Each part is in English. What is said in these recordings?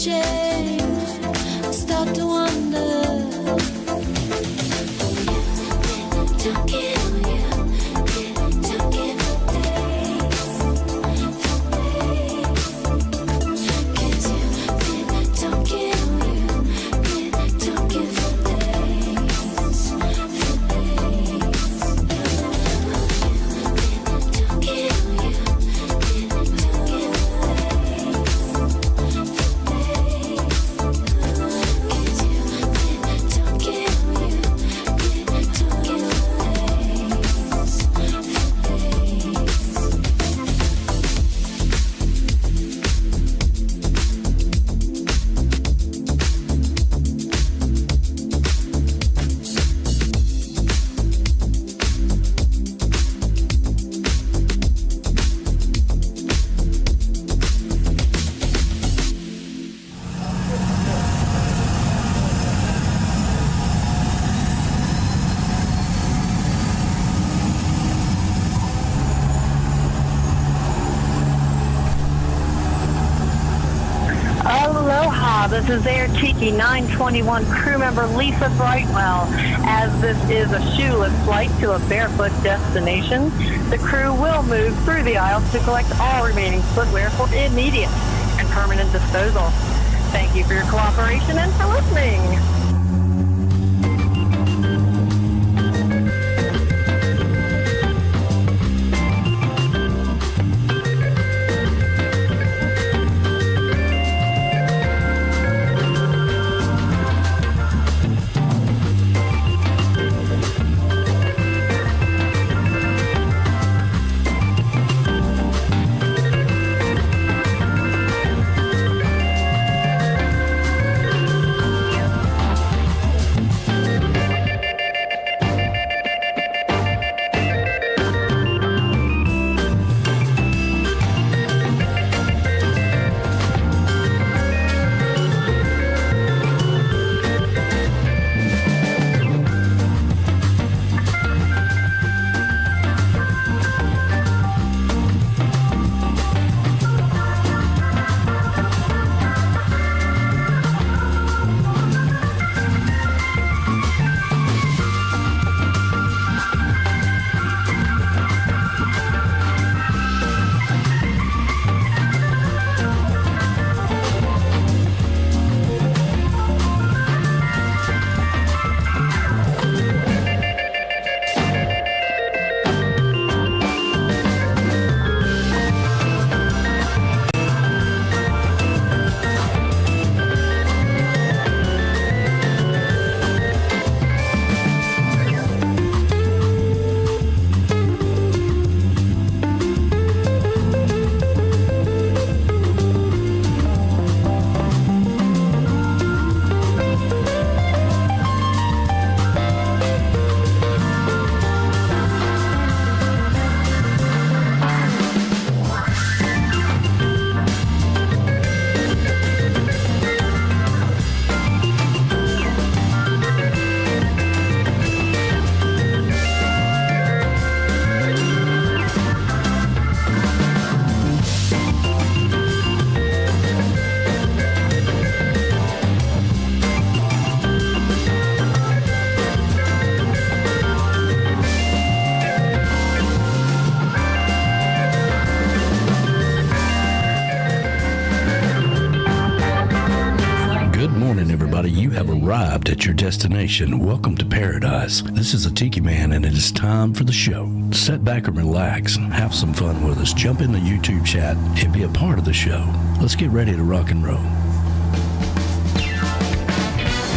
shame. I start to wonder. Don't get on you. Don't get for days. Kiss you. Don't get on you. Don't get for days. Don't get on you. This is Air Tiki 921 crew member Lisa Brightwell. As this is a shoeless flight to a barefoot destination, the crew will move through the aisles to collect all remaining footwear for immediate and permanent disposal. Thank you for your cooperation and for listening. You have arrived at your destination. Welcome to paradise. This is the Tiki Man, and it is time for the show. Sit back and relax. Have some fun with us. Jump in the YouTube chat and be a part of the show. Let's get ready to rock and roll.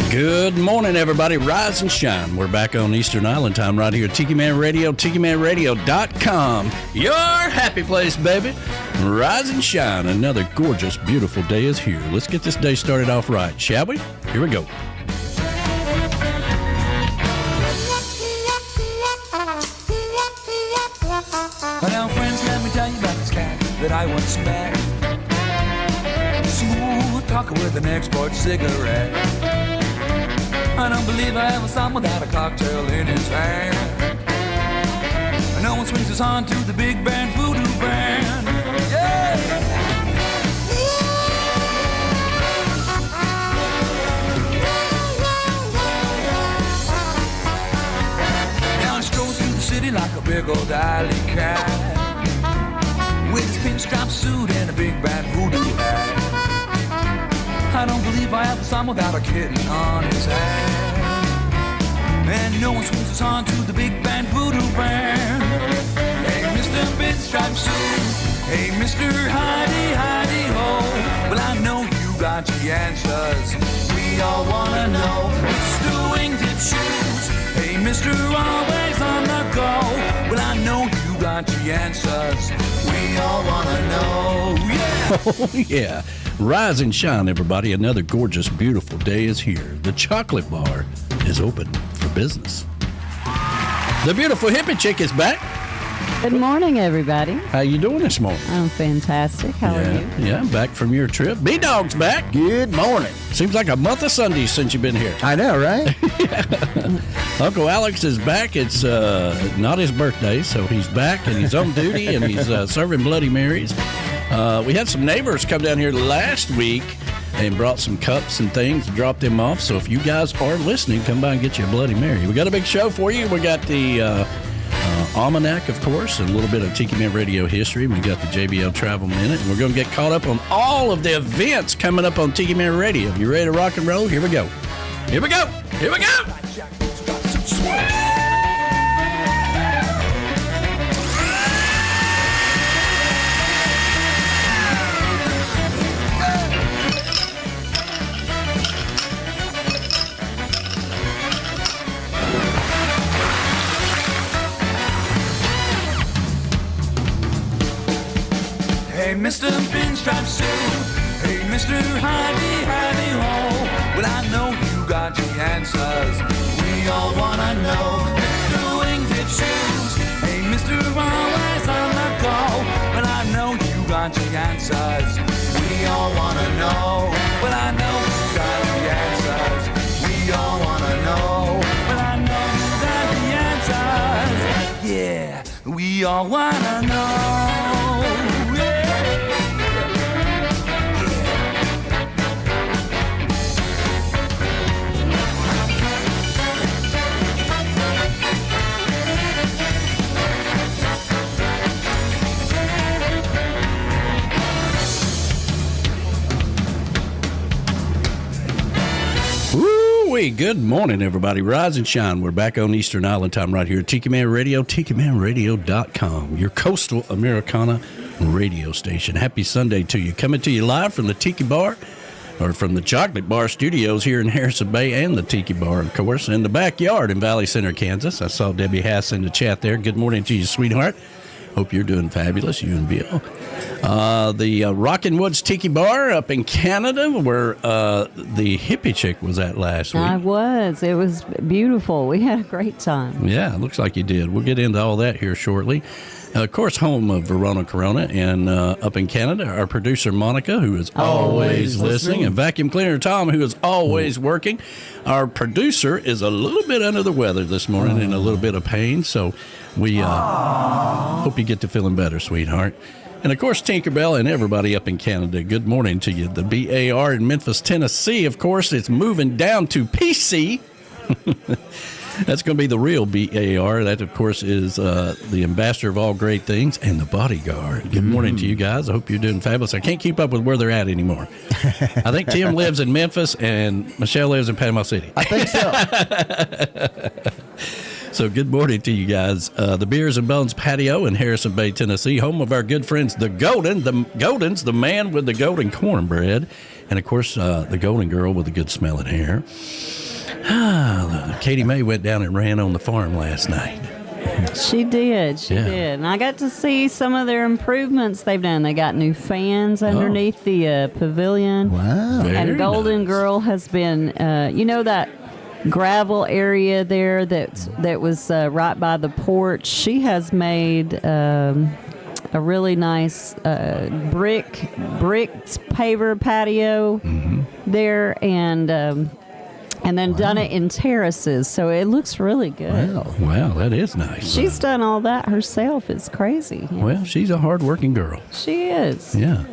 Good morning, everybody. Rise and shine. We're back on Eastern Island time right here at Tiki Man Radio, TikiManRadio.com. Your happy place, baby. Rise and shine. Another gorgeous, beautiful day is here. Let's get this day started off right, shall we? Here we go. Well, now, friends, let me tell you about this cat that I once met. Smooth talker with an export cigarette. I don't believe I ever saw him without a cocktail in his hand. No one swings us on to the big band voodoo band. Yeah! pickled alley cat with his pinstripe suit and a big bad voodoo hat. I don't believe I ever saw him without a kitten on his head. And no one swings us on to the big band voodoo band. Hey, Mr. Pinstripe Suit. Hey, Mr. Hidey, Hidey, ho. Well, I know you got the answers. We all wanna know. Mr. Wingtip Shoes. Hey, Mr. Always on the go. Well, I know you got the answers. We all wanna know. Yeah. Oh, yeah. Rise and shine, everybody. Another gorgeous, beautiful day is here. The chocolate bar is open for business. The beautiful hippie chick is back. Good morning, everybody. How you doing this morning? I'm fantastic. How are you? Yeah, back from your trip. B-Dog's back. Good morning. Seems like a month of Sundays since you've been here. I know, right? Uncle Alex is back. It's not his birthday, so he's back and he's on duty and he's serving Bloody Marys. We had some neighbors come down here last week and brought some cups and things, dropped them off. So if you guys are listening, come by and get you a Bloody Mary. We got a big show for you. We got the Almanac, of course, and a little bit of Tiki Man Radio history. We got the JBL Travel Minute, and we're going to get caught up on all of the events coming up on Tiki Man Radio. You ready to rock and roll? Here we go. Here we go. Here we go. Hey, Mr. Pinstripe Suit. Hey, Mr. Hidey, Hidey, ho. Well, I know you got the answers. We all wanna know. Mr. Wingtip Shoes. Hey, Mr. Always on the go. Well, I know you got the answers. We all wanna know. Well, I know you got the answers. We all wanna know. Well, I know you got the answers. Yeah, we all wanna know. Good morning, everybody. Rise and shine. We're back on Eastern Island time right here at Tiki Man Radio, TikiManRadio.com, your coastal Americana radio station. Happy Sunday to you. Coming to you live from the Tiki Bar, or from the Chocolate Bar Studios here in Harrison Bay, and the Tiki Bar, of course, in the backyard in Valley Center, Kansas. I saw Debbie Hass in the chat there. Good morning to you, sweetheart. Hope you're doing fabulous, you and Bill. The Rockin' Woods Tiki Bar up in Canada, where the hippie chick was at last week. I was. It was beautiful. We had a great time. Yeah, it looks like you did. We'll get into all that here shortly. Of course, home of Verona Corona, and up in Canada, our producer Monica, who is always listening, and vacuum cleaner Tom, who is always working. Our producer is a little bit under the weather this morning and a little bit of pain, so we hope you get to feeling better, sweetheart. And, of course, Tinkerbell and everybody up in Canada, good morning to you. The BAR in Memphis, Tennessee, of course, it's moving down to PC. That's going to be the real BAR. That, of course, is the ambassador of all great things and the bodyguard. Good morning to you guys. I hope you're doing fabulous. I can't keep up with where they're at anymore. I think Tim lives in Memphis and Michelle lives in Panama City. I think so. So good morning to you guys. The Beers and Bones Patio in Harrison Bay, Tennessee, home of our good friends, the Goldens, the man with the golden cornbread, and, of course, the Golden Girl with the good smelling hair. Katie May went down and ran on the farm last night. She did. She did. And I got to see some of their improvements they've done. They got new fans underneath the pavilion. Wow. And Golden Girl has been, that gravel area there that was right by the porch. She has made a really nice brick paver patio there, and then done it in terraces, so it looks really good. Wow, that is nice. She's done all that herself. It's crazy. Well, she's a hard-working girl. She is. Yeah.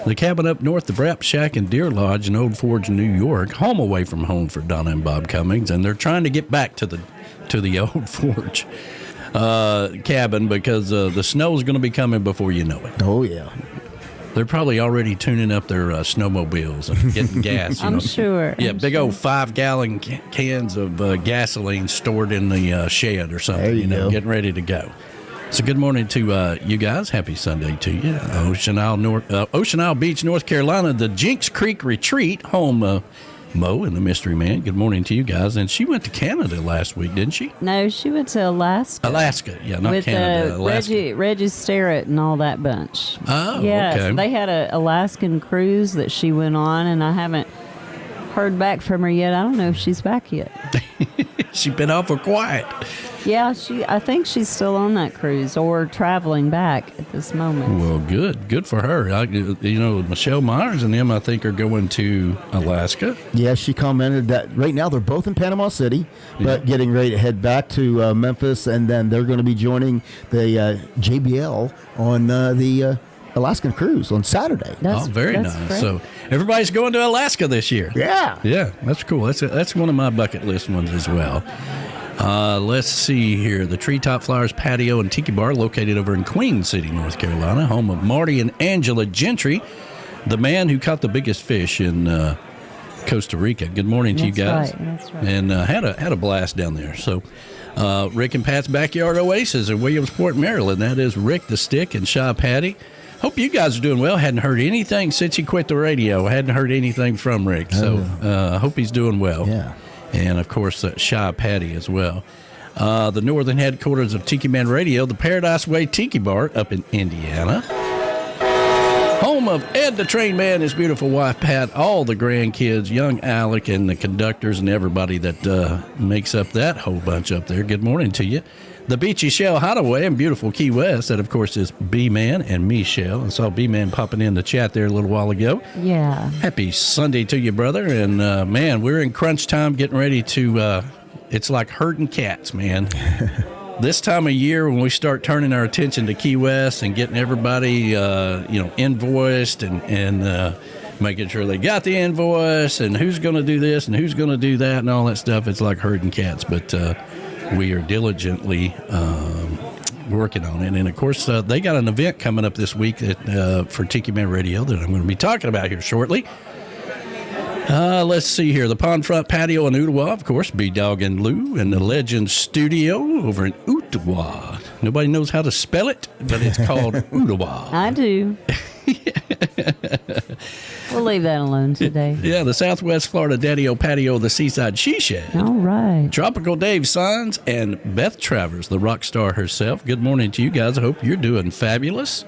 The cabin up north, the Brap Shack and Deer Lodge in Old Forge, New York, home away from home for Donna and Bob Cummings, and they're trying to get back to the Old Forge. cabin because the snow's going to be coming before you know it. Oh, yeah. They're probably already tuning up their snowmobiles and getting gas. I'm sure. Yeah, I'm big sure. old 5-gallon cans of gasoline stored in the shed or something. There you go. Getting ready to go. So good morning to you guys. Happy Sunday to you. Ocean Isle Beach, North Carolina, the Jinx Creek Retreat, home Mo and the Mystery Man. Good morning to you guys. And she went to Canada last week, didn't she? No, she went to Alaska. Alaska, yeah, not with Canada. Alaska. Reggie Starrett and all that bunch. Oh, yeah, okay. so they had a Alaskan cruise that she went on, and I haven't heard back from her yet. I don't know if she's back yet. She's been awful quiet. Yeah, I think she's still on that cruise or traveling back at this moment. Well, good for her. Michelle Myers and them, I think, are going to Alaska. Yeah, she commented that right now they're both in Panama City, but getting ready to head back to Memphis, and then they're going to be joining the JBL on the Alaskan cruise on Saturday. That's nice. Great. So everybody's going to Alaska this year. Yeah. Yeah, that's cool. That's one of my bucket list ones as well. Let's see here. The Treetop Flowers Patio and Tiki Bar, located over in Queen City, North Carolina, home of Marty and Angela Gentry, the man who caught the biggest fish in Costa Rica. Good morning to you guys. That's right. And had a blast down there. So Rick and Pat's Backyard Oasis in Williamsport, Maryland. That is Rick the Stick and Shy Patty. Hope you guys are doing well. Hadn't heard anything since he quit the radio. Hadn't heard anything from Rick. So hope he's doing well. Yeah. And, of course, Shy Patty as well. The northern headquarters of Tiki Man Radio, the Paradise Way Tiki Bar up in Indiana. Home of Ed the Train Man, his beautiful wife, Pat, all the grandkids, young Alec, and the conductors and everybody that makes up that whole bunch up there. Good morning to you. The Beachy Shell Hideaway in beautiful Key West. That, of course, is B-Man and Michelle. I saw B-Man popping in the chat there a little while ago. Yeah. Happy Sunday to you, brother. And, man, we're in crunch time getting ready to it's like herding cats, man. This time of year when we start turning our attention to Key West and getting everybody, invoiced and making sure they got the invoice and who's going to do this and who's going to do that and all that stuff, it's like herding cats. But we are diligently working on it. And, of course, they got an event coming up this week for Tiki Man Radio that I'm going to be talking about here shortly. Let's see here. The Pond Front Patio in Ottawa, of course, B-Dog and Lou, and the Legend Studio over in Ottawa. Nobody knows how to spell it, but it's called Ottawa. I do. We'll leave that alone today. Yeah, the Southwest Florida Daddy-O Patio, the Seaside She Shed. All right. Tropical Dave Sons and Beth Travers, the rock star herself. Good morning to you guys. I hope you're doing fabulous.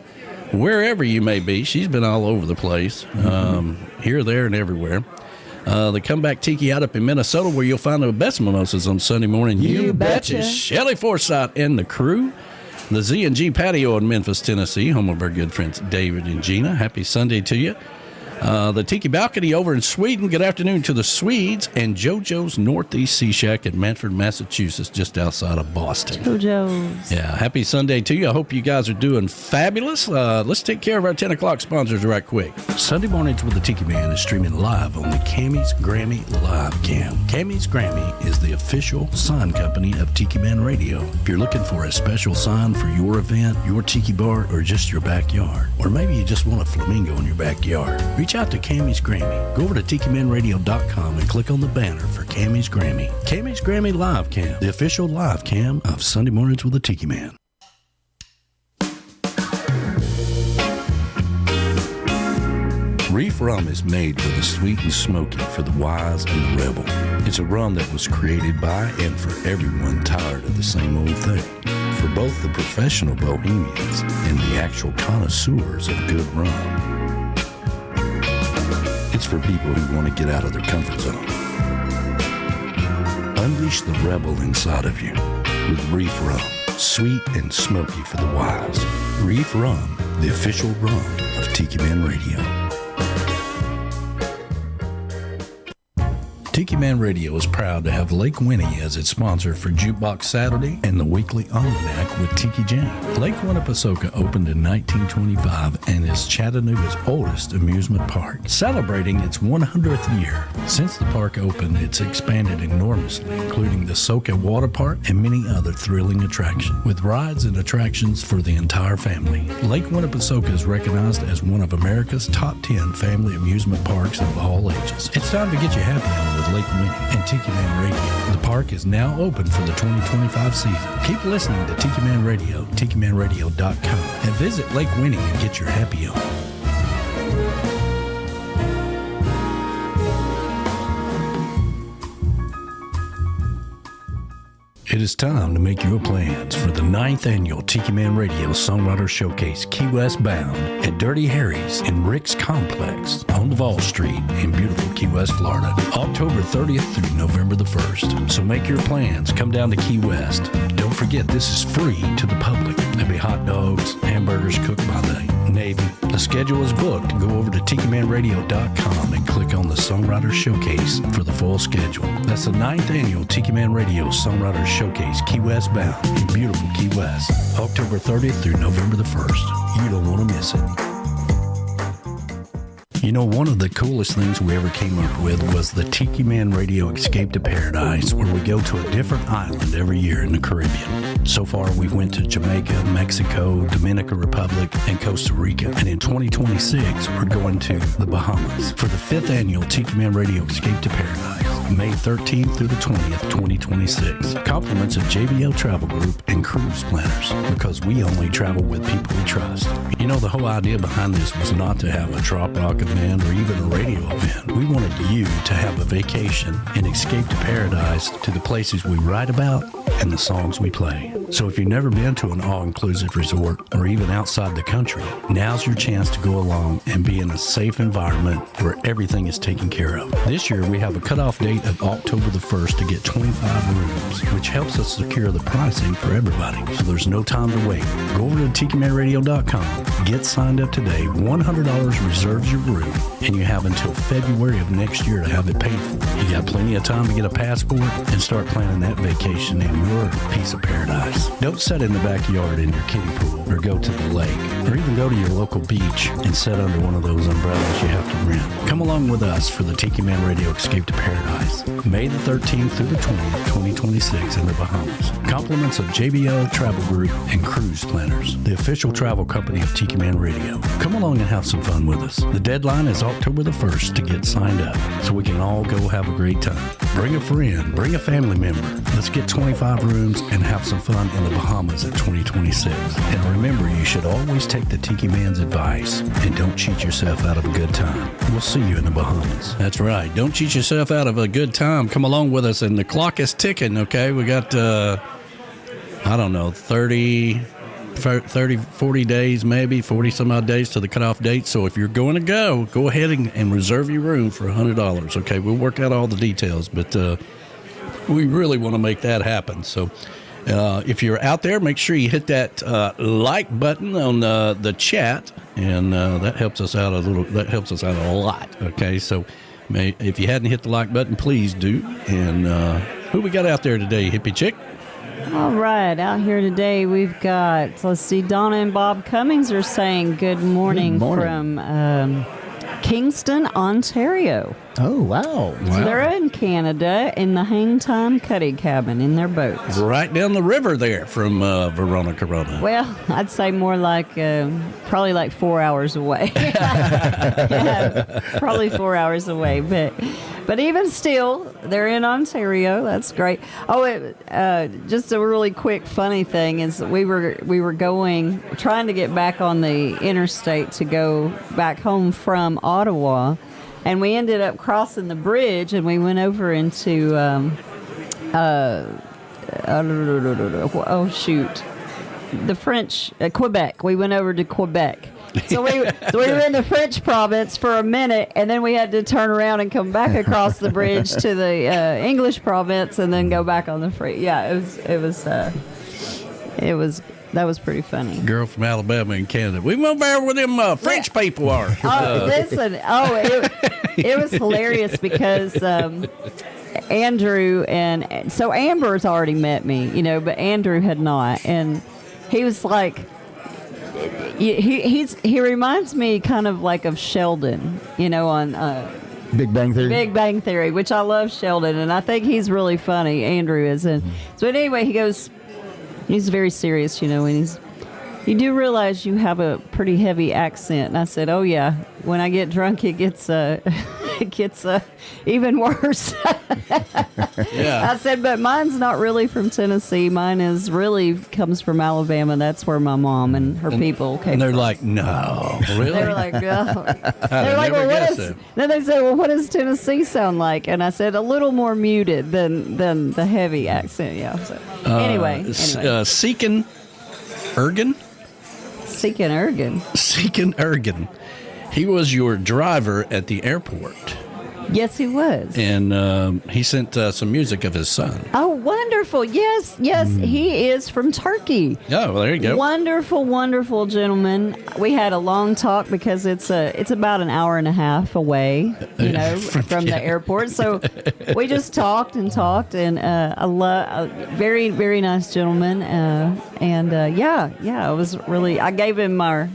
Wherever you may be, she's been all over the place, here, there, and everywhere. The Comeback Tiki out up in Minnesota, where you'll find the best mimosas on Sunday morning. You betcha. Shelly Forsythe and the crew. The Z&G Patio in Memphis, Tennessee, home of our good friends David and Gina. Happy Sunday to you. The Tiki Balcony over in Sweden. Good afternoon to the Swedes. And JoJo's Northeast Sea Shack in Manford, Massachusetts, just outside of Boston. JoJo's. Yeah, happy Sunday to you. I hope you guys are doing fabulous. Let's take care of our 10 o'clock sponsors right quick. Sunday Mornings with the Tiki Man is streaming live on the Camys Grammy Live Cam. Camys Grammy is the official sign company of Tiki Man Radio. If you're looking for a special sign for your event, your tiki bar, or just your backyard, or maybe you just want a flamingo in your backyard, reach out to Camys Grammy. Go over to TikiManRadio.com and click on the banner for Camys Grammy. Camys Grammy Live Cam, the official live cam of Sunday Mornings with the Tiki Man. Reif Rum is made with a sweet and smoky for the wise and the rebel. It's a rum that was created by and for everyone tired of the same old thing. For both the professional bohemians and the actual connoisseurs of good rum. It's for people who want to get out of their comfort zone. Unleash the rebel inside of you with Reif Rum. Sweet and smoky for the wise. Reif Rum, the official rum of Tiki Man Radio. Tiki Man Radio is proud to have Lake Winnie as its sponsor for Jukebox Saturday and the weekly Almanac with Tiki Jane. Lake Winnipesaukee opened in 1925 and is Chattanooga's oldest amusement park, celebrating its 100th year. Since the park opened, it's expanded enormously, including the Soka Water Park and many other thrilling attractions, with rides and attractions for the entire family. Lake Winnipesaukee is recognized as one of America's top 10 family amusement parks of all ages. It's time to get you happy on with Lake Winnie and Tiki Man Radio. The park is now open for the 2025 season. Keep listening to Tiki Man Radio, TikiManRadio.com, and visit Lake Winnie and get your happy on. It is time to make your plans for the 9th annual Tiki Man Radio Songwriter Showcase Key West Bound at Dirty Harry's in Rick's Complex on Duval Street in beautiful Key West, Florida, October 30th through November the 1st. So make your plans. Come down to Key West. Don't forget, this is free to the public. There'll be hot dogs, hamburgers cooked by the Navy. The schedule is booked. Go over to TikiManRadio.com and click on the Songwriter Showcase for the full schedule. That's the 9th annual Tiki Man Radio Songwriter Showcase Key West Bound in beautiful Key West, October 30th through November the 1st. You don't want to miss it. You know, one of the coolest things we ever came up with was the Tiki Man Radio Escape to Paradise, where we go to a different island every year in the Caribbean. So far, we went to Jamaica, Mexico, Dominican Republic, and Costa Rica. And in 2026, we're going to the Bahamas for the 5th annual Tiki Man Radio Escape to Paradise, May 13th through the 20th, 2026. Compliments of JBL Travel Group and cruise planners, because we only travel with people we trust. You know, the whole idea behind this was not to have a trop rock event or even a radio event. We wanted you to have a vacation and escape to paradise, to the places we write about and the songs we play. So if you've never been to an all-inclusive resort or even outside the country, now's your chance to go along and be in a safe environment where everything is taken care of. This year, we have a cutoff date of October the 1st to get 25 rooms, which helps us secure the pricing for everybody. So there's no time to wait. Go over to TikiManRadio.com, get signed up today. $100 reserves your room, and you have until February of next year to have it paid for. You got plenty of time to get a passport and start planning that vacation in your piece of paradise. Don't sit in the backyard in your kiddie pool, or go to the lake, or even go to your local beach and sit under one of those umbrellas you have to rent. Come along with us for the Tiki Man Radio Escape to Paradise, May the 13th through the 20th, 2026 in the Bahamas. Compliments of JBL Travel Group and Cruise Planners, the official travel company of Tiki Man Radio. Come along and have some fun with us. The deadline is October the 1st to get signed up, so we can all go have a great time. Bring a friend, bring a family member. Let's get 25 rooms and have some fun in the Bahamas in 2026. And remember, you should always take the Tiki Man's advice and don't cheat yourself out of a good time. We'll see you in the Bahamas. That's right. Don't cheat yourself out of a good time. Come along with us, and the clock is ticking, okay? We got, 40 days, maybe 40 some odd days to the cutoff date. So if you're going to go ahead and reserve your room for $100. Okay, we'll work out all the details, but we really want to make that happen. So if you're out there, make sure you hit that like button on the chat, and that helps us out a little. That helps us out a lot. Okay, so if you hadn't hit the like button, please do. And who we got out there today, hippie chick? All right, out here today we've got, let's see, Donna and Bob Cummings are saying good morning. From Kingston, Ontario. Oh, wow. So they're in Canada in the Hang Time Cuddy Cabin in their boat. Right down the river there from Verona, Corona. Well, I'd say more like, probably like 4 hours away. Yeah, probably 4 hours away. But even still, they're in Ontario. That's great. Oh, just a really quick funny thing is that we were trying to get back on the interstate to go back home from Ottawa. And we ended up crossing the bridge, and we went over into, the French, Quebec. We went over to Quebec. So we were in the French province for a minute, and then we had to turn around and come back across the bridge to the English province, and then go back on the free. Yeah, it was That was pretty funny. Girl from Alabama and Canada. We went there where them French people are. Oh, listen. Oh, it was hilarious because Andrew and so Amber's already met me, but Andrew had not, and he was like, he reminds me kind of like of Sheldon, on Big Bang Theory. Big Bang Theory, which I love Sheldon, and I think he's really funny. Andrew is, and so anyway, he goes. He's very serious, and you do realize you have a pretty heavy accent. And I said, oh, yeah, when I get drunk, it gets even worse. Yeah. I said, but mine's not really from Tennessee. Mine comes from Alabama. That's where my mom and her people came And they're from. like, no, really? They were like, oh. They're like, never well, guessed that. then they said, well, what does Tennessee sound like? And I said, a little more muted than the heavy accent. Yeah. So, anyway. Seekin Ergen? Seekin Ergen. Seekin Ergen. He was your driver at the airport. Yes, he was. And he sent some music of his son. Oh, wonderful. Yes, he is from Turkey. Oh, well, there you go. Wonderful, wonderful gentleman. We had a long talk because it's about an hour and a half away, from the airport. So we just talked, and a very, very nice gentleman. It was really, I gave him our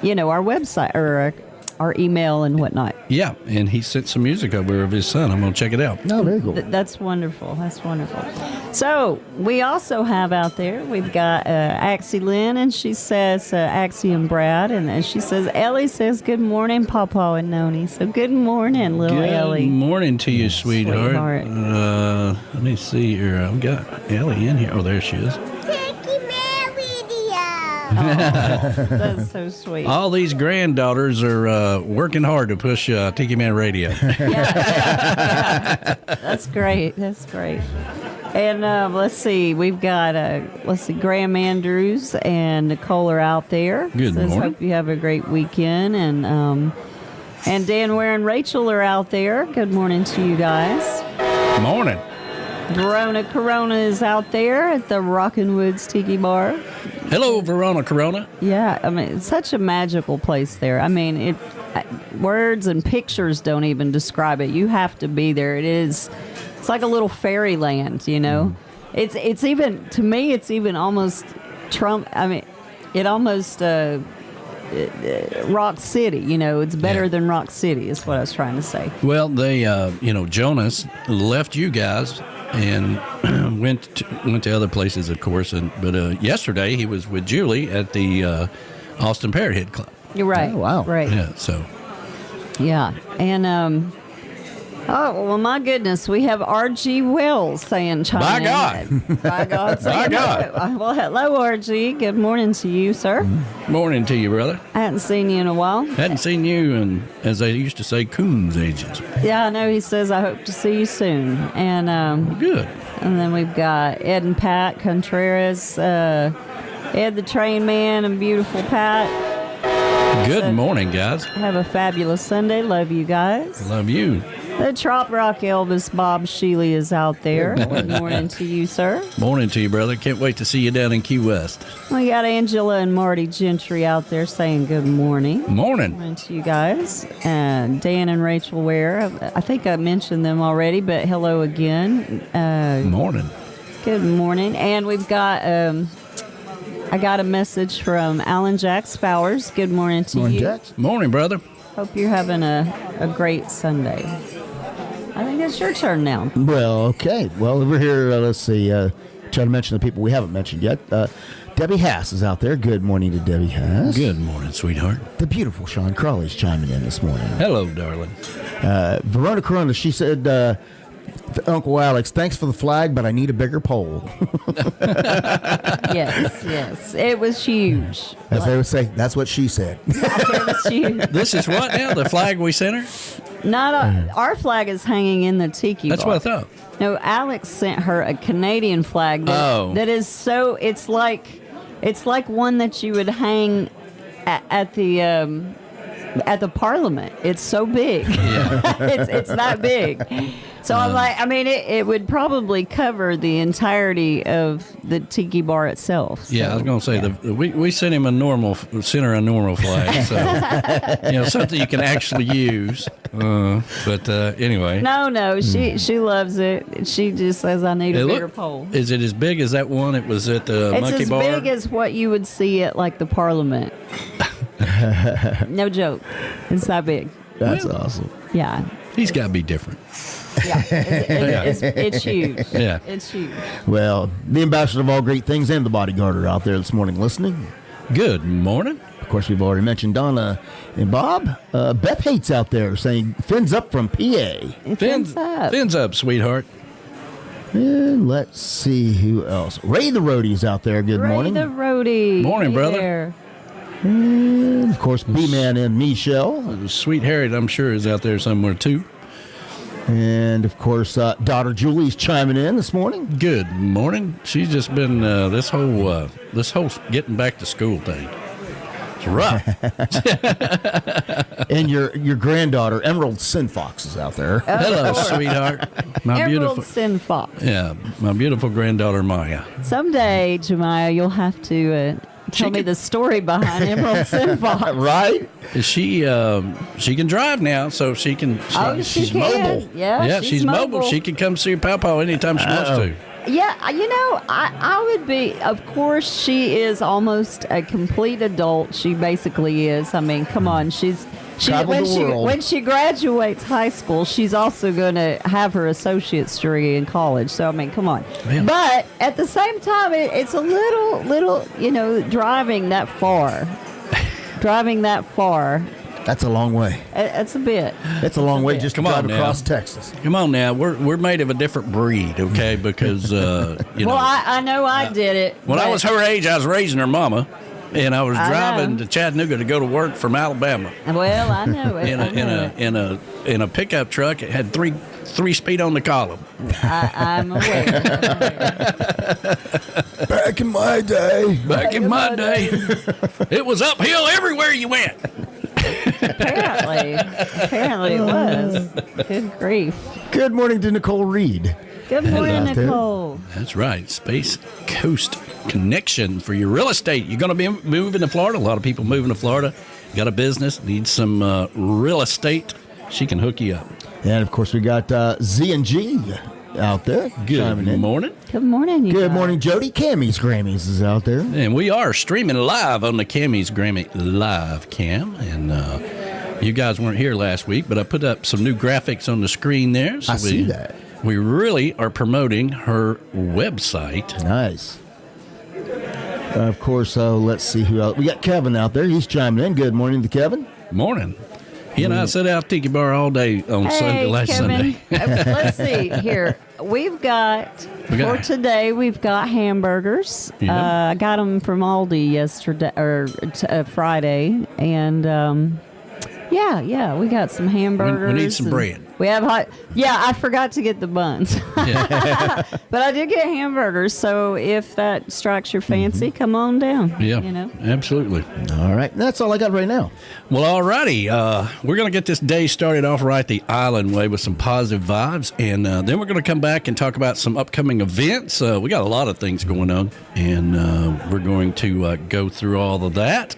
website or our email and whatnot. Yeah, and he sent some music over of his son. I'm going to check it out. Oh, very cool. That's wonderful. That's wonderful. So we also have out there, we've got Axie Lynn, and she says, Axie and Brad, and she says, Ellie says, good morning, Pawpaw and Noni. So good morning, little Ellie. Good morning to you, sweetheart. Sweetheart. Let me see here. I've got Ellie in here. Oh, there she is. That's so sweet. All these granddaughters are working hard to push Tiki Man Radio. Yeah. That's great. That's great. And let's see, we've got Graham Andrews and Nicole are out there. Good morning. Hope you have a great weekend. And Dan Ware and Rachel are out there. Good morning to you guys. Morning. Verona Corona is out there at the Rockin' Woods Tiki Bar. Hello, Verona Corona. Yeah, I mean, it's such a magical place there. I mean, words and pictures don't even describe it. You have to be there. It's like a little fairyland, It's even, to me, it's even almost it almost Rock City, It's better than Rock City is what I was trying to say. Well, they, Jonas left you guys and went to other places, of course. But yesterday he was with Julie at the Austin Parrothead Club. You're right. Oh, wow. Right. Yeah. So. Yeah, and oh well, my goodness, we have R.G. Wells saying, By God. By God, By God. Well, hello, R.G. Good morning to you, sir. Morning to you, brother. I hadn't seen you in a while. Hadn't seen you in, as they used to say, coons ages. Yeah, I know. He says, I hope to see you soon. And Good. And then we've got Ed and Pat Contreras, Ed the Train Man, and beautiful Pat. Good morning, guys. Have a fabulous Sunday. Love you guys. Love you. The Trop Rock Elvis Bob Sheely is out there. Good morning to you, sir. Morning to you, brother. Can't wait to see you down in Key West. We got Angela and Marty Gentry out there saying good morning. Morning. Morning to you guys. And Dan and Rachel Ware. I think I mentioned them already, but hello again. Morning. Good morning. And we've got, I got a message from Alan Jack Spowers. Good morning to Morning, you. Jax. Morning, brother. Hope you're having a great Sunday. I think it's your turn now. Well, okay. Well, over here, let's see. Try to mention the people we haven't mentioned yet. Debbie Hass is out there. Good morning to Debbie Hass. Good morning, sweetheart. The beautiful Sean Crawley's chiming in this morning. Hello, darling. Verona Corona, she said, Uncle Alex, thanks for the flag, but I need a bigger pole. Yes. It was huge. As they would say, that's what she said. It was huge. This is what now? The flag we sent her? Our flag is hanging in the tiki That's bar. what I thought. No, Alex sent her a Canadian flag that is so, it's like one that you would hang at the Parliament. It's so big. Yeah. it's that big. So I'm like, I mean, it would probably cover the entirety of the tiki bar itself. So, Yeah, I was going to say we sent him a normal flag, so something you can actually use. But anyway, No, she loves it. She just says, I need a bigger pole. Is it as big as that one? It was at the Monkey Bar. It's as big as what you would see at like the Parliament. No joke. It's that big. That's awesome. Yeah. He's got to be different. Yeah. It's huge. Yeah. It's huge. Well, the ambassador of all great things and the bodyguard are out there this morning listening. Good morning. Of course, we've already mentioned Donna and Bob. Beth Hates out there saying, fins up from PA. Fins up. Fins up, sweetheart. And let's see who else. Ray the Roadie's out there. Good morning. Ray the Roadie. Morning, brother. There. And, of course, B-Man and Michelle. Sweet Harriet, I'm sure, is out there somewhere, too. And, of course, daughter Julie's chiming in this morning. Good morning. She's just been this whole getting back to school thing. It's rough. And your granddaughter, Emerald Sin Fox, is out there. Hello, sweetheart. My Emerald Sin Fox. Yeah, my beautiful granddaughter, Maya. Someday, Jemiah, you'll have to tell me the story behind Emerald Sin Fox. Right? She can drive now, so she can. She's she's mobile. Yeah, she's mobile. She can come see her pawpaw anytime she wants to. Yeah, I would be. Of course, she is almost a complete adult. She basically is. I mean, come on, when she graduates high school, she's also going to have her associate's degree in college. So I mean, come on. Yeah. But at the same time, it's a little, driving that far. That's a long way. It's a bit. It's a long way just to drive now. across Texas. Come on now, we're made of a different breed, okay? Because Well, I know I did it. When I was her age, I was raising her mama, and I was driving to Chattanooga to go to work from Alabama. Well, I know it. in a pickup truck. It had three speed on the column. I'm aware. Back in my day. Back in my day, it was uphill everywhere you went. Apparently it was. Good grief. Good morning to Nicole Reed. Good morning, out there. Nicole. That's right. Space Coast Connection for your real estate. You're going to be moving to Florida. A lot of people moving to Florida. Got a business, need some real estate. She can hook you up. And, of course, we got Z&G out there. Good morning. Good morning, you Good guys. morning, Jody. Camys Grammys is out there. And we are streaming live on the Camys Grammy Live Cam. And you guys weren't here last week, but I put up some new graphics on the screen there. So I see that. We really are promoting her website. Nice. Of course, let's see who else. We got Kevin out there. He's chiming in. Good morning to Kevin. Morning. He and I sat out Tiki Bar all day on last Kevin. Sunday. Let's see here. For today, we've got hamburgers. Yeah. I got them from Aldi yesterday or Friday, and we got some hamburgers. We need some bread. We have hot. Yeah, I forgot to get the buns, Yeah. but I did get hamburgers. So if that strikes your fancy, come on down. Yeah, absolutely. All right. That's all I got right now. Well, all righty. We're going to get this day started off right the island way with some positive vibes. And then we're going to come back and talk about some upcoming events. We got a lot of things going on. And we're going to go through all of that.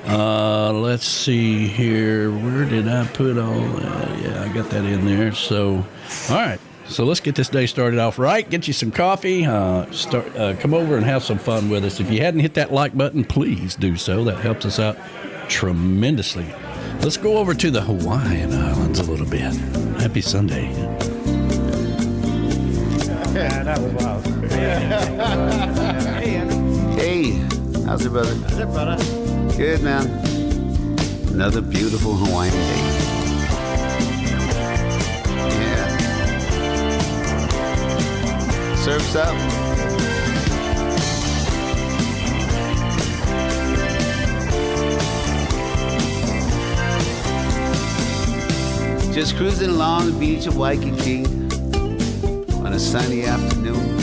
Let's see here. Where did I put all that? Yeah, I got that in there. So, all right. So let's get this day started off right. Get you some coffee. Come over and have some fun with us. If you hadn't hit that like button, please do so. That helps us out tremendously. Let's go over to the Hawaiian Islands a little bit. Happy Sunday. Yeah, that was wild. Hey, how's it, brother? How's it, brother? Good, man. Another beautiful Hawaiian day. Yeah. Surf's up. Just cruising along the beach of Waikiki on a sunny afternoon.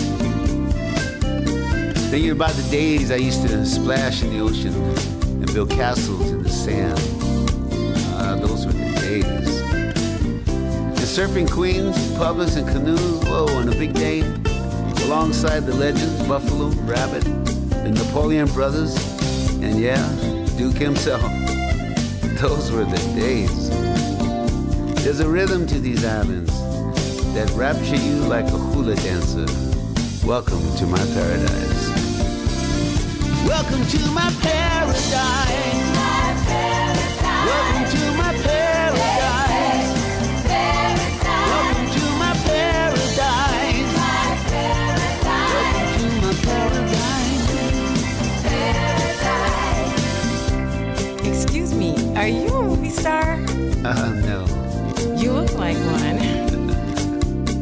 Thinking about the days I used to splash in the ocean and build castles in the sand. Those were the days. And surfing queens, publics, and canoes, whoa, on a big day, alongside the legends, Buffalo, Rabbit, the Napoleon brothers, and yeah, Duke himself. Those were the days. There's a rhythm to these islands that rapture you like a hula dancer. Welcome to my paradise. Welcome to my paradise. Welcome to my paradise. Welcome to my paradise. Welcome to my paradise. Excuse me, are you a movie star? No. You look like one.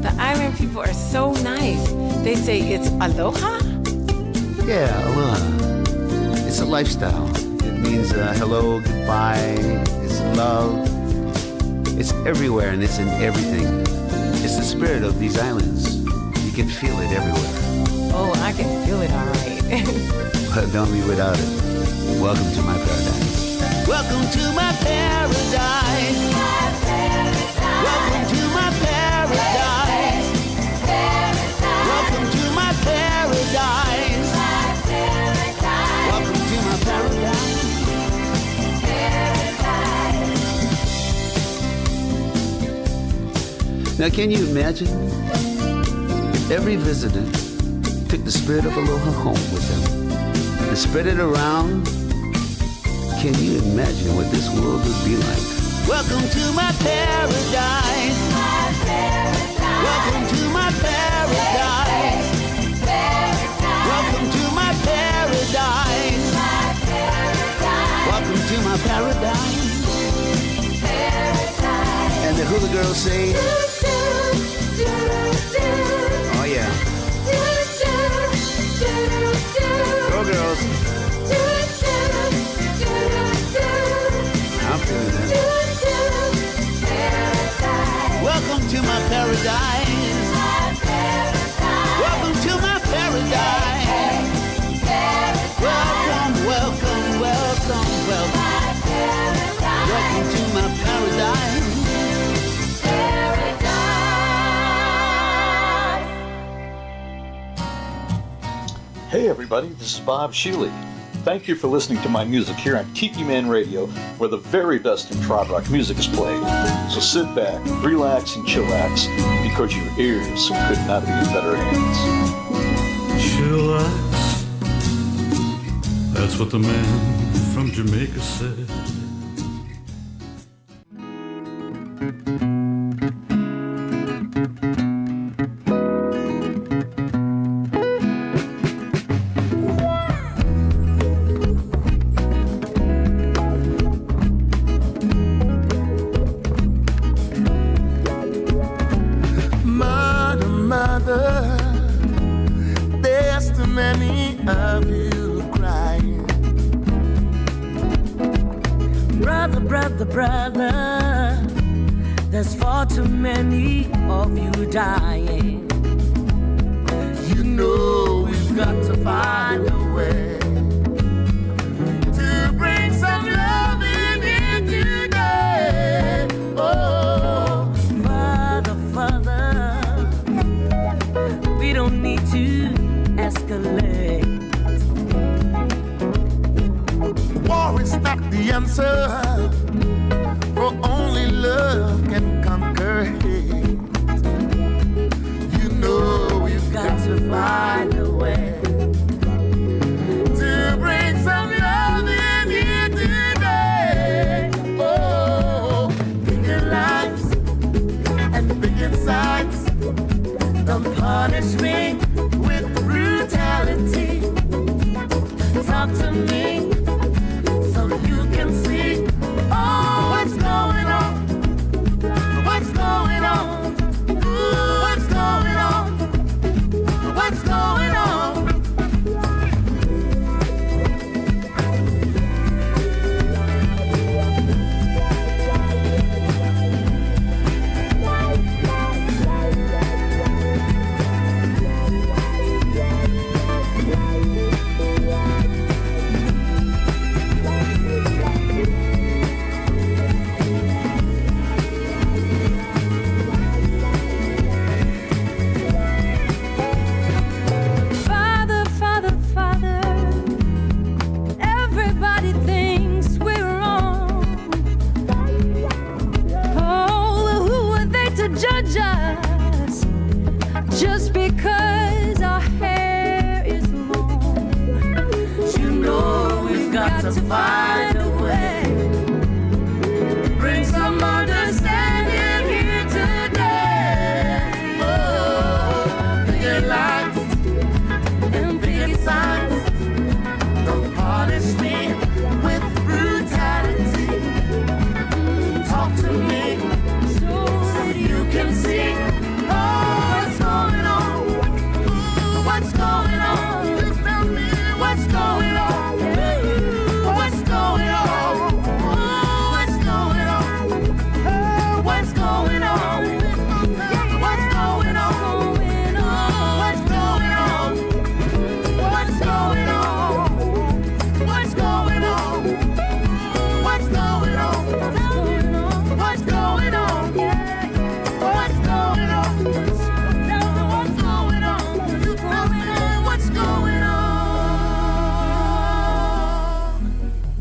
The island people are so nice. They say it's aloha? Yeah, aloha. It's a lifestyle. It means hello, goodbye, it's love. It's everywhere and it's in everything. It's the spirit of these islands. You can feel it everywhere. Oh, I can feel it all right. But don't be without it. Welcome to my paradise. Welcome to my paradise. Welcome to my paradise. Welcome to my paradise. Welcome to my paradise. Now, can you imagine if every visitor took the spirit of aloha home with them and spread it around? Can you imagine what this world would be like? Welcome to my paradise. Welcome to my paradise. Welcome to my paradise. Welcome to my paradise. And the hula girls say, oh yeah. Go girls. I'm feeling that. Welcome to my paradise. Welcome to my paradise. Welcome, welcome, welcome, welcome. Welcome to my paradise. Hey everybody, this is Bob Shealy. Thank you for listening to my music here on Tiki Man Radio, where the very best in trad rock music is played. So sit back, relax, and chillax, because your ears could not be in better hands. Chillax, that's what the man from Jamaica said. What's going on? to find a way. Bring some understanding here today. Oh, picket lines and picket signs. Don't punish me with brutality. Talk to me so you can see what's going on. What's going on? Just tell me what's going on. What's going on? What's going on? What's going on? What's going on? What's going on? What's going on? What's going on? What's going on? What's going on? What's going on? Tell me what's going on. You tell me what's going on.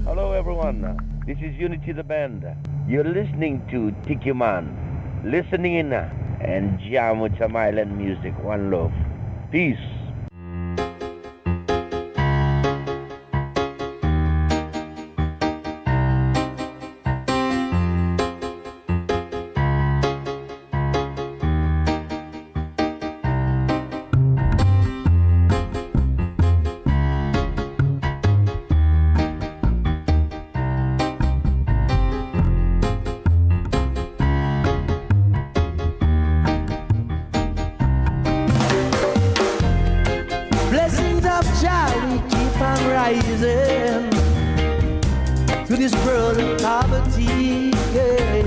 Hello everyone, this is Unity the Band. You're listening to Tiki Man. Listening in and jam with some island music. One love. Peace. Blessings of Jah, we keep on rising to this world of poverty. Yeah.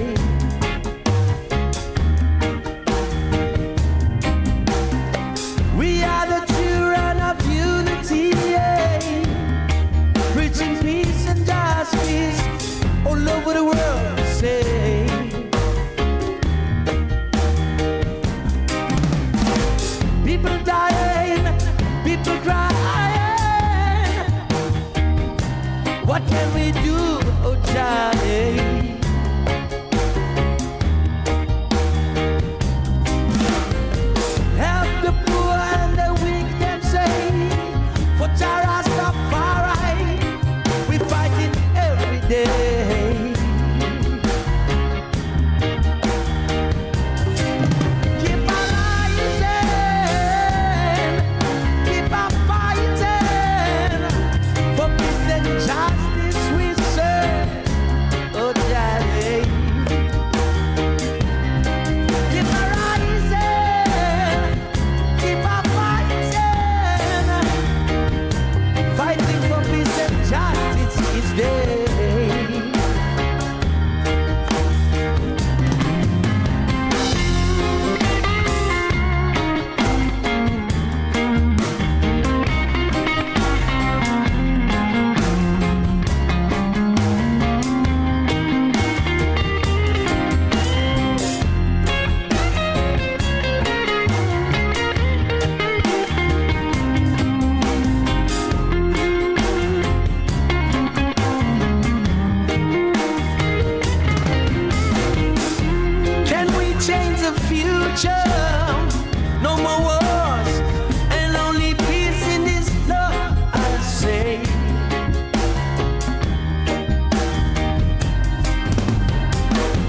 We are the children of unity, yeah. Preaching peace and justice all over the world. Say. People dying, people crying. What can we do, oh Johnny? Help the poor and the weak, them say. For Jah Rastafari, we fighting every day. Keep on rising, keep on fighting for peace and justice. We serve, oh Daddy. Keep on rising, keep on fighting for peace and justice each day. Can we change the future? No more wars and only peace in this love, I say.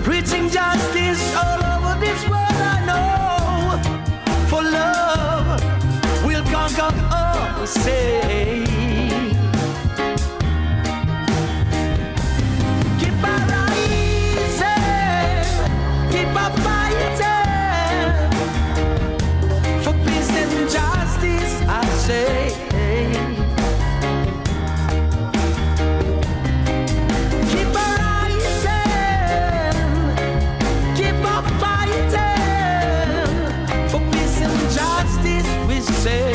Preaching justice all over this world, I know. For love will conquer all, we say. Keep on rising, keep on fighting for peace and justice, I say. Keep on rising, keep on fighting for peace and justice, we say.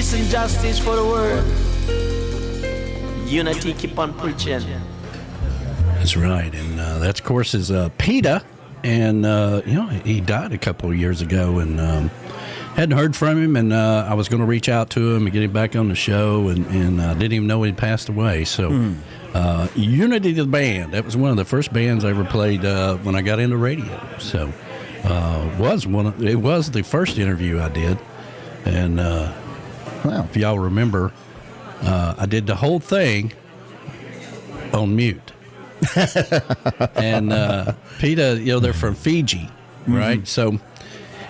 peace and justice for the world. Unity keep on preaching. That's right, and that, of course, is PETA, and he died a couple of years ago, and hadn't heard from him, and I was going to reach out to him and get him back on the show, and didn't even know he'd passed away. So, Unity the band, that was one of the first bands I ever played when I got into radio. So, it was the first interview I did, and if y'all remember, I did the whole thing on mute. And PETA, they're from Fiji, right? So,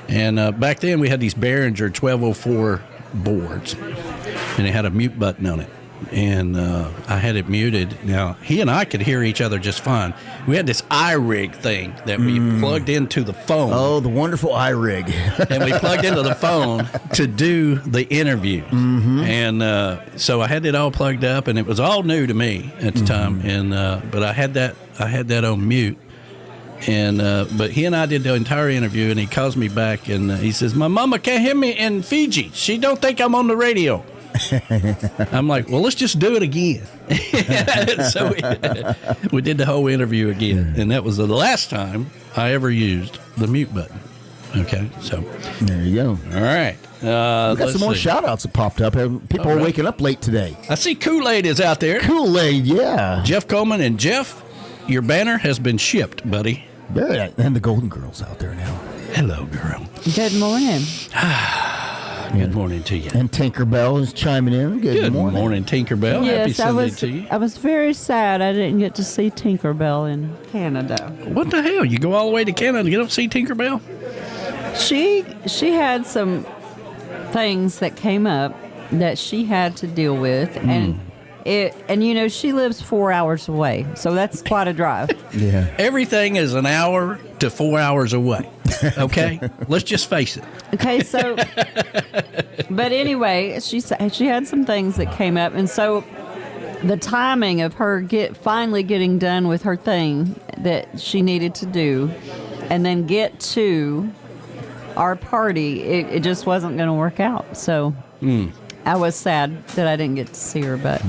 and back then we had these Behringer 1204 boards, and it had a mute button on it. And I had it muted. Now, he and I could hear each other just fine. We had this iRig thing that we plugged into the phone. Oh, the wonderful iRig. And we plugged into the phone to do the interview. And so I had it all plugged up, and it was all new to me at the time. And but I had that on mute. And but he and I did the entire interview, and he calls me back, and he says, "My mama can't hear me in Fiji. She don't think I'm on the radio." I'm like, well, let's just do it again. So we did the whole interview again, and that was the last time I ever used the mute button. Okay, so there you go. All right. We got some more shout-outs that popped up. People are waking up late today. I see Kool-Aid is out there. Kool-Aid, yeah. Jeff Coleman, and Jeff, your banner has been shipped, buddy. Very nice. And the Golden Girl's out there now. Hello, girl. Good morning. Good morning to you. And Tinkerbell is chiming in. Good morning, Tinkerbell. Happy Sunday to you. I was very sad I didn't get to see Tinkerbell in Canada. What the hell? You go all the way to Canada, you don't see Tinkerbell? She had some things that came up that she had to deal with, and she lives 4 hours away, so that's quite a drive. Yeah. Everything is an hour to 4 hours away. Okay? Let's just face it. Okay, so, but anyway, she had some things that came up, and so the timing of her finally getting done with her thing that she needed to do, and then get to our party, it just wasn't going to work out. So I was sad that I didn't get to see her, but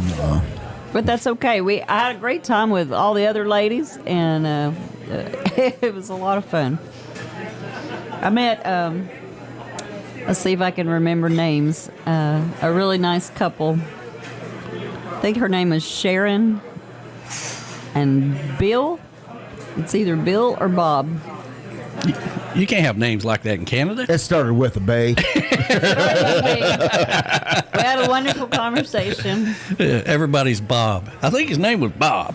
that's okay. I had a great time with all the other ladies, and it was a lot of fun. I met, let's see if I can remember names, a really nice couple. I think her name is Sharon and Bill. It's either Bill or Bob. You can't have names like that in Canada. It started with a bay. We had a wonderful conversation. Everybody's Bob. I think his name was Bob.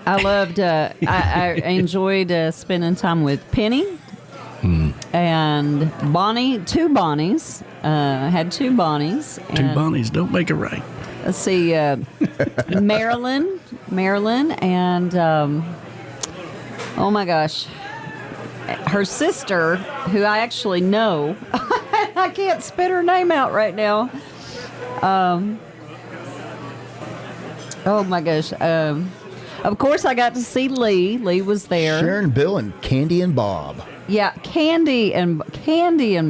I loved, I enjoyed spending time with Penny and Bonnie, two Bonnies. I had two Bonnies. Two Bonnies don't make it right. Let's see, Marilyn, and, oh my gosh, her sister, who I actually know. I can't spit her name out right now. Oh my gosh. Of course, I got to see Lee. Lee was there. Sharon, Bill, and Candy and Bob. Yeah, Candy and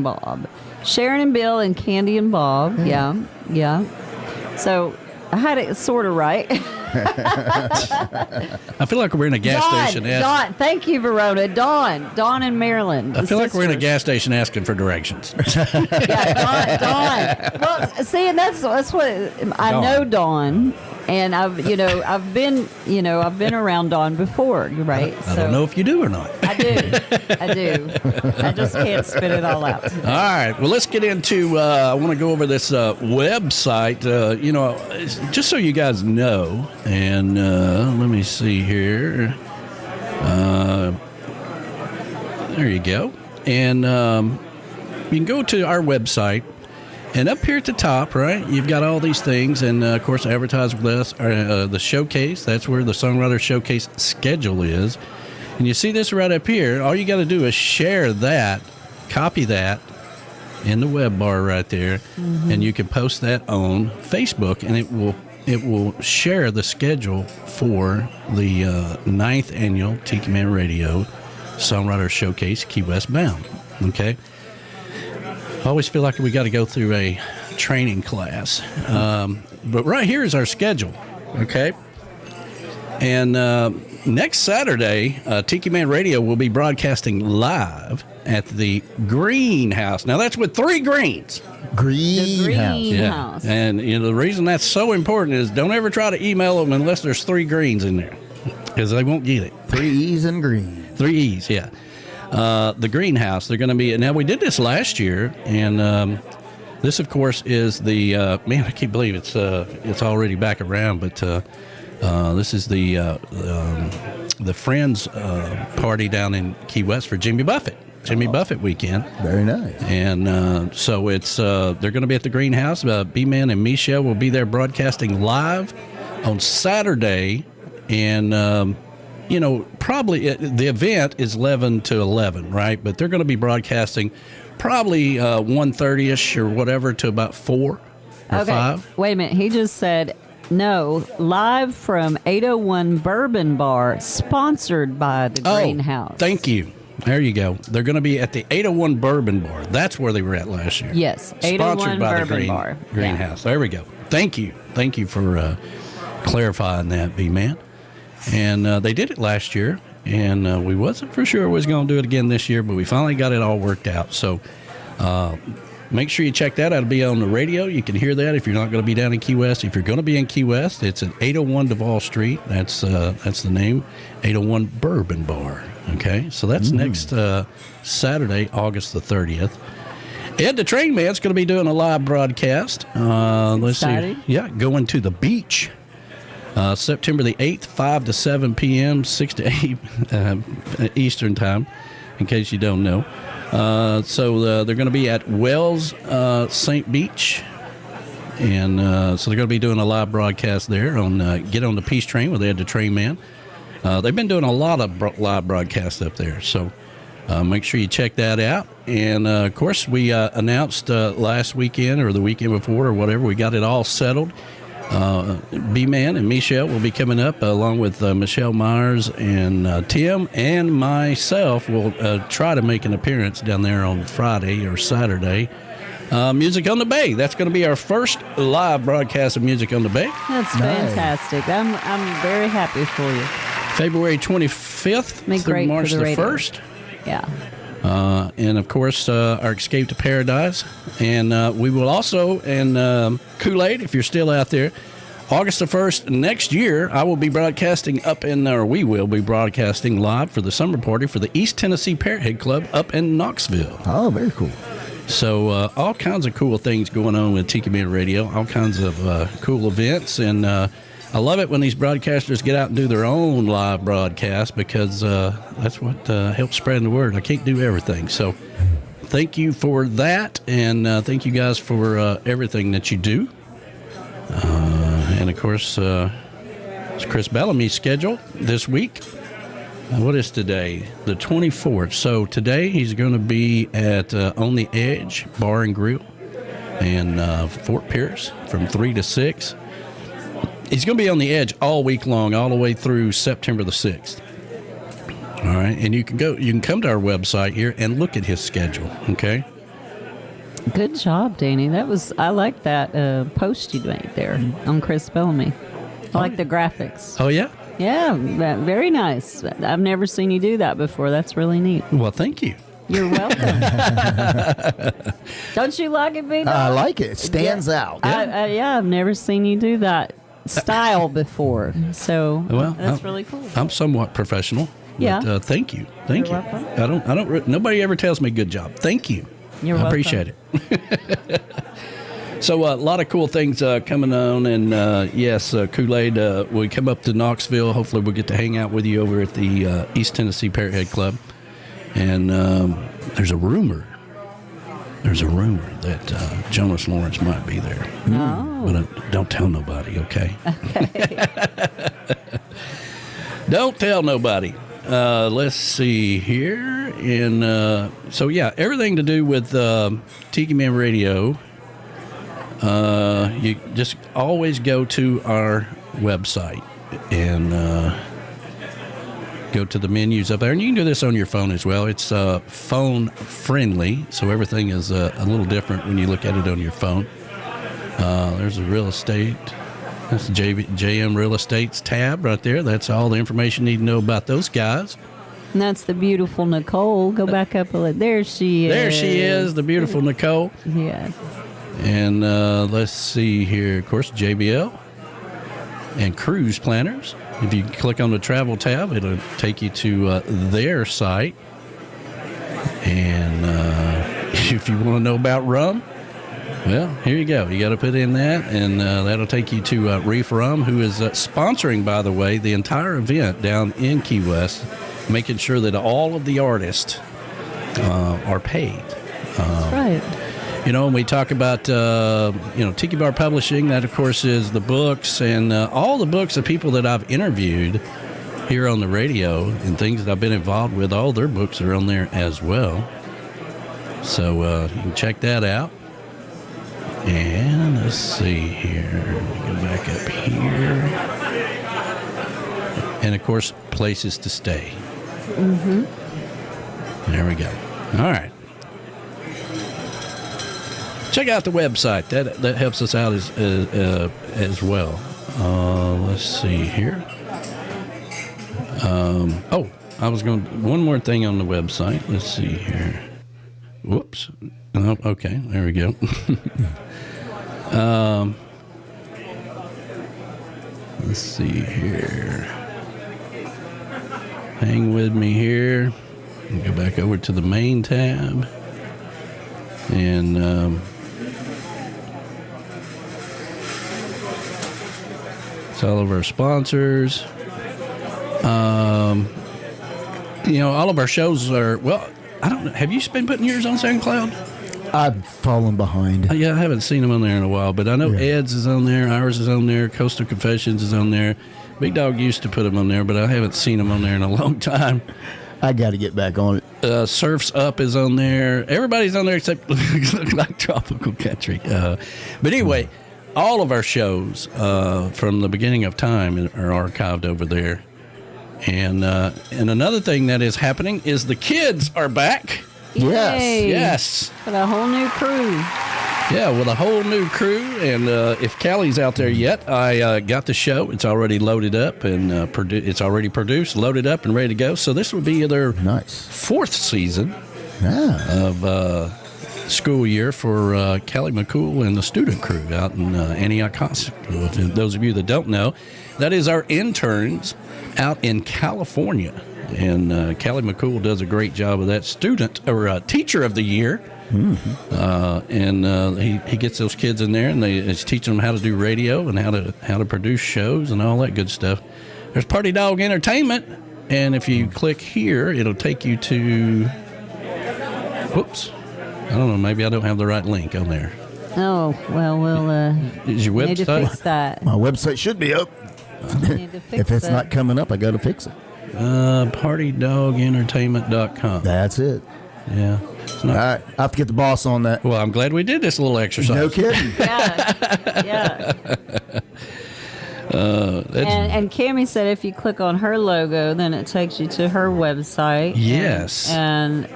Bob. Sharon and Bill and Candy and Bob. Yeah. So I had it sort of right. I feel like we're in a gas station. Dawn, thank you, Verona. Dawn and Marilyn. I feel like we're in a gas station asking for directions. Yeah, Dawn. Well, see, and that's what I know, Dawn. And I've been around Dawn before, right? I don't know if you do or not. I do. I just can't spit it all out. All right. Well, let's get into, I want to go over this website, just so you guys know. And let me see here. There you go. And you can go to our website. And up here at the top, right, you've got all these things. And, of course, advertise with us. The showcase, that's where the Songwriter Showcase schedule is. And you see this right up here. All you got to do is share that, copy that in the web bar right there. Mm-hmm. And you can post that on Facebook. And it will share the schedule for the 9th annual Tiki Man Radio Songwriter Showcase Key West Bound. Okay? I always feel like we got to go through a training class. But right here is our schedule, okay? And next Saturday, Tiki Man Radio will be broadcasting live at the Greenhouse. Now, that's with 3 greens. Greenhouse. Yeah. And the reason that's so important is don't ever try to email them unless there's 3 greens in there, because they won't get it. 3 E's and green. 3 E's, yeah. The Greenhouse, they're going to be... Now, we did this last year, and this, of course, is the... man, I can't believe it's already back around, but this is the Friends party down in Key West for Jimmy Buffett. Jimmy Buffett weekend. Very nice. And so it's they're going to be at the Greenhouse. B-Man and Michelle will be there broadcasting live on Saturday. And, probably the event is 11 to 11, right? But they're going to be broadcasting probably 1:30-ish or whatever to about 4 or 5. Wait a minute. He just said, no, live from 801 Bourbon Bar, sponsored by the Greenhouse. Thank you. There you go. They're going to be at the 801 Bourbon Bar. That's where they were at last year. Yes, 801 Sponsored by Bourbon the Bar. Greenhouse. There we go. Thank you. Thank you for clarifying that, B-Man. And they did it last year, and we wasn't for sure we was going to do it again this year, but we finally got it all worked out. So make sure you check that out. It'll be on the radio. You can hear that if you're not going to be down in Key West. If you're going to be in Key West, it's at 801 Duval Street. That's the name, 801 Bourbon Bar. Okay, so that's next Saturday, August the 30th. Ed the Train Man's going to be doing a live broadcast. Let's see. Yeah, going to the beach. September the 8th, 5 to 7 p.m., 6 to 8 Eastern time, in case you don't know. So they're going to be at Wells St. Beach. And so they're going to be doing a live broadcast there on Get on the Peace Train with Ed the Train Man. They've been doing a lot of live broadcasts up there, so make sure you check that out. And, of course, we announced last weekend or the weekend before or whatever, we got it all settled. B-Man and Michelle will be coming up along with Michelle Myers and Tim and myself will try to make an appearance down there on Friday or Saturday. Music on the Bay. That's going to be our first live broadcast of Music on the Bay. That's fantastic. I'm very happy for you. February 25th through March the 1st. Yeah. And, of course, our Escape to Paradise. And we will also, and Kool-Aid, if you're still out there, August the 1st next year, I will be broadcasting we will be broadcasting live for the summer party for the East Tennessee Parrothead Club up in Knoxville. Oh, very cool. So all kinds of cool things going on with Tiki Man Radio, all kinds of cool events. And I love it when these broadcasters get out and do their own live broadcast because that's what helps spread the word. I can't do everything. So thank you for that, and thank you guys for everything that you do. And, of course, it's Chris Bellamy's schedule this week. What is today? The 24th. So today he's going to be at On the Edge Bar and Grill in Fort Pierce from 3 to 6. He's going to be on the Edge all week long, all the way through September the 6th. All right, and you can come to our website here and look at his schedule. Okay. Good job, Danny. I like that post you made there on Chris Bellamy. I like the graphics. Oh yeah. Yeah, very nice. I've never seen you do that before. That's really neat. Well, thank you. You're welcome. Don't you like it, B-Dog? I like it. It stands out. Yeah, I've never seen you do that style before. So that's really cool. I'm somewhat professional. Yeah. But, thank you. Thank you. Welcome. I don't. Nobody ever tells me good job. Thank you. You're welcome. I appreciate it. So a lot of cool things coming on, and yes, Kool-Aid, we come up to Knoxville. Hopefully we'll get to hang out with you over at the East Tennessee Parrothead Club. And there's a rumor that Jonas Lawrence might be there. Oh. But don't tell nobody, okay? Don't tell nobody. Let's see here. And so, yeah, everything to do with Tiki Man Radio. You just always go to our website, and go to the menus up there. And you can do this on your phone as well. It's phone friendly, so everything is a little different when you look at it on your phone. There's a real estate. That's the JM Real Estate's tab right there. That's all the information you need to know about those guys. And that's the beautiful Nicole. Go back up a little. There she is. There she is, the beautiful Nicole. Yes. And let's see here. Of course, JBL and cruise planners. If you click on the travel tab, it'll take you to their site. And if you want to know about rum, well, here you go. You got to put in that, and that'll take you to Reif Rum, who is sponsoring, by the way, the entire event down in Key West, making sure that all of the artists are paid. Right. You know, when we talk about, Tiki Bar Publishing, that, of course, is the books and all the books of people that I've interviewed here on the radio and things that I've been involved with, all their books are on there as well. So you can check that out. And let's see here. Let me go back up here. And, of course, places to stay. Mm-hmm. There we go. All right. Check out the website. That helps us out as well. Let's see here. I was going one more thing on the website. Let's see here. Whoops. Oh, okay, there we go. Let's see here. Hang with me here. Go back over to the main tab. And it's all of our sponsors. All of our shows are, well, I don't know. Have you been putting yours on SoundCloud? I've fallen behind. Yeah, I haven't seen them on there in a while, but I know Ed's is on there, ours is on there, Coastal Confessions is on there. Big Dog used to put them on there, but I haven't seen them on there in a long time. I got to get back on it. Surf's Up is on there. Everybody's on there except look like Tropical Country. But anyway, all of our shows from the beginning of time are archived over there. And another thing that is happening is the kids are back. Yay. Yes. With a whole new crew. Yeah, with a whole new crew. And if Callie's out there yet, I got the show. It's already loaded up and it's already produced, loaded up, and ready to go. So this would be their fourth season of school year for Callie McCool and the student crew out in Antioch Hospital. If those of you that don't know, that is our interns out in California. And Callie McCool does a great job of that. Student or teacher of the year. Mm-hmm. He gets those kids in there and he's teaching them how to do radio and how to produce shows and all that good stuff. There's Party Dog Entertainment, and if you click here, it'll take you to. Whoops, I don't know. Maybe I don't have the right link on there. Oh well, we'll is your website? Need to fix that. My website should be up. If it's not coming up, I got to fix it. PartyDogEntertainment.com. That's it. Yeah. All right. I have to get the boss on that. Well, I'm glad we did this little exercise. No kidding. Yeah. And Cammy said if you click on her logo, then it takes you to her website. Yes. And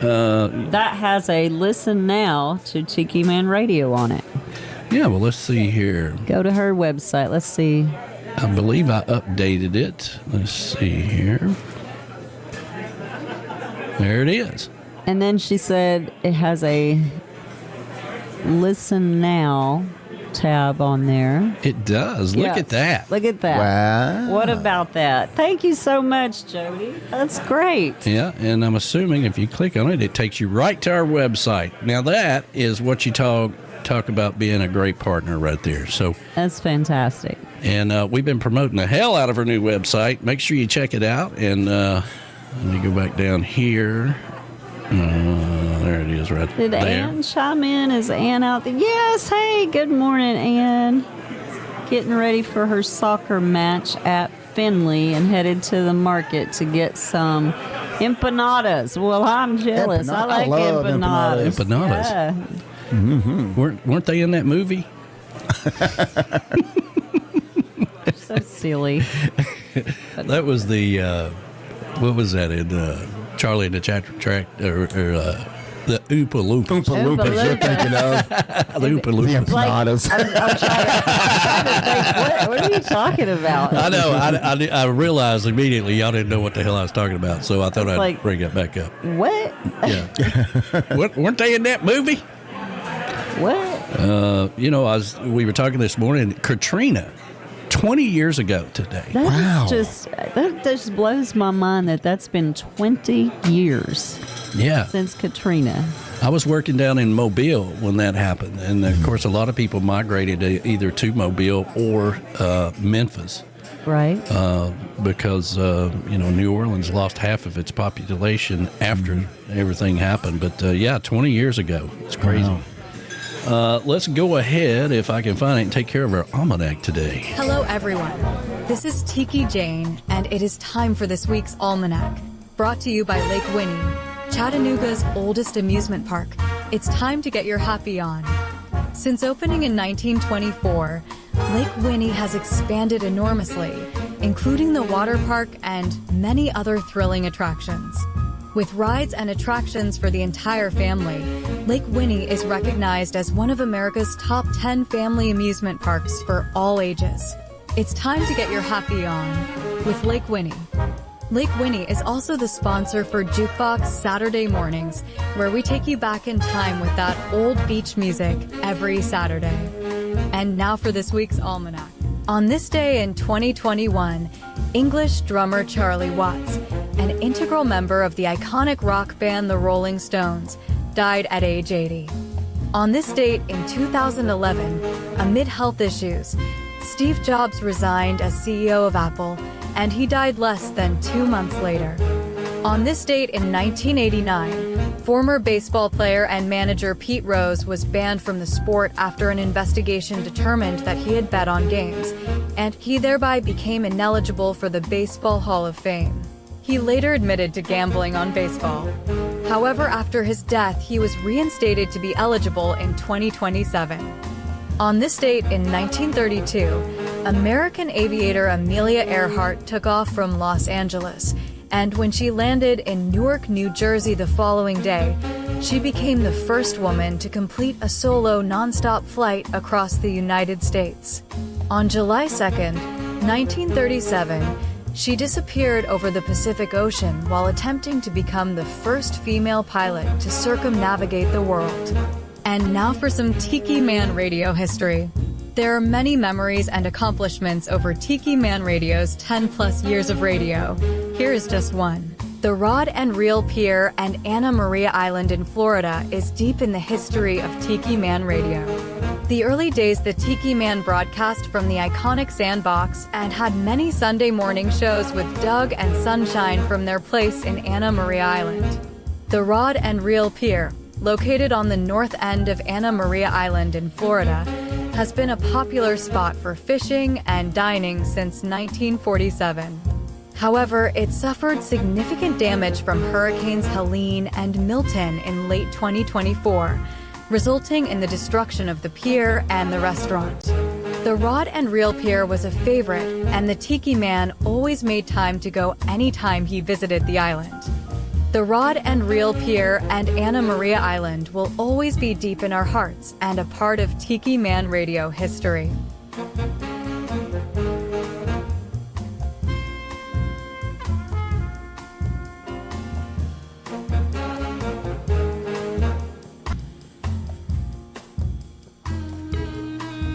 that has a listen now to Tiki Man Radio on it. Yeah, well, let's see here. Go to her website. Let's see. I believe I updated it. Let's see here. There it is. And then she said it has a listen now tab on there. It does. Look at that. Look at that. Wow. What about that? Thank you so much, Jody. That's great. Yeah, and I'm assuming if you click on it, it takes you right to our website. Now, that is what you talk about being a great partner right there. So that's fantastic. And we've been promoting the hell out of our new website. Make sure you check it out. And let me go back down here. There it is right there. Did Ann chime in? Is Ann out there? Yes. Hey, good morning, Ann. Getting ready for her soccer match at Findlay and headed to the market to get some empanadas. Well, I'm jealous. I like empanadas. Empanadas. Yeah. Mm-hmm. Weren't they in that movie? So silly. That was the what was that in Charlie and the the Oompa Loompas. Oompa Loompas you're thinking of. The Oompa Loompas. The empanadas. I'm trying to think, what are you talking about? I know. I realized immediately y'all didn't know what the hell I was talking about, so I thought I'd bring it back up. What? Yeah. Weren't they in that movie? What? We were talking this morning. Katrina, 20 years ago today. That just blows my mind that's been 20 years. Yeah. Since Katrina. I was working down in Mobile when that happened, and of course, a lot of people migrated either to Mobile or Memphis. Right. Because New Orleans lost half of its population after everything happened. But 20 years ago, it's crazy. Wow. Let's go ahead, if I can find it, and take care of our Almanac today. Hello, everyone. This is Tiki Jane, and it is time for this week's Almanac, brought to you by Lake Winnie, Chattanooga's oldest amusement park. It's time to get your happy on. Since opening in 1924, Lake Winnie has expanded enormously, including the water park and many other thrilling attractions. With rides and attractions for the entire family, Lake Winnie is recognized as one of America's top 10 family amusement parks for all ages. It's time to get your happy on with Lake Winnie. Lake Winnie is also the sponsor for Jukebox Saturday mornings, where we take you back in time with that old beach music every Saturday. And now for this week's Almanac. On this day in 2021, English drummer Charlie Watts, an integral member of the iconic rock band The Rolling Stones, died at age 80. On this date in 2011, amid health issues, Steve Jobs resigned as CEO of Apple, and he died less than 2 months later. On this date in 1989, former baseball player and manager Pete Rose was banned from the sport after an investigation determined that he had bet on games, and he thereby became ineligible for the Baseball Hall of Fame. He later admitted to gambling on baseball. However, after his death, he was reinstated to be eligible in 2027. On this date in 1932, American aviator Amelia Earhart took off from Los Angeles, and when she landed in Newark, New Jersey the following day, she became the first woman to complete a solo nonstop flight across the United States. On July 2nd, 1937, she disappeared over the Pacific Ocean while attempting to become the first female pilot to circumnavigate the world. And now for some Tiki Man Radio history. There are many memories and accomplishments over Tiki Man Radio's 10-plus years of radio. Here is just one. The Rod and Reel Pier and Anna Maria Island in Florida is deep in the history of Tiki Man Radio. The early days, the Tiki Man broadcast from the iconic Sandbox and had many Sunday morning shows with Doug and Sunshine from their place in Anna Maria Island. The Rod and Reel Pier, located on the north end of Anna Maria Island in Florida, has been a popular spot for fishing and dining since 1947. However, it suffered significant damage from Hurricanes Helene and Milton in late 2024, resulting in the destruction of the pier and the restaurant. The Rod and Reel Pier was a favorite, and the Tiki Man always made time to go anytime he visited the island. The Rod and Reel Pier and Anna Maria Island will always be deep in our hearts and a part of Tiki Man Radio history.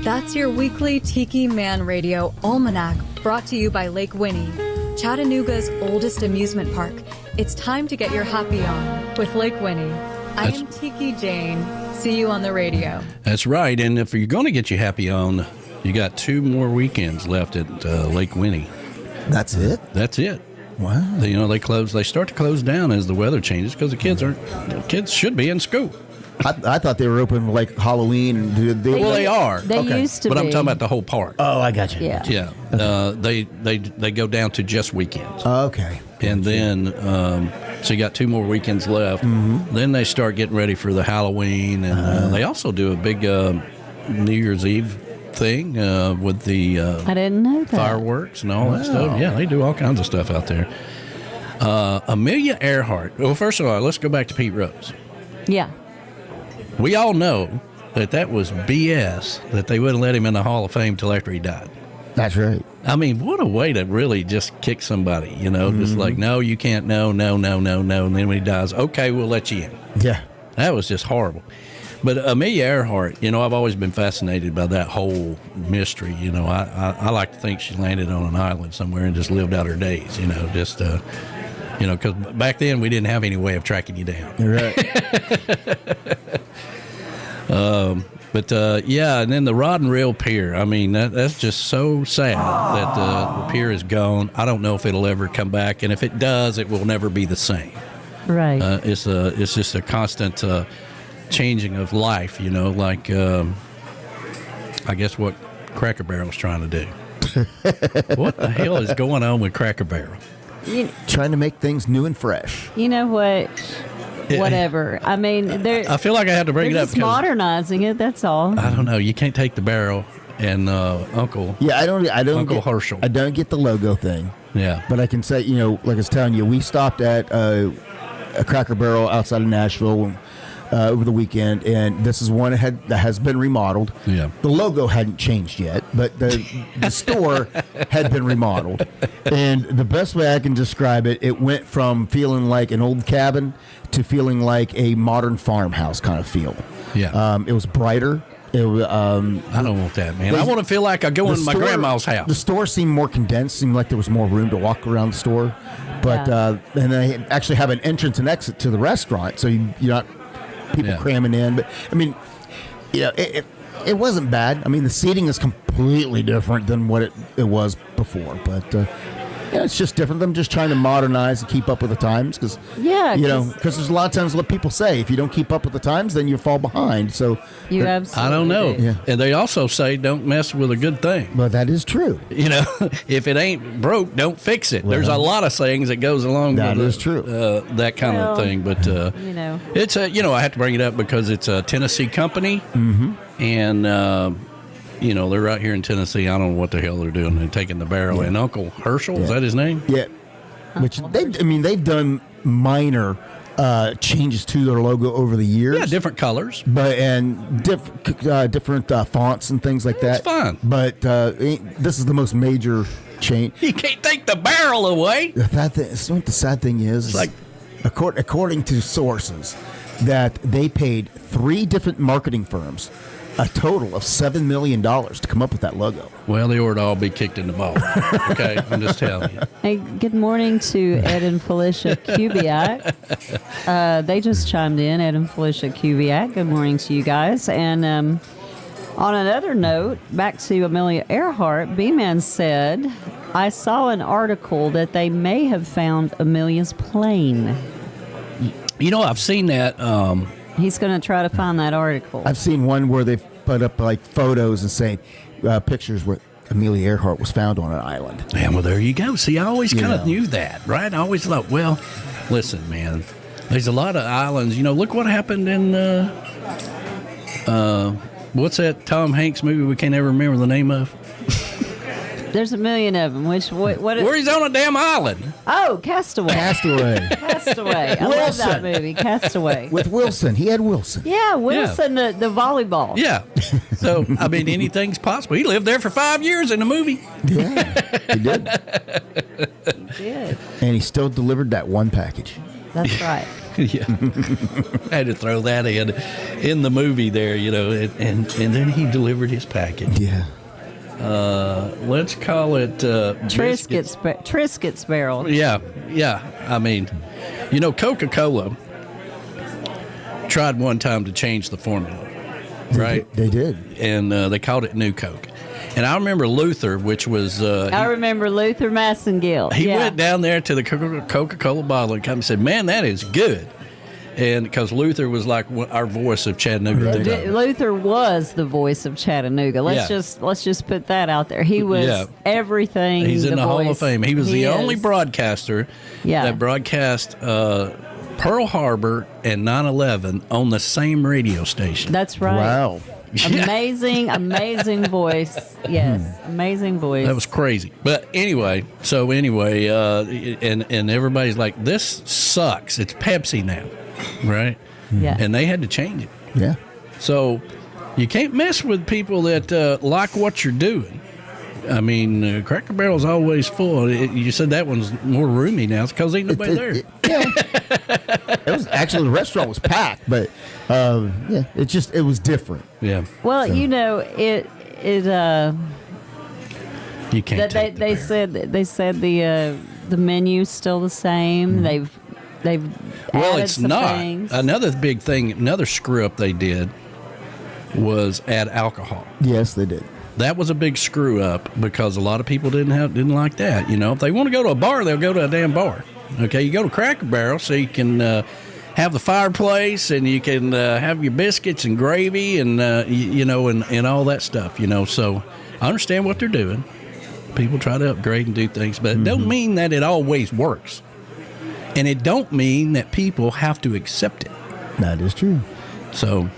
That's your weekly Tiki Man Radio Almanac, brought to you by Lake Winnie, Chattanooga's oldest amusement park. It's time to get your happy on with Lake Winnie. I am Tiki Jane. See you on the radio. That's right. And if you're going to get you happy on, you got 2 more weekends left at Lake Winnie. That's it? That's it. Wow. They start to close down as the weather changes because the kids should be in school. I thought they were open like Halloween. They are. They used to but be. I'm talking about the whole park. Oh, I got you. Yeah. Yeah. They go down to just weekends. Okay. And then, so you got 2 more weekends left. Mm-hmm. Then they start getting ready for the Halloween. And they also do a big New Year's Eve thing with the I didn't know that. fireworks and all that stuff. Yeah, they do all kinds of stuff out there. Amelia Earhart. Well, first of all, let's go back to Pete Rose. Yeah. We all know that was BS, that they wouldn't let him in the Hall of Fame till after he died. That's right. I mean, what a way to really just kick somebody, you know, just like, no, you can't, no. And then when he dies, okay, we'll let you in. Yeah. That was just horrible. But Amelia Earhart, you know, I've always been fascinated by that whole mystery. You know, I like to think she landed on an island somewhere and just lived out her days, you know, just, you know, because back then we didn't have any way of tracking you down. You're right. Yeah, and then the Rod and Reel Pier. I mean, that's just so sad that the pier is gone. I don't know if it'll ever come back, and if it does, it will never be the same. Right. It's just a constant changing of life, you know, like I guess what Cracker Barrel's trying to do. What the hell is going on with Cracker Barrel? Trying to make things new and fresh. You know what? Whatever. I mean, I feel like I have to bring it up. Just modernizing it. That's all. I don't know. You can't take the barrel and Uncle. Yeah, I don't. Uncle Herschel. I don't get the logo thing. Yeah, but I can say, you know, like I was telling you, we stopped at a Cracker Barrel outside of Nashville over the weekend, and this is one that has been remodeled. Yeah, the logo hadn't changed yet, but the store had been remodeled, and the best way I can describe it, it went from feeling like an old cabin to feeling like a modern farmhouse kind of feel. Yeah, it was brighter. It was, I don't want that, man. I want to feel like I go in my grandma's house. The store seemed more condensed. Seemed like there was more room to walk around the store, but and they actually have an entrance and exit to the restaurant, so you're not people cramming in. But I mean, you know, it wasn't bad. I mean, the seating is completely different than what it was before, but. Yeah, it's just different. I'm just trying to modernize and keep up with the times because, because there's a lot of times what people say. If you don't keep up with the times, then you fall behind. So you absolutely I don't know. do. Yeah. And they also say don't mess with a good thing. Well, that is true. You know, if it ain't broke, don't fix it. Well, there's a lot of sayings that goes along with that is true. That kind of thing. But, you know, it's I have to bring it up because it's a Tennessee company. Mm-hmm. And, you know, they're right here in Tennessee. I don't know what the hell they're doing. They're taking the barrel. And Uncle Herschel, is that his name? Yeah. Which they've done minor changes to their logo over the years. Yeah, different colors. And different fonts and things like that. It's fine. But this is the most major change. You can't take the barrel away. The sad thing is, it's like, according to sources, that they paid 3 different marketing firms a total of $7 million to come up with that logo. Well, they ought to all be kicked in the ball. Okay, I'm just telling you. Hey, good morning to Ed and Felicia Kubiak. They just chimed in, Ed and Felicia Kubiak. Good morning to you guys. And on another note, back to Amelia Earhart, B-Man said, I saw an article that they may have found Amelia's plane. You know, I've seen that. He's going to try to find that article. I've seen one where they've put up like photos and saying pictures where Amelia Earhart was found on an island. Yeah, well, there you go. See, I always kind of knew that, right? I always thought, well, listen, man, there's a lot of islands. You know, look what happened in, what's that Tom Hanks movie we can't ever remember the name of? There's a million of them. Where he's on a damn island. Oh, Castaway. Castaway. I love that movie, Castaway. With Wilson. He had Wilson. Yeah, Wilson, the volleyball. Yeah. So, I mean, anything's possible. He lived there for 5 years in the movie. Yeah, he did. He did. And he still delivered that one package. That's right. Yeah. I had to throw that in the movie there, you know, and then he delivered his package. Yeah. Let's call it Triscuit's barrel. Yeah. I mean, you know, Coca-Cola tried one time to change the formula, right? They did. And they called it New Coke. And I remember Luther, which was... I remember Luther Massengill. He went down there to the Coca-Cola bottling company and said, man, that is good. And because Luther was like our voice of Chattanooga. Luther was the voice of Chattanooga. Let's just put that out there. He was everything. He's in the Hall of Fame. He was the only broadcaster that broadcast Pearl Harbor and 9/11 on the same radio station. That's right. Wow. Amazing voice. Yes, amazing voice. That was crazy. But anyway, and everybody's like, this sucks. It's Pepsi now, right? Yeah. And they had to change it. Yeah. So you can't mess with people that like what you're doing. I mean, Cracker Barrel's always full. You said that one's more roomy now. It's because ain't nobody there. It was actually, the restaurant was packed, but it was different. Yeah. Well, So. you know, it You can't. they said the menu's still the same. They've Well, added it's some not. things. Another big thing, another screw up they did was add alcohol. Yes, they did. That was a big screw up because a lot of people didn't like that. You know, if they want to go to a bar, they'll go to a damn bar. Okay, you go to Cracker Barrel so you can have the fireplace and you can have your biscuits and gravy and and all that stuff. You know, so I understand what they're doing. People try to upgrade and do things, but it don't mean that it always works, and it don't mean that people have to accept it. That is true. So,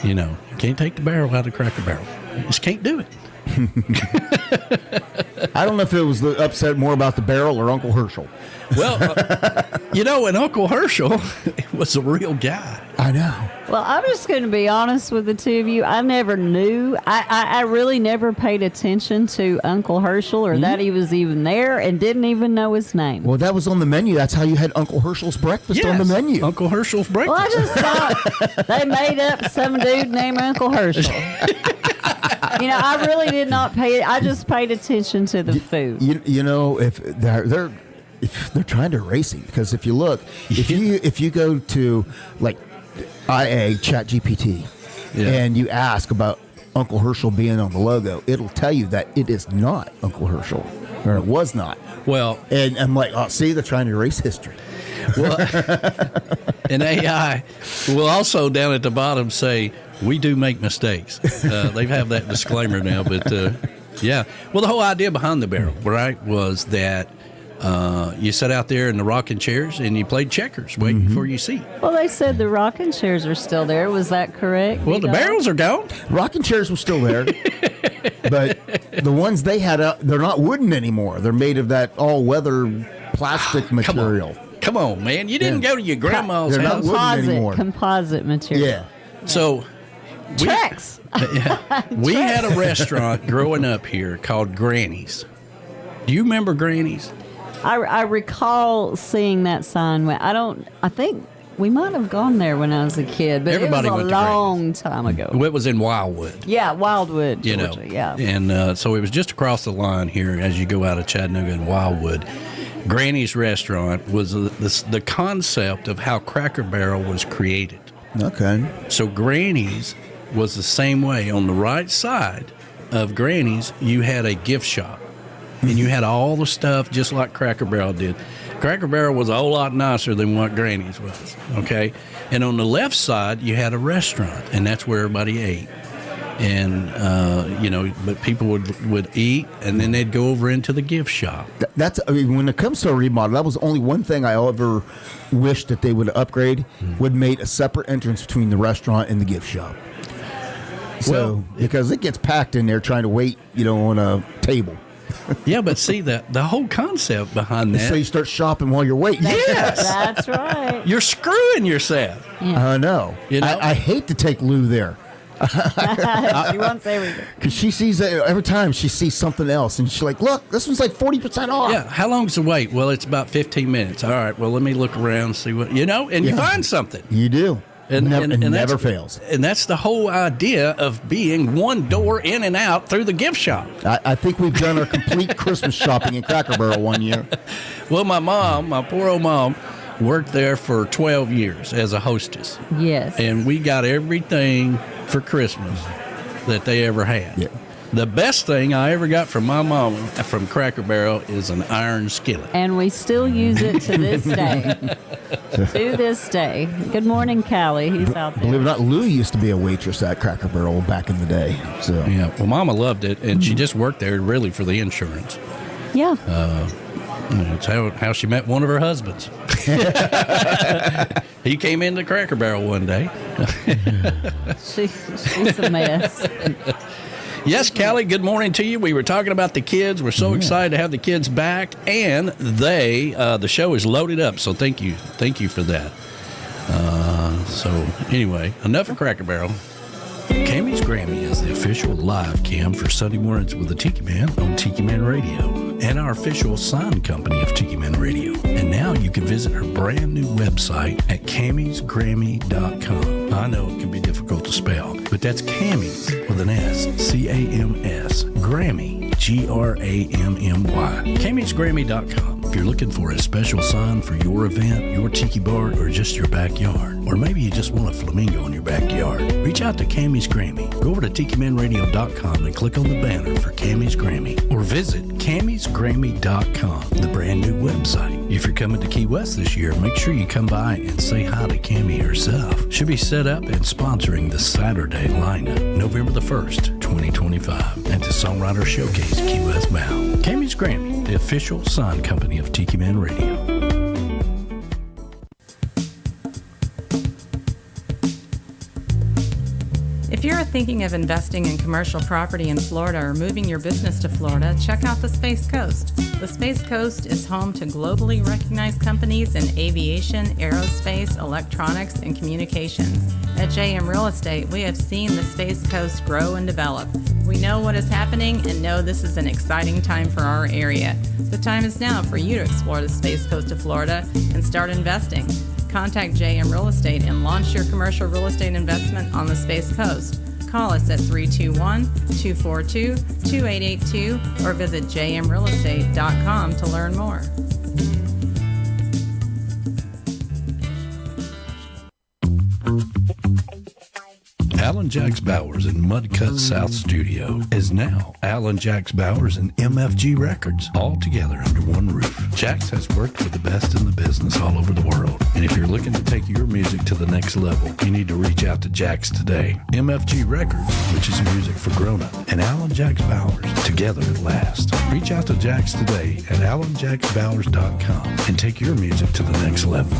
you can't take the barrel out of Cracker Barrel. You just can't do it. I don't know if it was upset more about the barrel or Uncle Herschel. Well, and Uncle Herschel was a real guy. I know. Well, I'm just going to be honest with the two of you. I never knew. I really never paid attention to Uncle Herschel or that he was even there and didn't even know his name. Well, that was on the menu. That's how you had Uncle Herschel's breakfast on the menu. Uncle Herschel's breakfast. Well, I just thought they made up some dude named Uncle Herschel. I really did not pay. I just paid attention to the food. If they're trying to erase him, because if you look, if you go to like IA ChatGPT and you ask about Uncle Herschel being on the logo, it'll tell you that it is not Uncle Herschel, or it was not. Well, and I'm like, oh, see, they're trying to erase history. Well, and AI will also down at the bottom say, we do make mistakes. They have that disclaimer now, but yeah. Well, the whole idea behind the barrel, right, was that you sat out there in the rocking chairs and you played checkers waiting for your seat. Well, they said the rocking chairs are still there. Was that correct? Well, the barrels are gone. Rocking chairs were still there. But the ones they had, they're not wooden anymore. They're made of that all-weather plastic material. Come on, man. You didn't go to your grandma's They're house. not wooden anymore. Composite material. Yeah. So Trex. we had a restaurant growing up here called Granny's. Do you remember Granny's? I recall seeing that sign. I think we might have gone there when I was a kid, but Everybody it was went a to long time ago. It was in Wildwood. Yeah, Wildwood, Georgia. Yeah. And so it was just across the line here as you go out of Chattanooga and Wildwood. Granny's Restaurant was the concept of how Cracker Barrel was created. Okay. So Granny's was the same way. On the right side of Granny's, you had a gift shop. And you had all the stuff just like Cracker Barrel did. Cracker Barrel was a whole lot nicer than what Granny's was, okay? And on the left side, you had a restaurant, and that's where everybody ate. And, but people would eat, and then they'd go over into the gift shop. When it comes to a remodel, that was only one thing I ever wished that they would upgrade, would make a separate entrance between the restaurant and the gift shop. So, because it gets packed in there trying to wait, on a table. Yeah, but see, the whole concept behind that. So you start shopping while you're waiting. Yes. That's right. You're screwing yourself. Yeah. I know. I hate to take Lou there. She wants everything. Because she sees it every time she sees something else, and she's like, look, this one's like 40% off. Yeah, how long's the wait? Well, it's about 15 minutes. All right, well, let me look around and see what, and you find something. You do. And never fails. And that's the whole idea of being one door in and out through the gift shop. I think we've done our complete Christmas shopping in Cracker Barrel one year. Well, my poor old mom, worked there for 12 years as a hostess. Yes. And we got everything for Christmas that they ever had. Yeah. The best thing I ever got from my mom from Cracker Barrel is an iron skillet. And we still use it to this day. To this day. Good morning, Callie. He's out there. Believe it or not, Lou used to be a waitress at Cracker Barrel back in the day. So yeah, well, Mama loved it, and she just worked there really for the insurance. Yeah. That's how she met one of her husbands. He came into Cracker Barrel one day. She's a mess. Yes, Callie, good morning to you. We were talking about the kids. We're so excited to have the kids back, and the show is loaded up, so thank you for that. So anyway, enough of Cracker Barrel. Camys Grammy is the official live cam for Sunday mornings with the Tiki Man on Tiki Man Radio, and our official sign company of Tiki Man Radio. And now you can visit her brand new website at CamysGrammy.com. I know it can be difficult to spell, but that's Camys with an S, C-A-M-S, Grammy, G-R-A-M-M-Y, CamysGrammy.com. If you're looking for a special sign for your event, your tiki bar, or just your backyard, or maybe you just want a flamingo in your backyard, reach out to Camys Grammy. Go over to TikiManRadio.com and click on the banner for Camys Grammy, or visit CamysGrammy.com, the brand new website. If you're coming to Key West this year, make sure you come by and say hi to Cammy herself. She'll be set up and sponsoring the Saturday lineup, November the 1st, 2025, at the Songwriter Showcase Key West Bound. Camys Grammy, the official sign company of Tiki Man Radio. If you're thinking of investing in commercial property in Florida or moving your business to Florida, check out the Space Coast. The Space Coast is home to globally recognized companies in aviation, aerospace, electronics, and communications. At JM Real Estate, we have seen the Space Coast grow and develop. We know what is happening and know this is an exciting time for our area. The time is now for you to explore the Space Coast of Florida and start investing. Contact JM Real Estate and launch your commercial real estate investment on the Space Coast. Call us at 321-242-2882 or visit jmrealestate.com to learn more. Alan Jacks Bowers in Mudcut South Studio is now Alan Jacks Bowers and MFG Records, all together under one roof. Jacks has worked with the best in the business all over the world, and if you're looking to take your music to the next level, you need to reach out to Jacks today. MFG Records, which is music for grown-up, and Alan Jacks Bowers, together at last. Reach out to Jacks today at alanjacksbowers.com and take your music to the next level.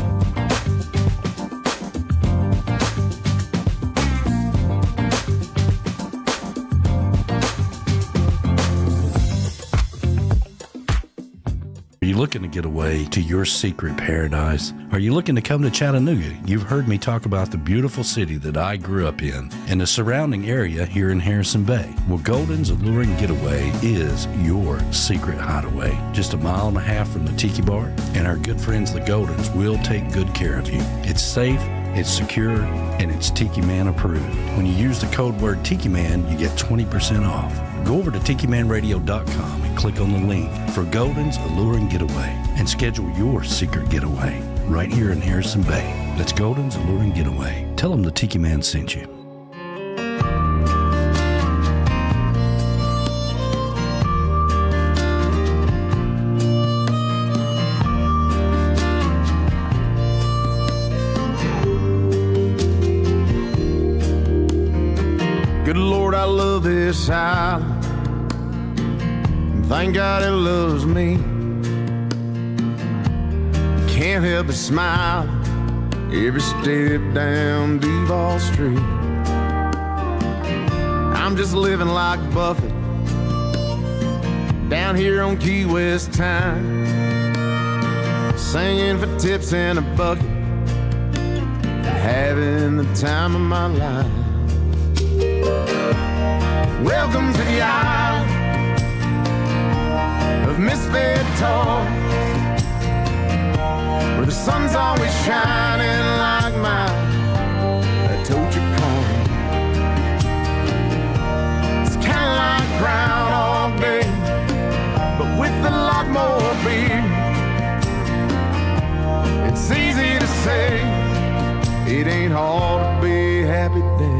Are you looking to get away to your secret paradise? Are you looking to come to Chattanooga? You've heard me talk about the beautiful city that I grew up in and the surrounding area here in Harrison Bay. Well, Golden's A-lure-ing Getaway is your secret hideaway. Just a mile and a half from the Tiki Bar, and our good friends the Goldens will take good care of you. It's safe, it's secure, and it's Tiki Man approved. When you use the code word Tiki Man, you get 20% off. Go over to TikiManRadio.com and click on the link for Golden's A-lure-ing Getaway and schedule your secret getaway right here in Harrison Bay. That's Golden's A-lure-ing Getaway. Tell them the Tiki Man sent you. Good Lord, I love this island. Thank God it loves me. Can't help but smile every step down Duval Street. I'm just living like Buffett down here on Key West time, singing for tips in a bucket, having the time of my life. Welcome to the island of misfit toys, where the sun's always shining like my torture corn. It's kinda like Groundhog Day, but with a lot more beer. It's easy to say, it ain't hard to be happy down here.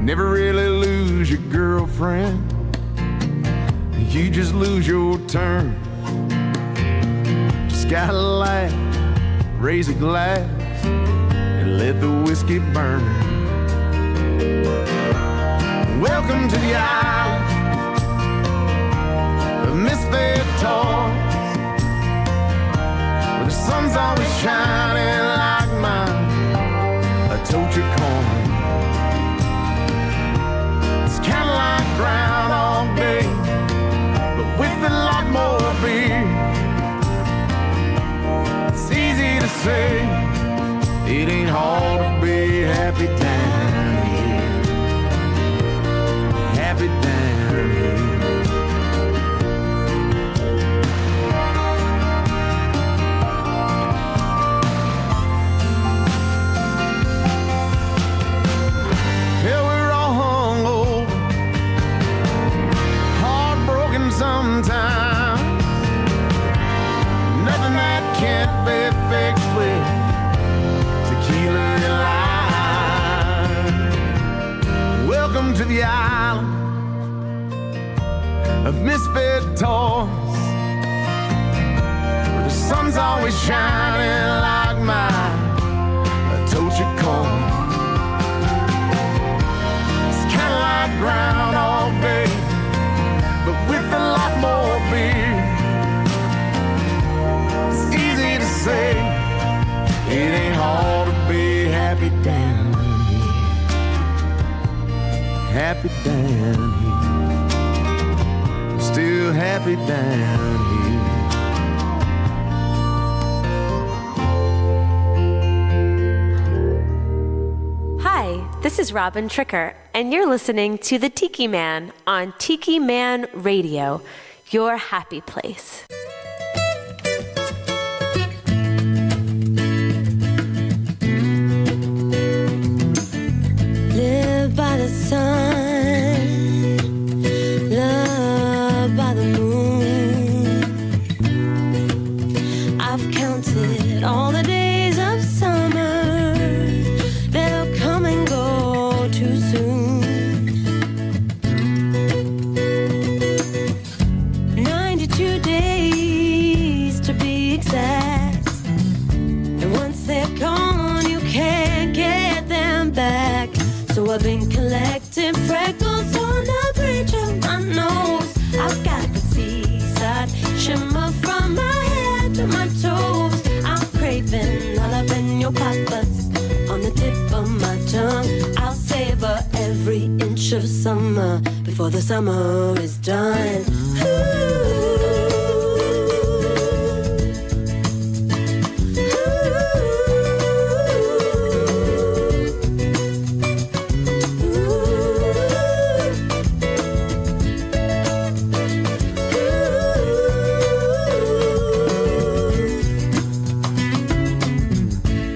Never really lose your girlfriend, you just lose your turn. gotta laugh, raise a glass, and let the whiskey burn. Welcome to the island of misfit toys, where the sun's always shining like mine, a tocha corn. It's kinda like Groundhog Day, but with a lot more beer. It's easy to say, it ain't hard to be happy down here. Happy down here. Yeah, we're all hungover, heartbroken sometimes. Nothing that can't be fixed with tequila and lime. Welcome to the island of misfit toys, where the sun's always shining like mine, a tocha corn. It's kinda like Groundhog Day, but with a lot more beer. It's easy to say, it ain't hard to be happy down here. Happy down here. Still happy down here. Hi, this is Robin Tricker, and you're listening to The Tiki Man on Tiki Man Radio, your happy place. Live by the sun, love by the moon. I've counted all the days of summer, they'll come and go too soon. 92 days to be exact, and once they're gone you can't get them back. So I've been collecting freckles on the bridge of my nose. I've got the seaside shimmer from my head to my toes. I'm craving jalapeno poppers on the tip of my tongue. I'll savor every inch of summer before the summer is done.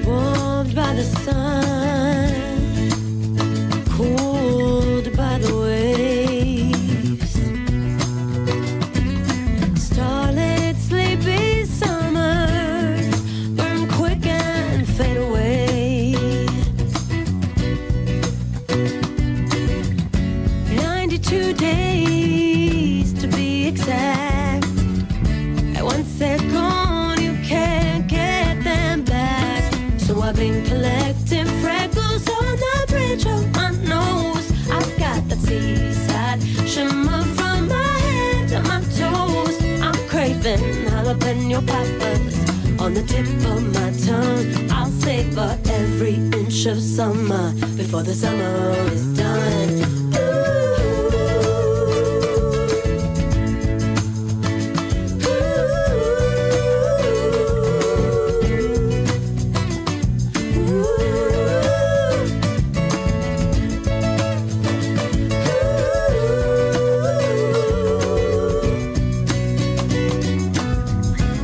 Warmed by the sun, cooled by the waves. Starlit, sleepy summers burn quick and fade away. 92 days to be exact, and once they're gone you can't get them back. So I've been collecting freckles on the bridge of my nose. I've got that seaside shimmer from my head to my toes. I'm craving jalapeno poppers on the tip of my tongue. I'll savor every inch of summer before the summer is done.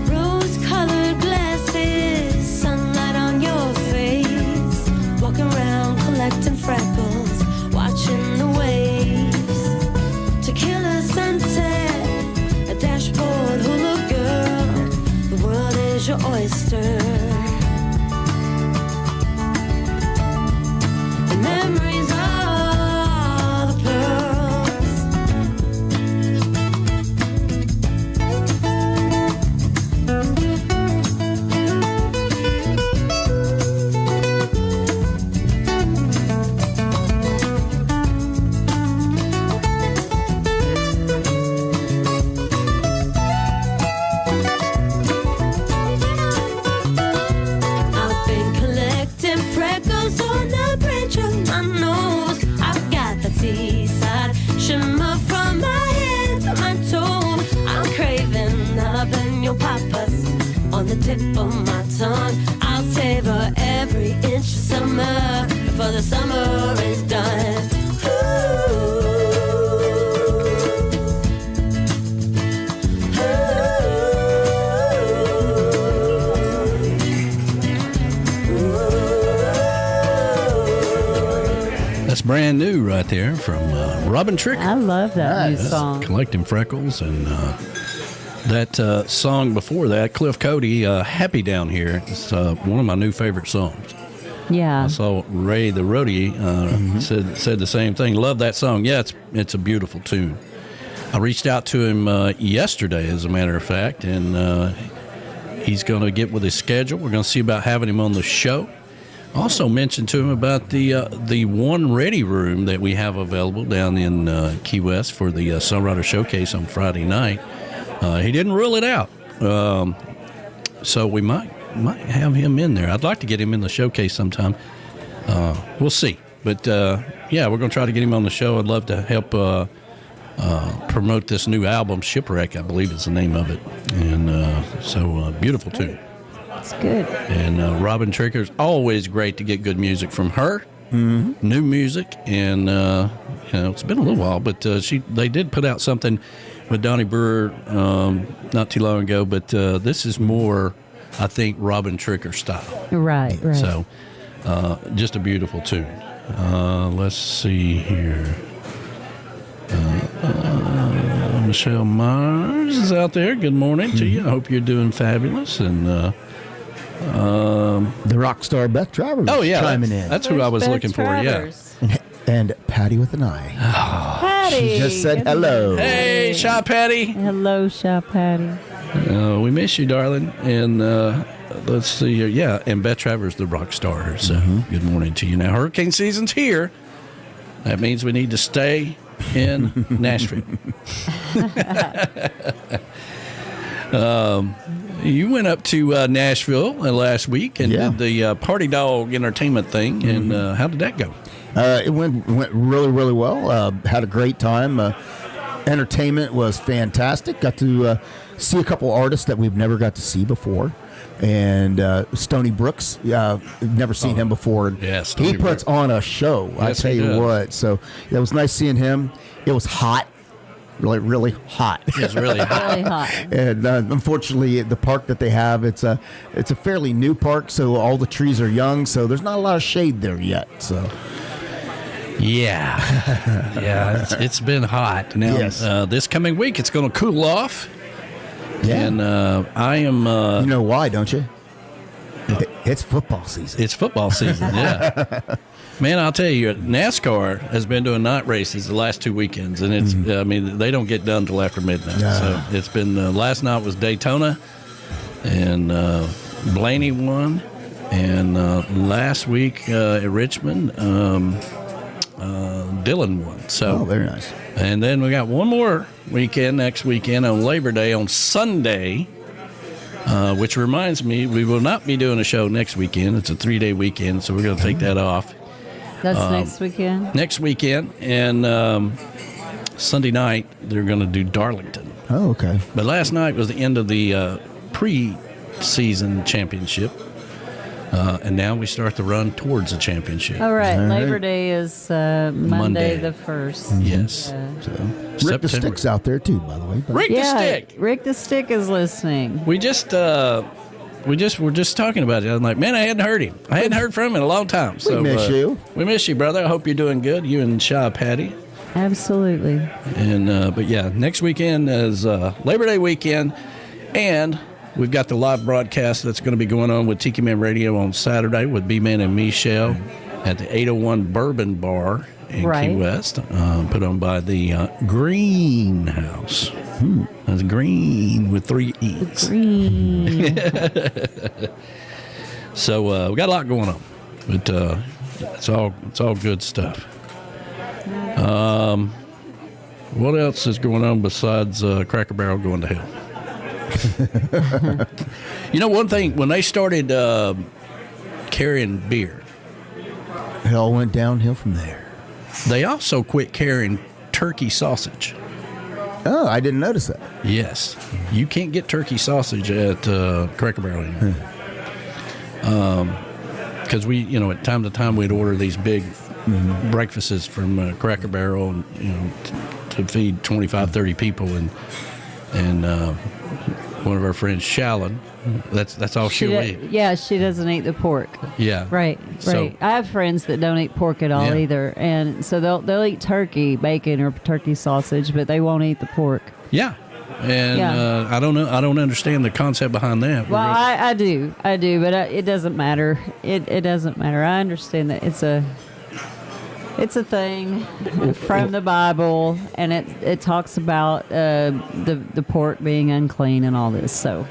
Rose-colored glasses, sunlight on your face. Walking around collecting freckles, watching the waves. Tequila sunset, a dashboard hula girl. The world is your oyster. The memories are the pearls. the summer is done. That's brand new right there from Robin Tricker. I love that new song. Collecting Freckles. And that song before that, Cliff Cody, Happy Down Here. It's one of my new favorite songs. Yeah. I saw Ray the Roadie said the same thing. Love that song. Yeah, it's a beautiful tune. I reached out to him yesterday, as a matter of fact, and he's going to get with his schedule. We're going to see about having him on the show. Also mentioned to him about the One Ready room that we have available down in Key West for the Songwriter Showcase on Friday night. He didn't rule it out, so we might have him in there. I'd like to get him in the showcase sometime. We'll see, but yeah, we're going to try to get him on the show. I'd love to help promote this new album, Shipwreck, I believe is the name of it, and so beautiful tune. It's good. And Robin Tricker's always great to get good music from her. New music, and it's been a little while, but they did put out something with Donnie Brewer not too long ago. But this is more, I think, Robin Tricker style. Right. So just a beautiful tune. Let's see here. Michelle Myers is out there. Good morning to you. I hope you're doing fabulous. And the rock star Beth Travers. Oh yeah, chiming in. That's who I was looking for. Yeah. And Patty with an eye. Patty. She just said hello. Hey, Shy Patty. Hello, Shy Patty. We miss you, darling. And let's see here. Yeah, and Beth Travers, the rock star. So good morning to you. Now, hurricane season's here. That means we need to stay in Nashville. You went up to Nashville last week and did the Party Dog Entertainment thing. And how did that go? It went really, really well. Had a great time. Entertainment was fantastic. Got to see a couple artists that we've never got to see before. And Stoney Brooks, never seen him before. Yeah, he puts on a show. Yes, I tell you what. So it was nice seeing him. It was hot. Really, really hot. It's really hot. Really hot. And unfortunately, the park that they have, it's a fairly new park, so all the trees are young, so there's not a lot of shade there yet. So, yeah, it's been hot. Now, this coming week, it's going to cool off. Yeah. And I am. You know why, don't you? It's football season. It's football season. Yeah. Man, I'll tell you, NASCAR has been doing night races the last 2 weekends, and it's, I mean, they don't get done till after midnight. So it's been, last night was Daytona, and Blaney won, and last week at Richmond, Dylan won. So, very nice. And then we got one more weekend, next weekend on Labor Day on Sunday, which reminds me, we will not be doing a show next weekend. It's a 3-day weekend, so we're going to take that off. That's next weekend? Next weekend. And Sunday night, they're going to do Darlington. Oh, okay. But last night was the end of the pre-season championship. And now we start the run towards the championship. All right. Labor Day is Monday the 1st. Yes. Rick the Stick's out there, too, by the way. Rick the Stick. Rick the Stick is listening. We were just talking about it. I'm like, man, I hadn't heard him. I hadn't heard from him in a long time. So, we miss you. We miss you, brother. I hope you're doing good. You and Shy Patty. Absolutely. And but yeah, next weekend is Labor Day weekend, and we've got the live broadcast that's going to be going on with Tiki Man Radio on Saturday with B-Man and Michelle at the 801 Bourbon Bar in Key West, put on by the Greenhouse. That's green with 3 E's. Green. So we got a lot going on, but it's all good stuff. What else is going on besides Cracker Barrel going to hell? You know, one thing, when they started carrying beer, hell went downhill from there. They also quit carrying turkey sausage. Oh, I didn't notice that. Yes. You can't get turkey sausage at Cracker Barrel anymore. because we, at time to time we'd order these big breakfasts from Cracker Barrel, and to feed 25, 30 people, and one of our friends, Shallon, that's all she'll eat. Yeah, she doesn't eat the pork. Yeah. Right. So- I have friends that don't eat pork at all Yeah. either, and so they'll eat turkey, bacon, or turkey sausage, but they won't eat the pork. Yeah. And Yeah. I don't know. I don't understand the concept behind that. Well, I do, but it doesn't matter. It doesn't matter. I understand that it's a thing from the Bible, and it talks about the pork being unclean and all this. So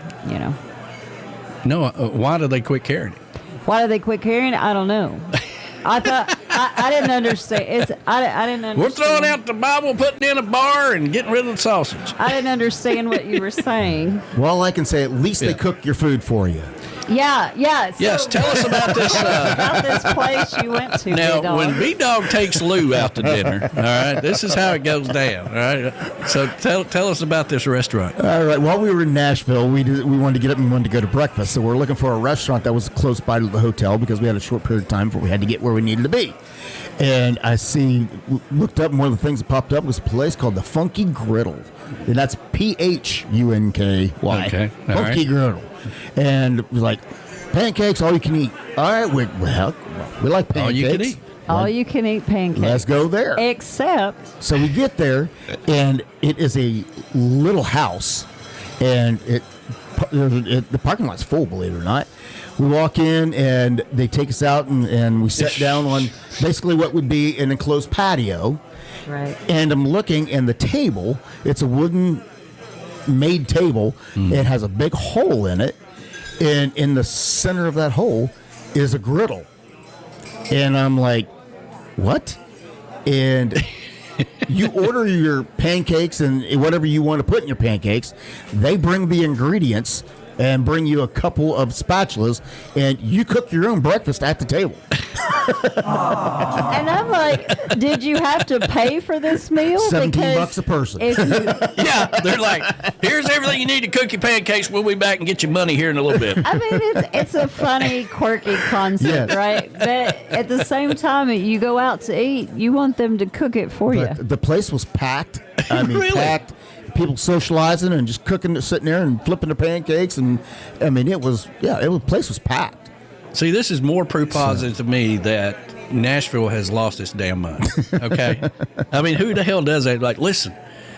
No, why did they quit carrying it? Why did they quit carrying it? I don't know. I thought I didn't understand. I didn't understand. We're throwing out the Bible, putting in a bar, and getting rid of the sausage. I didn't understand what you were saying. Well, I can say at least they cook your food for you. Yeah. So Yes, tell us about this. about this place you went to. Now, B-Dog. when B-Dog takes Lou out to dinner, all right, this is how it goes down, all right? So tell us about this restaurant. All right. While we were in Nashville, we wanted to get up and wanted to go to breakfast. So we're looking for a restaurant that was close by to the hotel because we had a short period of time before we had to get where we needed to be. And I looked up, and one of the things that popped up was a place called the Funky Griddle. And that's Phunky. Okay. All Funky right. Griddle. And it was like, pancakes, all you can eat. All right. We like pancakes. All you can eat. All you can eat pancakes. Let's go there. Except. So we get there, and it is a little house, and the parking lot's full, believe it or not. We walk in, and they take us out, and we sit down on basically what would be an enclosed patio. Right. And I'm looking, and the table, it's a wooden made table. It has a big hole in it, and in the center of that hole is a griddle. And I'm like, what? And you order your pancakes and whatever you want to put in your pancakes. They bring the ingredients and bring you a couple of spatulas, and you cook your own breakfast at the table. And I'm like, did you have to pay for this meal? $17 a person. Yeah, they're like, here's everything you need to cook your pancakes. We'll be back and get your money here in a little bit. I mean, it's a funny, quirky concept, Yes. right? But at the same time, you go out to eat, you want them to cook it for you. But the place was packed. I mean, Really? packed. People socializing and just cooking, sitting there and flipping their pancakes. And, I mean, the place was packed. See, this is more proof positive to me that Nashville has lost its damn mind. Okay? I mean, who the hell does that? Like, listen,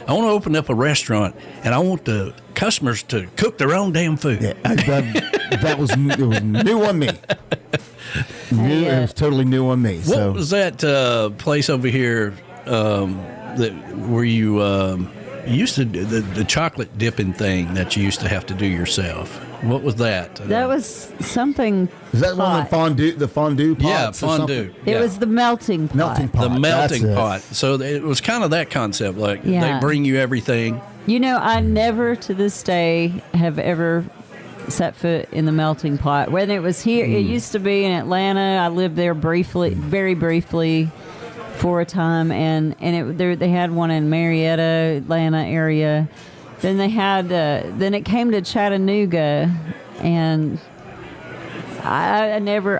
I want to open up a restaurant, and I want the customers to cook their own damn food. Yeah, it was new on me. It was totally new on me. What was that place over here where you used to do the chocolate dipping thing that you used to have to do yourself? What was that? That was something. Is that one of the fondue pots? Yeah, or fondue. something? It was the melting pot. Melting pot. The melting That's it. pot. So it was kind of that concept. Like Yeah. they bring you everything. You know, I never to this day have ever set foot in the melting pot. Whether it was here, it used to be in Atlanta. I lived there briefly, very briefly, for a time, and they had one in Marietta, Atlanta area. Then they had then it came to Chattanooga, and I've never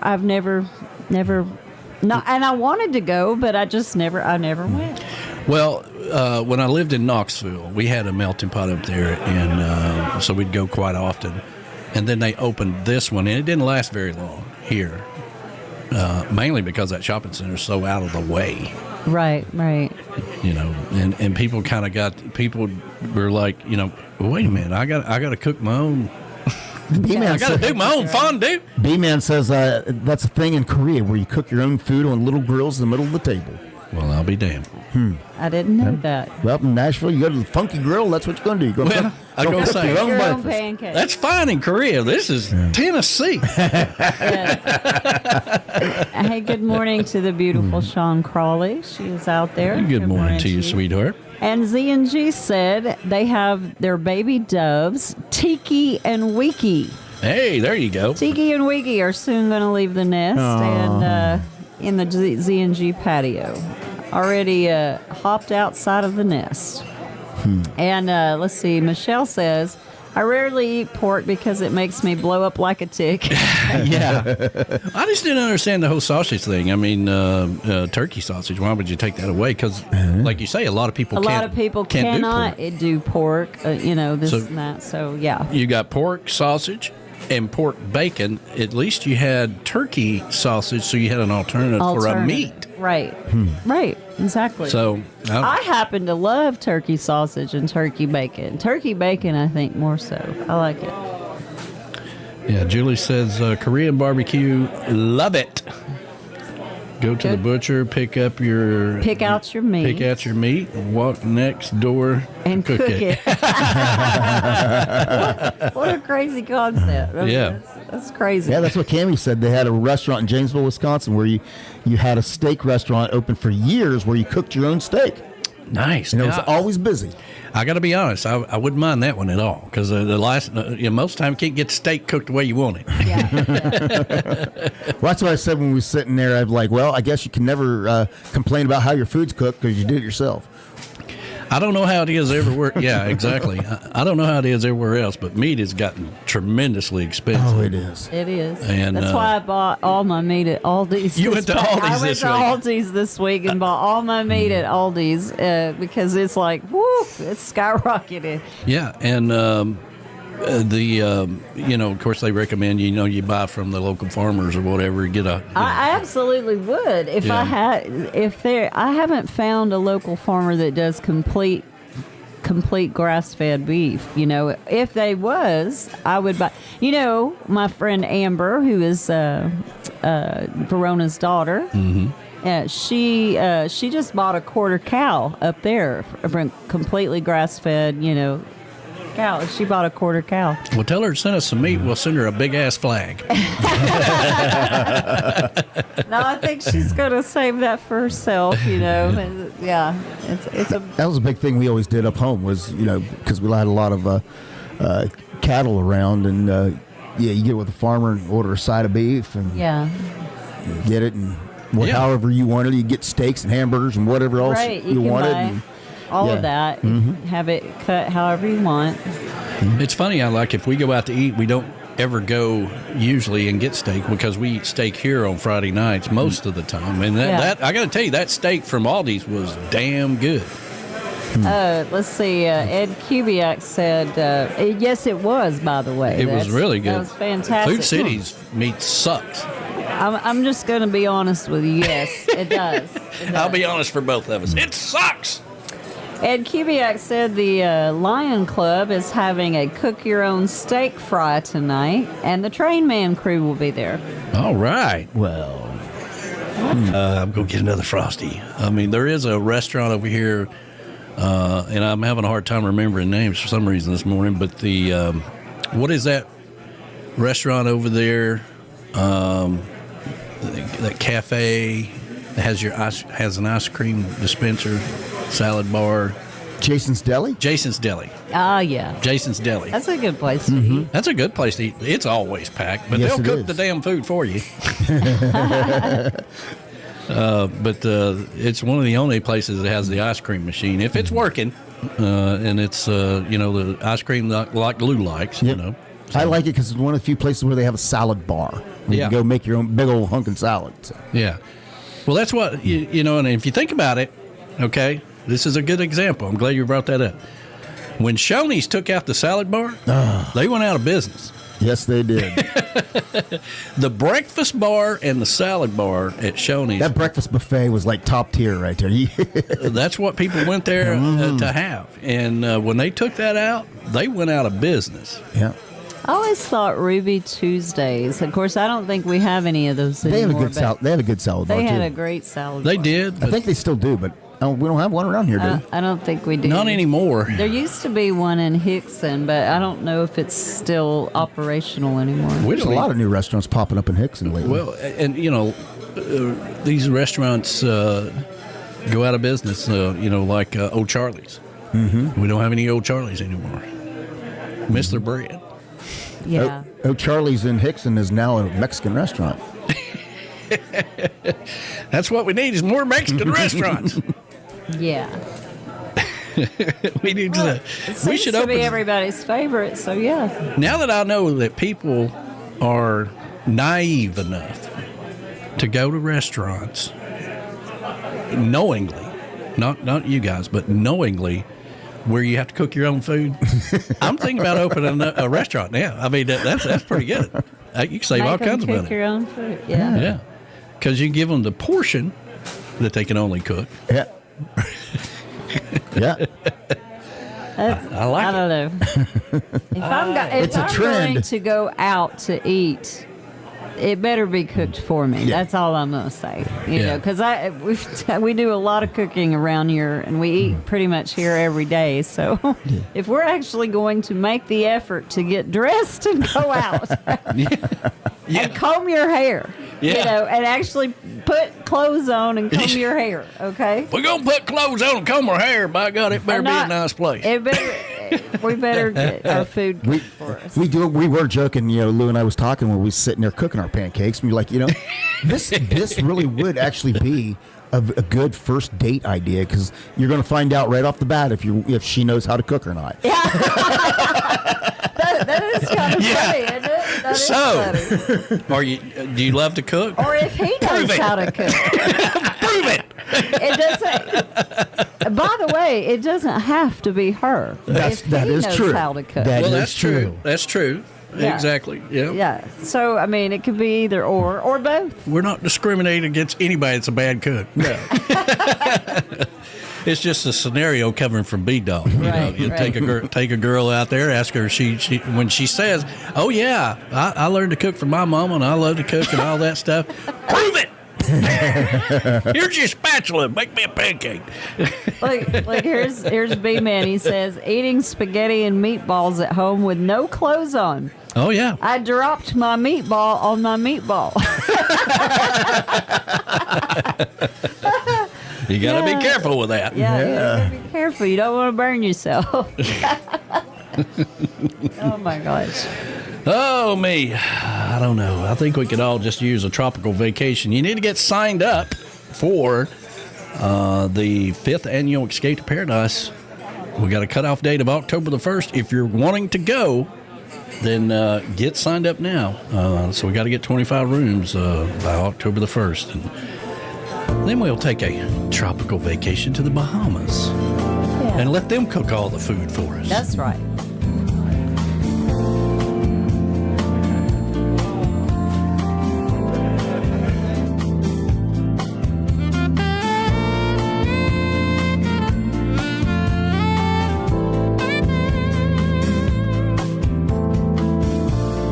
not, and I wanted to go, but I never went. Well, when I lived in Knoxville, we had a melting pot up there, and so we'd go quite often. And then they opened this one, and it didn't last very long here, mainly because that shopping center is so out of the way. Right. You know, and people were like, wait a minute, I got to cook my own. I got to do my own fondue. B-Man says that's a thing in Korea where you cook your own food on little grills in the middle of the table. Well, I'll be damned. I didn't know that. Well, in Nashville, you go to the Funky Grill. That's what you're going to do. You're going to I gotta cook say, your own Your own breakfast. pancakes. That's fine in Korea. This is Tennessee. Hey, good morning to the beautiful Sean Crawley. She is out there. Good morning to you, sweetheart. And Z&G said they have their baby doves, Tiki and Wiki. Hey, there you go. Tiki and Wiki are soon going to leave the nest and in the Z&G patio. Already hopped outside of the nest. And let's see, Michelle says, I rarely eat pork because it makes me blow up like a tick. Yeah. I just didn't understand the whole sausage thing. I mean, turkey sausage, why would you take that away? Because, like you say, a lot of people cannot do pork, this and that. So, yeah. You got pork sausage and pork bacon. At least you had turkey sausage, so you had an alternative. For a meat. Right. Right. Exactly. So I happen to love turkey sausage and turkey bacon. Turkey bacon, I think, more so. I like it. Yeah, Julie says Korean barbecue, love it. Go to the butcher, pick out your meat, walk next door, and cook it. What a crazy concept! Yeah, that's crazy. Yeah, that's what Camys said. They had a restaurant in Janesville, Wisconsin, where you had a steak restaurant open for years, where you cooked your own steak. Nice, and it was always busy. I got to be honest, I wouldn't mind that one at all, because most of the time you can't get steak cooked the way you want it. Well, that's what I said when we were sitting there. I'm like, well, I guess you can never complain about how your food's cooked because you did it yourself. I don't know how it is everywhere. Yeah, exactly. I don't know how it is everywhere else, but meat has gotten tremendously expensive. Oh, it is. It is. And that's why I bought all my meat at Aldi's. You went to Aldi's this week. I went to Aldi's this week and bought all my meat at Aldi's because it's like, whoo, it's skyrocketed. Yeah, and of course they recommend you buy from the local farmers or whatever. I absolutely would if I haven't found a local farmer that does complete grass-fed beef. If they was, I would buy. My friend Amber, who is Verona's daughter. Mm-hmm. She just bought a quarter cow up there, completely grass-fed. Cow. She bought a quarter cow. Well, tell her to send us some meat. We'll send her a big ass flag. No, I think she's gonna save that for herself. Yeah, that was a big thing we always did up home. Was because we had a lot of cattle around, and you get with the farmer and order a side of beef, and you get it, and however you want it. You get steaks and hamburgers and whatever else you wanted. All of that. Mm-hmm. Have it cut however you want. It's funny, if we go out to eat, we don't ever go usually and get steak because we eat steak here on Friday nights most of the time. And that I got to tell you, that steak from Aldi's was damn good. Let's see. Ed Kubiak said, yes, it was, by the way. It was really good. That was fantastic. Food City's meat sucks. I'm just going to be honest with you. Yes, it does. I'll be honest for both of us. It sucks. Ed Kubiak said the Lion Club is having a cook-your-own steak fry tonight, and the Train Man crew will be there. All right. Well, I'm going to get another Frosty. I mean, there is a restaurant over here, and I'm having a hard time remembering names for some reason this morning, but what is that restaurant over there, that cafe that has an ice cream dispenser, salad bar? Jason's Deli? Jason's Deli. Oh, yeah. Jason's Deli. That's a good place to eat. That's a good place to eat. It's always packed, but they'll cook the damn food for you. But it's one of the only places that has the ice cream machine. If it's working, and it's, the ice cream like Lou likes, So. I like it because it's one of the few places where they have a salad bar. You can go make your own big old hunkin' salad. So. Yeah. Well, that's what, and if you think about it, okay, this is a good example. I'm glad you brought that up. When Shoney's took out the salad bar, they went out of business. Yes, they did. The breakfast bar and the salad bar at Shoney's. That breakfast buffet was like top tier right there. That's what people went there to have. And when they took that out, they went out of business. Yeah. I always thought Ruby Tuesdays. Of course, I don't think we have any of those anymore. They have a good salad bar, They had too. a great salad They bar. did. I think they still do, but we don't have one around here, do we? I don't think we do. Not anymore. There used to be one in Hickson, but I don't know if it's still operational anymore. There's a lot of new restaurants popping up in Hickson lately. Well, and, these restaurants go out of business, like Old Charlie's. Mm-hmm. We don't have any Old Charlie's anymore. Miss their bread. Yeah. Charlie's in Hickson is now a Mexican restaurant. That's what we need is more Mexican restaurants. Yeah. We need to. We should to open. be everybody's favorite. So yeah. Now that I know that people are naive enough to go to restaurants knowingly, not you guys, but knowingly, where you have to cook your own food, I'm thinking about opening a restaurant now. I mean, that's pretty good. You can save all kinds of money. Cook your own food. Yeah. Yeah, because you give them the portion that they can only cook. Yeah. Yeah. I like I don't know. If I'm going to go out to eat, it better be cooked for me. Yeah. That's all I'm going to say. You know, because we do a lot of cooking around here, and we eat pretty much here every day. So if we're actually going to make the effort to get dressed and go out and comb your hair, you know, and actually put clothes on and comb your hair, okay? We're going to put clothes on and comb our hair. By God, it better be a nice place. We better get our food cooked for us. We were joking, you know, Lou and I was talking when we was sitting there cooking our pancakes, and we're like, you know, this really would actually be a good first date idea, because you're going to find out right off the bat if she knows how to cook or not. Yeah. that is kind of funny, isn't it? That is funny. Do you love to cook? Or if he knows how to cook. Prove it. It doesn't. By the way, it doesn't have to be her. That is knows true. How to cook. That's true. That's true. Yeah. Exactly. Yeah. Yeah. So I mean, it could be either or both. We're not discriminating against anybody that's a bad cook. No. It's just a scenario covering from B-Dog. You know, you take a girl out there, ask her she when she says, "Oh yeah, I learned to cook from my mama and I love to cook and all that stuff." Prove it. Here's your spatula. Make me a pancake. Like here's B-Man. He says, eating spaghetti and meatballs at home with no clothes on. Oh yeah. I dropped my meatball on my meatball. You got to be careful with that. Yeah, you got to be careful. You don't want to burn yourself. Oh my gosh. Oh, me. I don't know. I think we could all just use a tropical vacation. You need to get signed up for the 5th annual Escape to Paradise. We got a cutoff date of October the 1st. If you're wanting to go, then get signed up now. So we got to get 25 rooms by October the 1st. And then we'll take a tropical vacation to the Bahamas and let them cook all the food for us. That's right.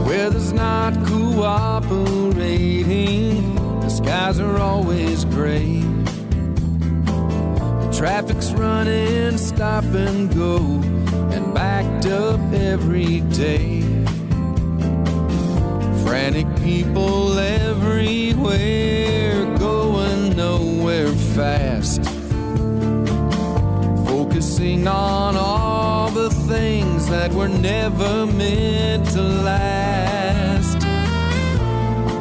Weather's not cooperating, the skies are always gray. The traffic's running stop and go and backed up every day. Frantic people everywhere, going nowhere fast. Focusing on all the things that were never meant to last.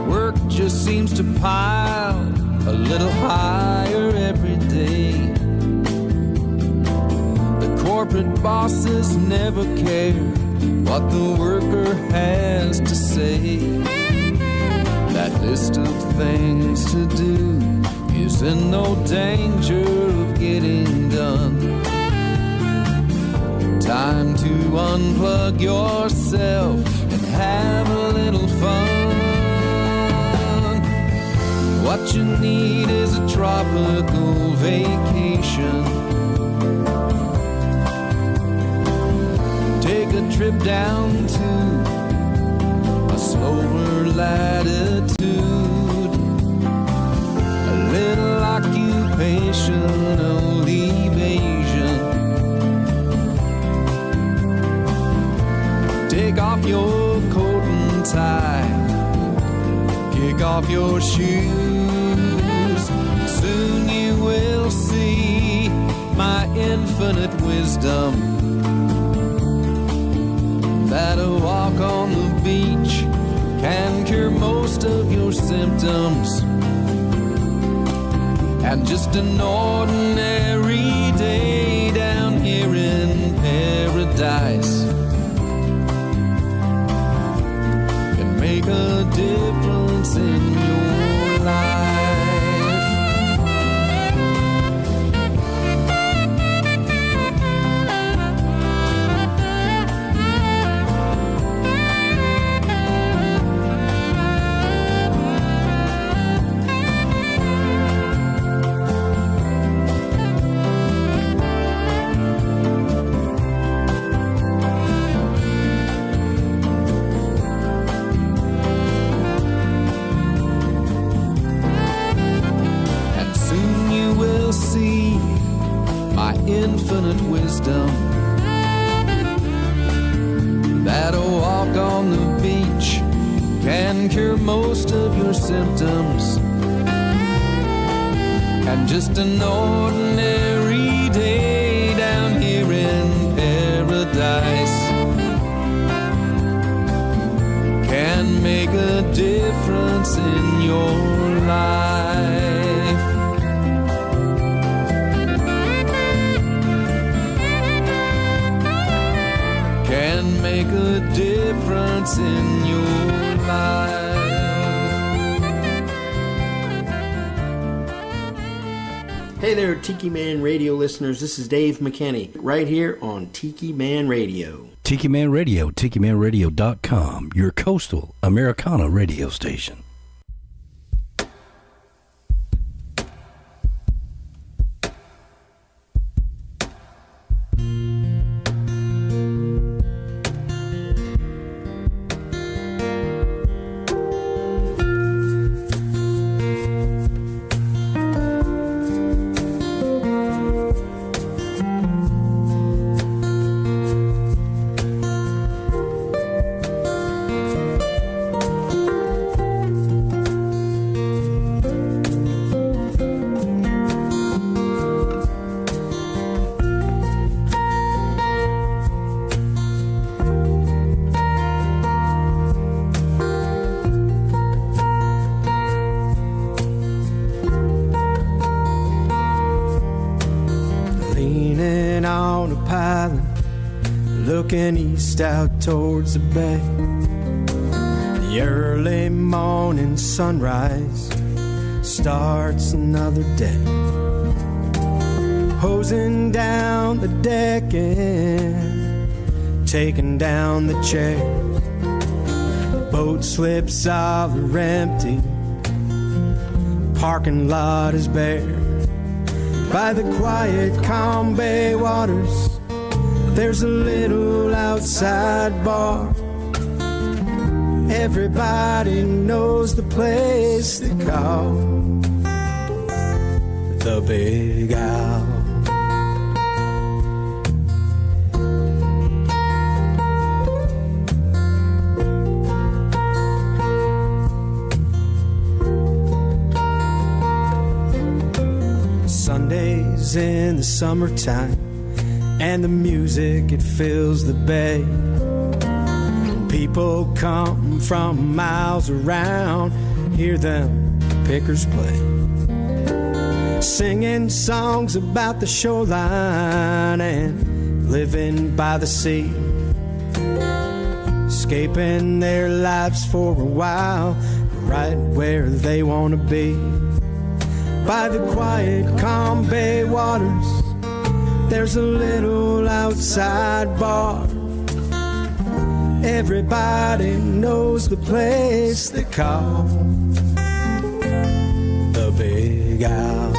Work just seems to pile a little higher every day. The corporate bosses never care what the worker has to say. That list of things to do is in no danger of getting done. Time to unplug yourself and have a little fun. What you need is a tropical vacation. Take a trip down to a slower latitude. A little occupational evasion. Take off your coat and tie. Kick off your shoes. Soon you will see my infinite wisdom. That a walk on the beach can cure most of your symptoms. And just an ordinary day down here paradise can make a difference in your life. Infinite wisdom, that a walk on the beach can cure most of your symptoms, and just an ordinary day down here in paradise can make a difference in your life. Can make a difference in your life. Hey there, Tiki Man Radio listeners. This is Dave McKinney, right here on Tiki Man Radio. Tiki Man Radio, TikiManRadio.com, your coastal Americana radio station. Looking east out towards the bay, the early morning sunrise starts another day. Hosing down the deck and taking down the chair. The boat slips all are empty, parking lot is bare. By the quiet, calm bay waters, there's a little outside bar. Everybody knows the place they call the Big Owl. Sundays in the summertime, and the music, it fills the bay. People come from miles around, hear them pickers play, singing songs about the shoreline and living by the sea, escaping their lives for a while, right where they want to be. By the quiet, calm bay waters, there's a little outside bar. Everybody knows the place they call the Big Owl.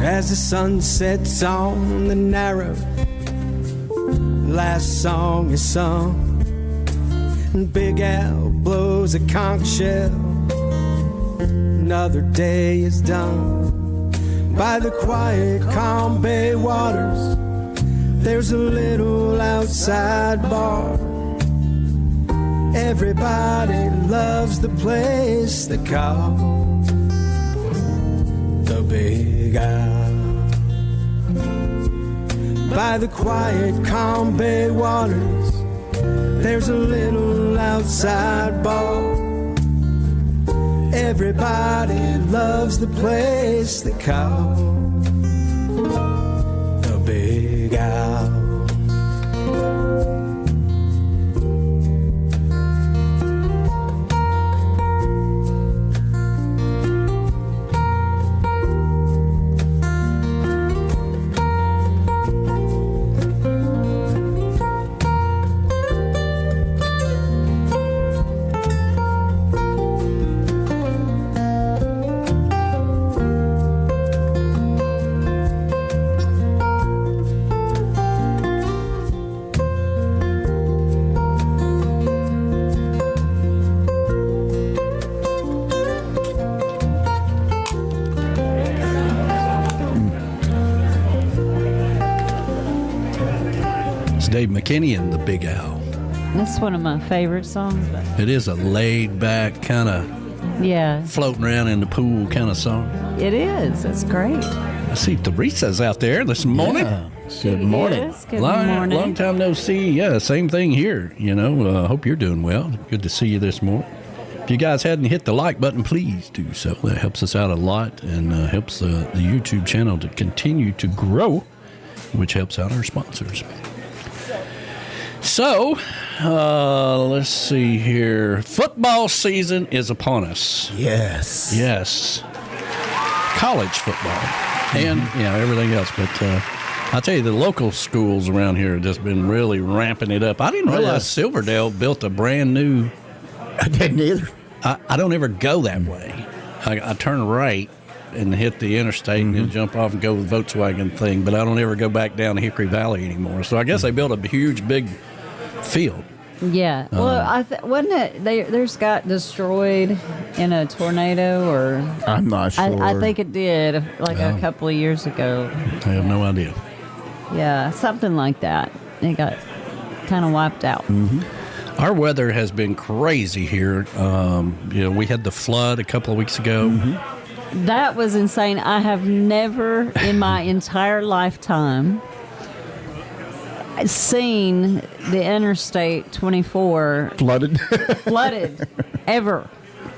As the sun sets on the narrow, last song is sung, and Big Al blows a conch shell. Another day is done. By the quiet, calm bay waters, there's a little outside bar. Everybody loves the place they call the Big Owl. By the quiet, calm bay waters, there's a little outside bar. Everybody loves the place they call the Big Owl. Dave McKinney and the Big Owl. That's one of my favorite songs. But It is a laid-back kind of yeah, floating around in the pool kind of song. it is. It's great. I see Teresa's out there this morning. Yeah. Good morning. Yes, good long, morning. long time no see. Yeah, same thing here. Hope you're doing well. Good to see you this morning. If you guys hadn't hit the like button, please do so. That helps us out a lot and helps the YouTube channel to continue to grow, which helps out our sponsors. So, let's see here. Football season is upon us. Yes. Yes. College football and everything else. But I'll tell you, the local schools around here have just been really ramping it up. I didn't realize Silverdale built a brand new. I didn't either. I don't ever go that way. I turn right and hit the interstate and then jump off and go with the Volkswagen thing, but I don't ever go back down to Hickory Valley anymore. So I guess they built a huge, big field. Yeah. Well, wasn't it? Theirs got destroyed in a tornado, or I'm not sure. I think it did, like a couple of years ago. I have no idea. Yeah, something like that. It got kind of wiped out. Our weather has been crazy here. We had the flood a couple of weeks ago. That was insane. I have never in my entire lifetime seen the Interstate 24 flooded ever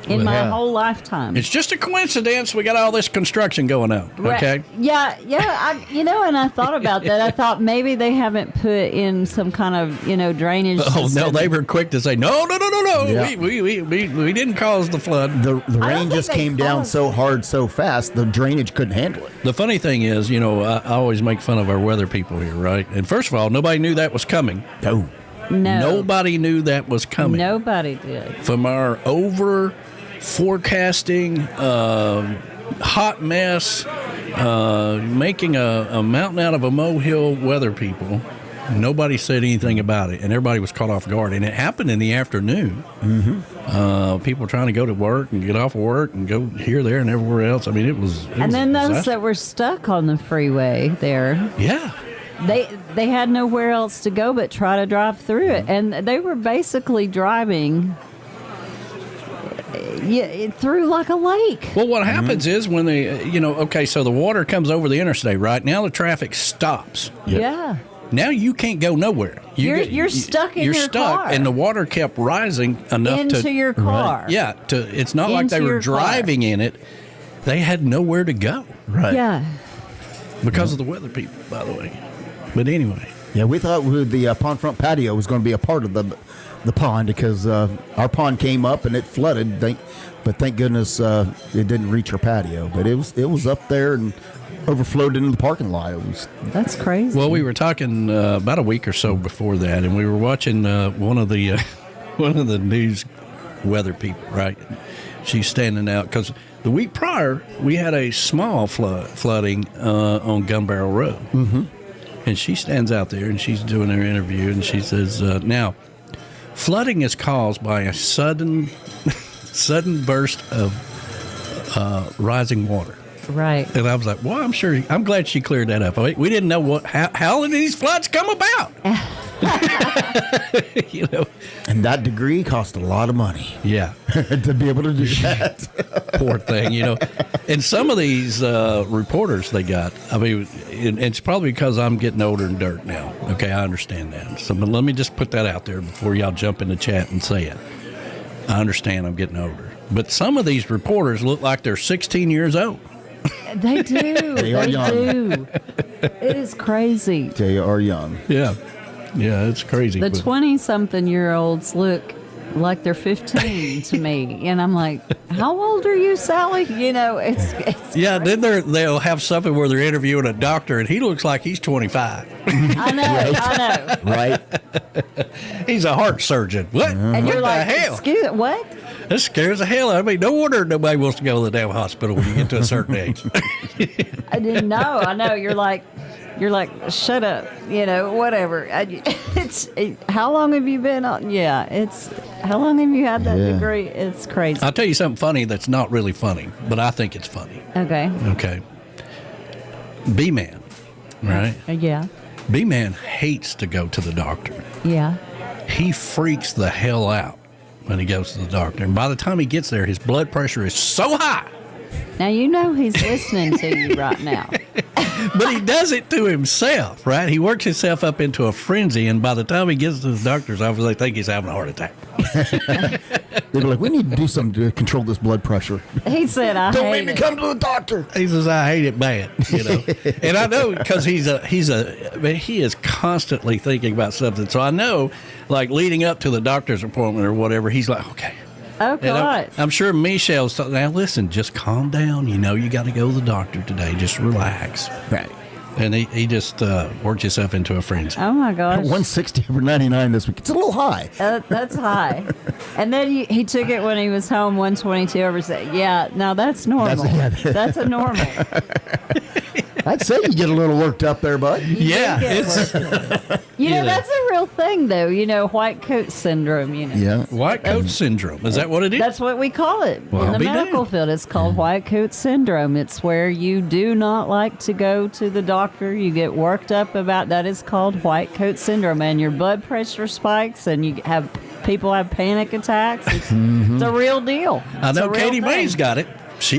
in my whole lifetime. It's just a coincidence we got all this construction going on, okay? Yeah. And I thought about that. I thought maybe they haven't put in some kind of, drainage system. No, they were quick to say, no. Yeah. We didn't cause the flood. The rain just came down so hard, so fast, the drainage couldn't handle it. The funny thing is, I always make fun of our weather people here, right? And first of all, nobody knew that was coming. No. Nobody knew that was coming. Nobody did. From our forecasting, hot mess, making a mountain out of a molehill weather people, nobody said anything about it, and everybody was caught off guard. And it happened in the afternoon. People trying to go to work and get off of work and go here, there, and everywhere else. I mean, it was and then those disaster. that were stuck on the freeway there. Yeah. They had nowhere else to go but try to drive through it, and they were basically driving through like a lake. Well, what happens is when so the water comes over the interstate, right? Now the traffic stops. Yeah. Now you can't go nowhere. You're stuck in your car. And the water kept rising enough into your car. Right. Yeah, it's not like they were driving in it. They had nowhere to go. Right. Yeah. Because of the weather people, by the way. But anyway. Yeah, we thought the pond front patio was going to be a part of the pond because our pond came up and it flooded. But thank goodness it didn't reach our patio. But it was up there and overflowed into the parking lot. That's crazy. Well, we were talking about a week or so before that, and we were watching one of the news weather people. Right, she's standing out because the week prior we had a small flooding on Gun Barrel Road. And she stands out there and she's doing her interview and she says, now, flooding is caused by a sudden burst of rising water. Right. And I was like, well, I'm glad she cleared that up. We didn't know how did these flights come about? You know. And that degree cost a lot of money. Yeah. To be able to do that. Poor thing, you know. And some of these reporters they got, I mean, it's probably because I'm getting older and dirt now. Okay, I understand that. So but let me just put that out there before y'all jump in the chat and say it. I understand I'm getting older. But some of these reporters look like they're 16 years old. They do. They do. It is crazy. They are young. Yeah. Yeah, it's crazy. The 20-something-year-olds look like they're 15 to me. And I'm like, how old are you, Sally? You know, it's yeah, then they'll have something where they're interviewing a doctor, and he looks like he's 25. I know. Right. He's a heart surgeon. What? And What you're like, the hell? excuse what? This scares the hell out of me. No wonder nobody wants to go to the damn hospital when you get to a certain age. I didn't know. I know. You're like, shut up. You know, whatever. How long have you been on? Yeah, how long have you had that degree? It's crazy. I'll tell you something funny that's not really funny, but I think it's funny. Okay. B-Man, right? Yeah. B-Man hates to go to the doctor. Yeah. He freaks the hell out when he goes to the doctor. And by the time he gets there, his blood pressure is so high. Now, you know he's listening to you right now. But he does it to himself, right? He works himself up into a frenzy, and by the time he gets to the doctor's office, they think he's having a heart attack. They're like, we need to do something to control this blood pressure. He said, Don't make me come to the doctor. He says, I hate it bad, you know. And I know because he is constantly thinking about something. So I know, like, leading up to the doctor's appointment or whatever, he's like, okay. Oh, God. I'm sure Michelle's talking, now listen, just calm down. You know you got to go to the doctor today. Just relax. Right. And he just worked himself into a frenzy. Oh, my gosh. 160 over 99 this week. It's a little high. That's high. And then he took it when he was home, 122 over. Yeah, now that's normal. That's a normal. I'd say you get a little worked up there, bud. Yeah. You know, that's a real thing, though. You know, white coat syndrome, you know. Yeah. White coat syndrome. Is that what it is? That's what we call it. Well, in the medical field, it's called white coat syndrome. It's where you do not like to go to the doctor. You get worked up about that. It's called white coat syndrome. And your blood pressure spikes, and people have panic attacks. It's a real deal. I know Katie May's got it.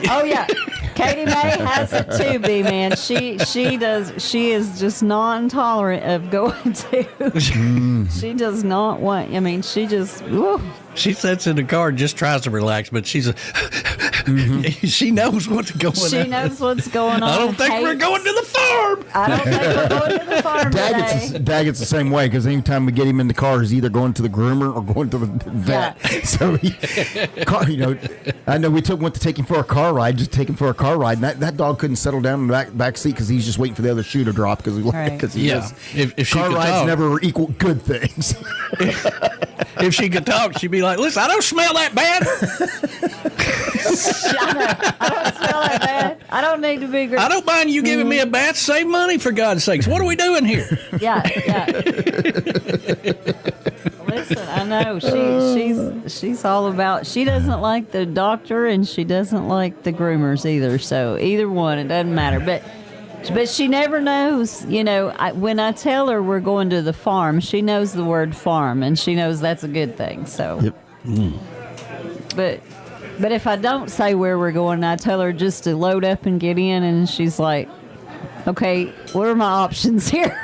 Oh, yeah. Katie May has it too, B-Man. She does. She is just non-tolerant of going to. She does not want. I mean, she just. Woo. She sits in the car and just tries to relax, but she knows what's going on. She knows what's going on. I don't think we're going to the farm. I don't think we're going to the farm today. Dad gets the same way because anytime we get him in the car, he's either going to the groomer or going to the vet. Yeah. So, I know we went to take him for a car ride, and that dog couldn't settle down in the back seat because he's just waiting for the other shoe to drop because if car rides talk, never equal good things. If she could talk, she'd be like, listen, I don't smell that bad. I don't smell that bad. I don't need to be. I don't mind you giving me a bath. Save money, for God's sakes. What are we doing here? Yeah. Listen, I know she's all about. She doesn't like the doctor, and she doesn't like the groomers either. So either one, it doesn't matter. But she never knows, you know, when I tell her we're going to the farm, she knows the word farm, and she knows that's a good thing. So, But if I don't say where we're going, I tell her just to load up and get in, and she's like, okay, what are my options here?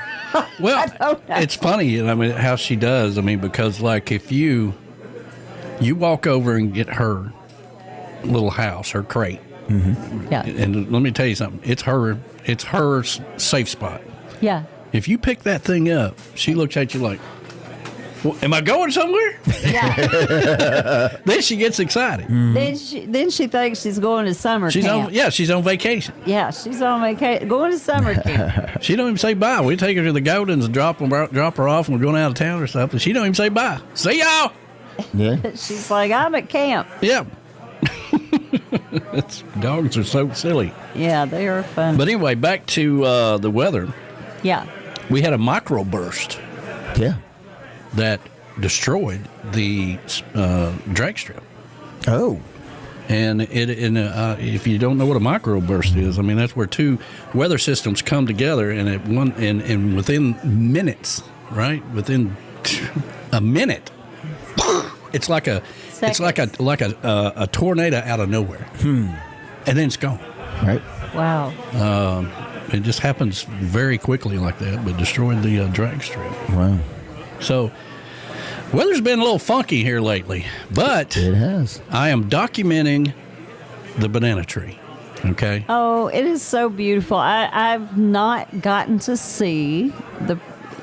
Well, it's funny, I mean, how she does. I mean, because, like, if you walk over and get her little house, her crate, yeah, and let me tell you something, it's her safe spot. Yeah. If you pick that thing up, she looks at you like, well, am I going somewhere? Yeah. Then she gets excited. Then she thinks she's going to summer camp. She's on vacation. Yeah, she's on vacation, going to summer camp. She don't even say bye. We take her to the Goldens and drop her off, and we're going out of town or something. She don't even say bye. See y'all. Yeah. She's like, I'm at camp. Yeah. Dogs are so silly. Yeah, they are fun. But anyway, back to the weather. Yeah. We had a microburst. Yeah. That destroyed the drag strip. Oh. And if you don't know what a microburst is, I mean, that's where two weather systems come together, and within minutes, right? Within a minute, it's like a tornado out of nowhere, and then it's gone. Right. Wow. It just happens very quickly like that, but destroyed the drag strip. Wow. So. Weather's been a little funky here lately, but it has. I am documenting the banana tree. Okay. Oh, it is so beautiful. I've not gotten to see the.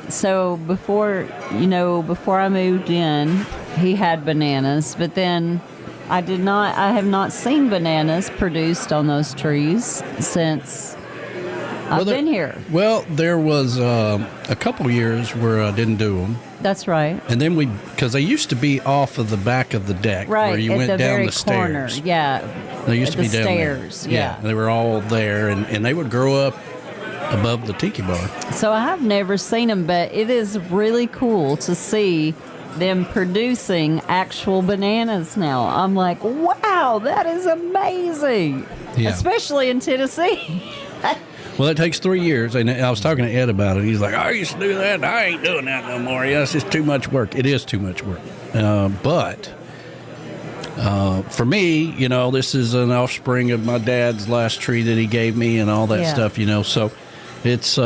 So before I moved in, he had bananas, but then I have not seen bananas produced on those trees since I've been here. Well, there was a couple years where I didn't do them. That's right. And then because they used to be off of the back of the deck, right, where you went down very the corner. stairs. Yeah. They used to be down stairs. there. Yeah. They were all there, and they would grow up above the tiki bar. So I have never seen them, but it is really cool to see them producing actual bananas now. I'm like, wow, that is amazing. Yeah. Especially in Tennessee. Well, it takes 3 years, and I was talking to Ed about it. He's like, I used to do that, and I ain't doing that no more. Yeah, it's just too much work. It is too much work. But for me, this is an offspring of my dad's last tree that he gave me and all that stuff, so it's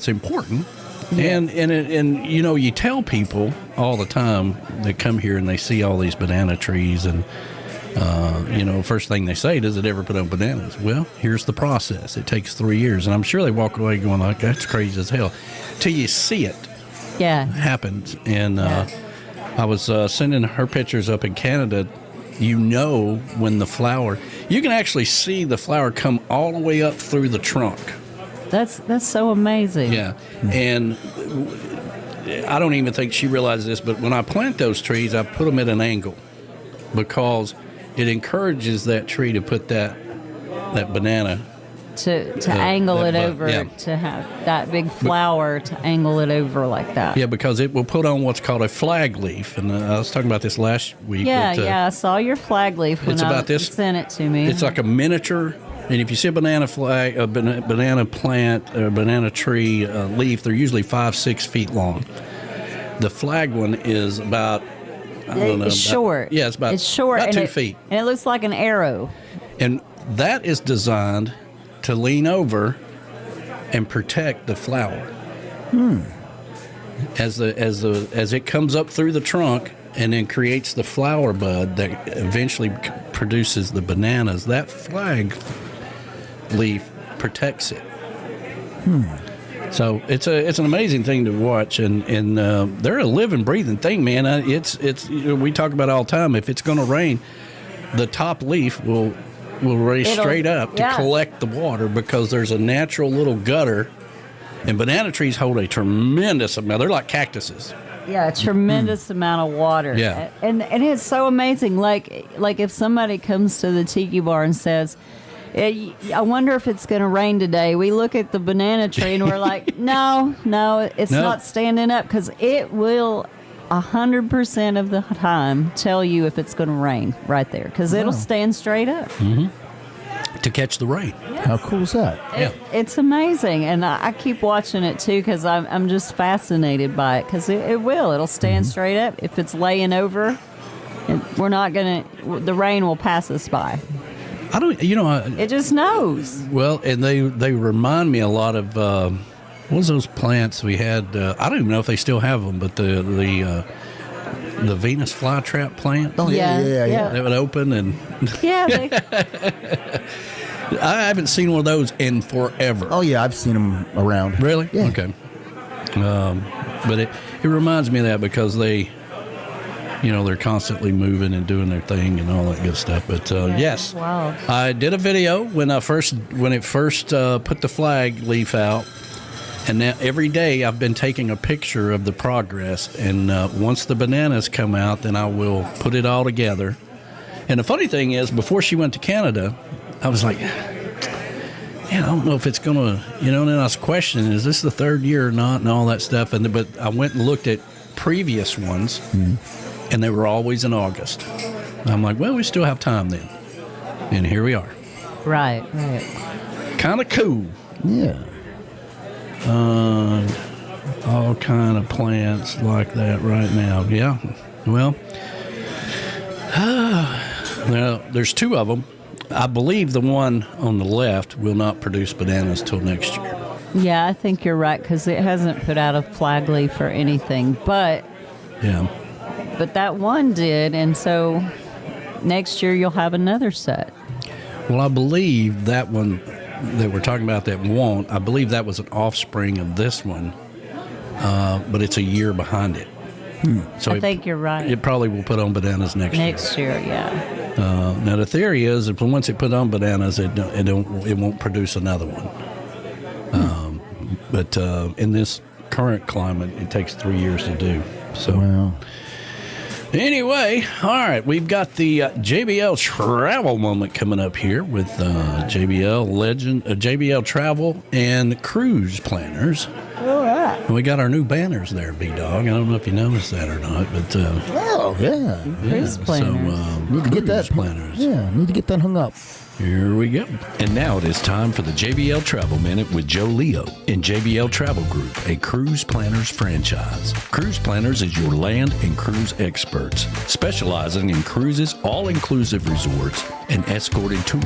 important. Yeah. And you tell people all the time that come here and they see all these banana trees and first thing they say, does it ever put on bananas? Well, here's the process. It takes 3 years. And I'm sure they walk away going like, that's crazy as hell. Till you see it. Yeah. Happens. And I was sending her pictures up in Canada. When the flower, you can actually see the flower come all the way up through the trunk. That's so amazing. Yeah. And I don't even think she realizes this, but when I plant those trees, I put them at an angle because it encourages that tree to put that banana to angle it over, to have that big flower to angle it over like that. Yeah, because it will put on what's called a flag leaf, and I was talking about this last week. I saw your flag leaf when you sent it to me. It's like a miniature, and if you see a banana flag, a banana plant, or a banana tree leaf, they're usually 5-6 feet long. The flag one is about. I don't know. It's short. Yeah, it's short, about 2 feet. And it looks like an arrow. And that is designed to lean over and protect the flower. As it comes up through the trunk and then creates the flower bud that eventually produces the bananas, that flag leaf protects it. So it's an amazing thing to watch, and they're a living, breathing thing, man. It's we talk about it all the time. If it's going to rain, the top leaf will raise straight up to collect the water because there's a natural little gutter, and banana trees hold a tremendous amount. They're like cactuses. Yeah, a tremendous amount of water. Yeah, and it's so amazing. Like if somebody comes to the tiki bar and says, I wonder if it's going to rain today. We look at the banana tree and we're like, no, it's not standing up, because it will 100% of the time tell you if it's going to rain right there, because it'll stand straight up. To catch the rain. How cool is that? It's amazing, and I keep watching it too because I'm just fascinated by it, because it'll stand straight up. If it's laying over, we're not the rain will pass us by. I don't, it just knows. Well, and they remind me a lot of what was those plants we had? I don't even know if they still have them, but the Venus flytrap plant. Oh yeah. They would open and I haven't seen one of those in forever. Oh yeah, I've seen them around. Really? Yeah. Okay. But it reminds me of that because they. They're constantly moving and doing their thing and all that good stuff. But yes, wow. I did a video when it first put the flag leaf out, and now every day I've been taking a picture of the progress. And once the bananas come out, then I will put it all together. And the funny thing is, before she went to Canada, I was like, I don't know if it's gonna, and then I was questioning, is this the third year or not, and all that stuff. But I went and looked at previous ones. And they were always in August. I'm like, well, we still have time then. And here we are. Right. Kind of cool. Yeah. All kind of plants like that right now. Yeah. Well, there's two of them. I believe the one on the left will not produce bananas till next year. Yeah, I think you're right because it hasn't put out a flag leaf or anything. But that one did, and so next year you'll have another set. Well, I believe that one that we're talking about that won't, I believe that was an offspring of this one, but it's a year behind it. So I think you're right. It probably will put on bananas next year. Next year, yeah. Now the theory is that once it put on bananas, it won't produce another one. But in this current climate, it takes 3 years to do. So. Wow. Anyway, all right, we've got the JBL Travel Moment coming up here with JBL Travel and Cruise Planners. All right. And we got our new banners there, B-Dog. I don't know if you noticed that or not, but... oh, yeah. Cruise Planners. So, need to get that. Planners. Yeah, need to get that hung up. Here we go. And now it is time for the JBL Travel Minute with Joe Leo in JBL Travel Group, a Cruise Planners franchise. Cruise Planners is your land and cruise experts, specializing in cruises, all-inclusive resorts, and escorted tours.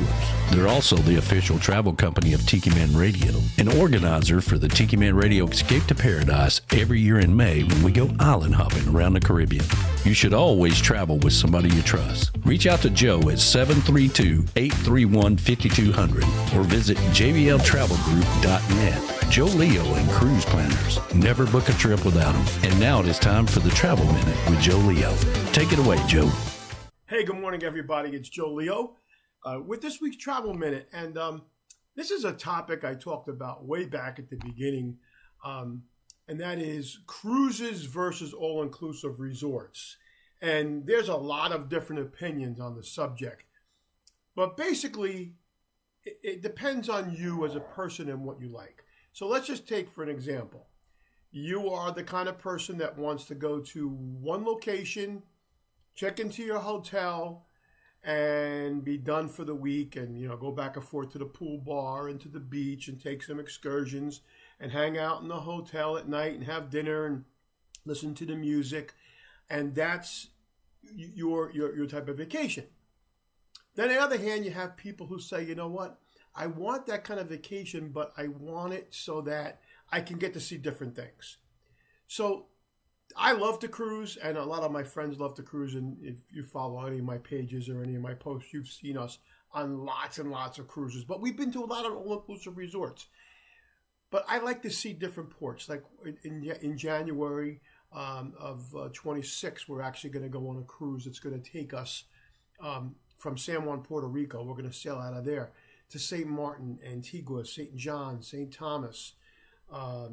They're also the official travel company of Tiki Man Radio, an organizer for the Tiki Man Radio Escape to Paradise every year in May when we go island hopping around the Caribbean. You should always travel with somebody you trust. Reach out to Joe at 732-831-5200 or visit jbltravelgroup.net. Joe Leo and Cruise Planners. Never book a trip without them. And now it is time for the Travel Minute with Joe Leo. Take it away, Joe. Hey, good morning, everybody. It's Joe Leo with this week's Travel Minute. And this is a topic I talked about way back at the beginning, and that is cruises versus all-inclusive resorts. And there's a lot of different opinions on the subject. But basically, it depends on you as a person and what you like. So let's just take, for an example, you are the kind of person that wants to go to one location, check into your hotel, and be done for the week, and go back and forth to the pool bar and to the beach and take some excursions and hang out in the hotel at night and have dinner and listen to the music, and that's your type of vacation. Then on the other hand, you have people who say, you know what, I want that kind of vacation, but I want it so that I can get to see different things. So I love to cruise, and a lot of my friends love to cruise, and if you follow any of my pages or any of my posts, you've seen us on lots and lots of cruises. But we've been to a lot of all-inclusive resorts. But I like to see different ports. Like in January of 26, we're actually going to go on a cruise. It's going to take us from San Juan, Puerto Rico. We're going to sail out of there to St. Martin, Antigua, St. John, St. Thomas. There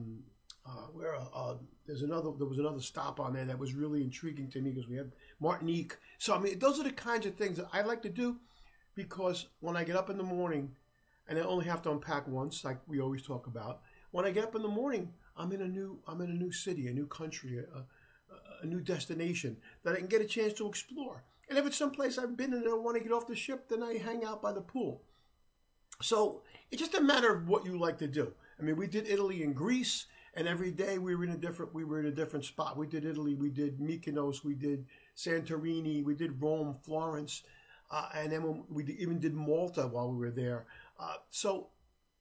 was another stop on there that was really intriguing to me because we had Martinique. So, I mean, those are the kinds of things that I like to do because when I get up in the morning, and I only have to unpack once, like we always talk about, when I get up in the morning, I'm in a new city, a new country, a new destination that I can get a chance to explore. And if it's someplace I've been and I don't want to get off the ship, then I hang out by the pool. So it's just a matter of what you like to do. I mean, we did Italy and Greece, and every day we were in a different spot. We did Italy, we did Mykonos, we did Santorini, we did Rome, Florence, and then we even did Malta while we were there. So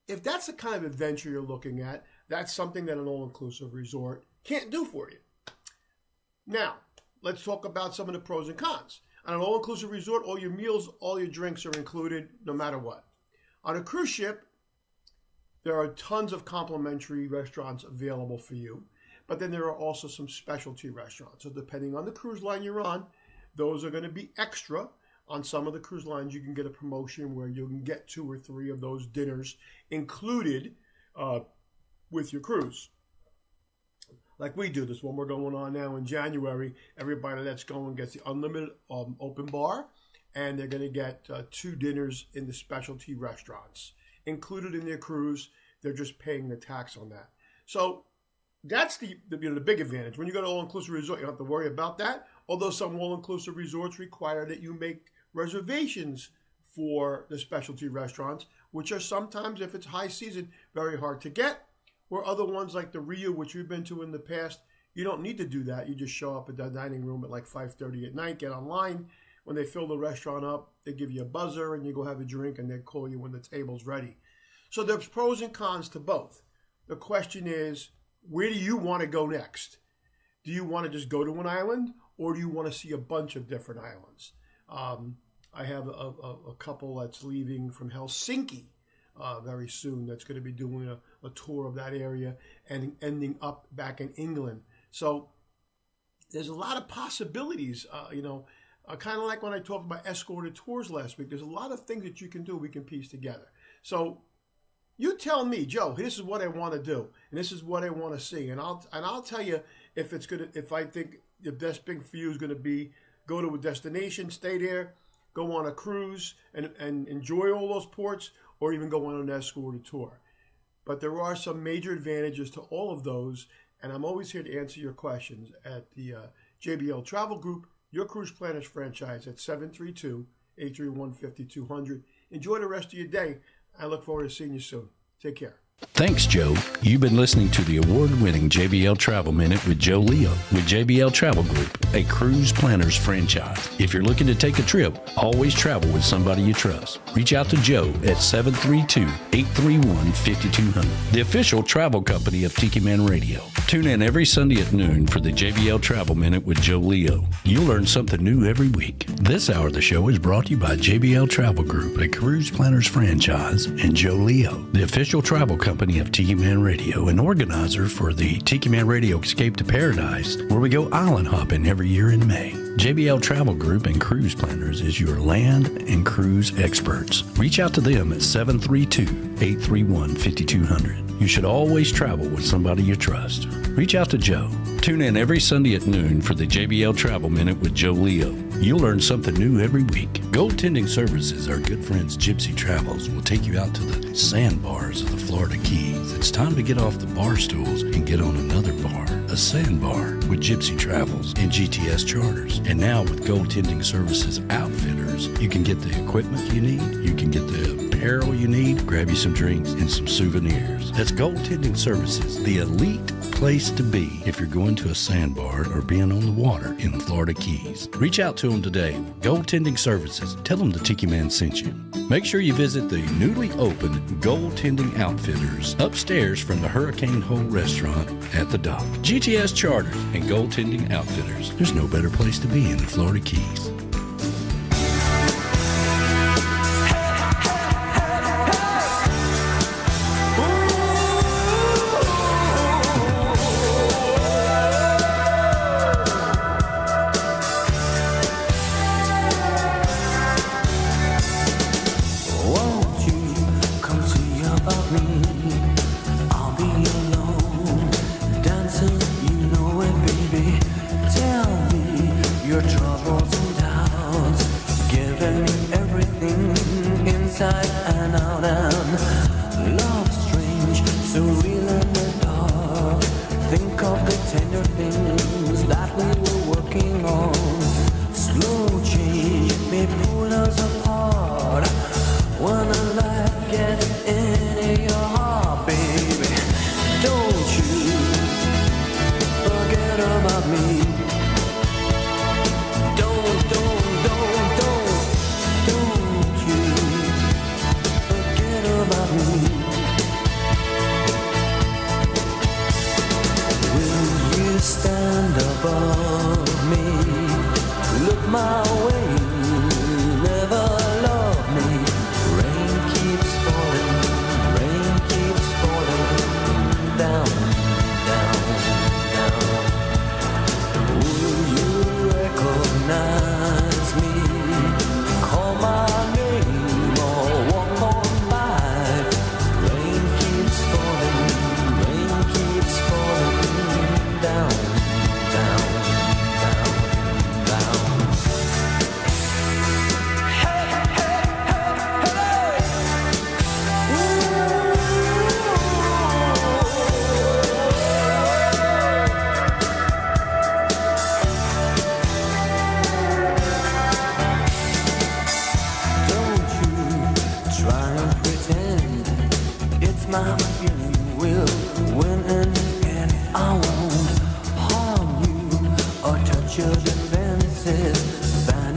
if that's the kind of adventure you're looking at, that's something that an all-inclusive resort can't do for you. Now, let's talk about some of the pros and cons. On an all-inclusive resort, all your meals, all your drinks are included no matter what. On a cruise ship, there are tons of complimentary restaurants available for you, but then there are also some specialty restaurants. So depending on the cruise line you're on, those are going to be extra. On some of the cruise lines, you can get a promotion where you can get 2 or 3 of those dinners included with your cruise. Like we do this one we're going on now in January. Everybody that's going gets the unlimited open bar, and they're going to get 2 dinners in the specialty restaurants included in their cruise. They're just paying the tax on that. So that's the big advantage. When you go to all-inclusive resort, you don't have to worry about that. Although some all-inclusive resorts require that you make reservations for the specialty restaurants, which are sometimes, if it's high season, very hard to get. Or other ones like the Rio, which we've been to in the past, you don't need to do that. You just show up at the dining room at like 5:30 at night, get online. When they fill the restaurant up, they give you a buzzer and you go have a drink and they call you when the table's ready. So there's pros and cons to both. The question is, where do you want to go next? Do you want to just go to an island, or do you want to see a bunch of different islands? I have a couple that's leaving from Helsinki very soon that's going to be doing a tour of that area and ending up back in England. So there's a lot of possibilities, kind of like when I talked about escorted tours last week. There's a lot of things that you can do, we can piece together. So you tell me, Joe, this is what I want to do, and this is what I want to see, and I'll tell you if I think the best thing for you is going to be go to a destination, stay there, go on a cruise, and enjoy all those ports, or even go on an escorted tour. But there are some major advantages to all of those, and I'm always here to answer your questions at the JBL Travel Group, your cruise planners franchise at 732-831-5200. Enjoy the rest of your day. I look forward to seeing you soon. Take care. Thanks, Joe. You've been listening to the award-winning JBL Travel Minute with Joe Leo with JBL Travel Group, a cruise planners franchise. If you're looking to take a trip, always travel with somebody you trust. Reach out to Joe at 732-831-5200, the official travel company of Tiki Man Radio. Tune in every Sunday at noon for the JBL Travel Minute with Joe Leo. You'll learn something new every week. This hour of the show is brought to you by JBL Travel Group, a cruise planners franchise, and Joe Leo, the official travel company of Tiki Man Radio, an organizer for the Tiki Man Radio Escape to Paradise, where we go island hopping every year in May. JBL Travel Group and Cruise Planners is your land and cruise experts. Reach out to them at 732-831-5200. You should always travel with somebody you trust. Reach out to Joe. Tune in every Sunday at noon for the JBL Travel Minute with Joe Leo. You'll learn something new every week. Goaltending Services, our good friends Gypsy Travels, will take you out to the sandbars of the Florida Keys. It's time to get off the bar stools and get on another bar, a sandbar with Gypsy Travels and GTS Charters. And now with Goaltending Services Outfitters, you can get the equipment you need, you can get the apparel you need, grab you some drinks and some souvenirs. That's Goaltending Services, the elite place to be if you're going to a sandbar or being on the water in the Florida Keys. Reach out to them today. Goaltending Services. Tell them the Tiki Man sent you. Make sure you visit the newly opened Goaltending Outfitters upstairs from the Hurricane Hole restaurant at the dock. GTS Charters and Goaltending Outfitters. There's no better place to be in the Florida Keys.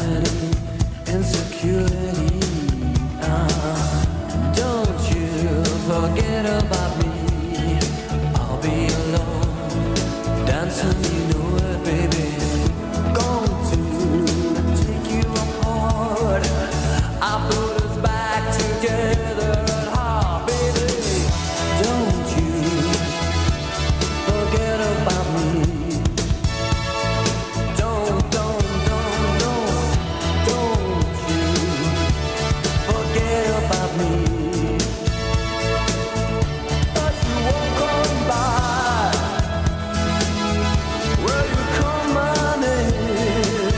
anxiety, insecurity. Don't you forget about me. I'll be alone, dancing, you know it, baby. Going to take you apart. I put us back together at heart, baby. Don't you forget about me. Don't you forget about me. As you walk on by, will you call my name?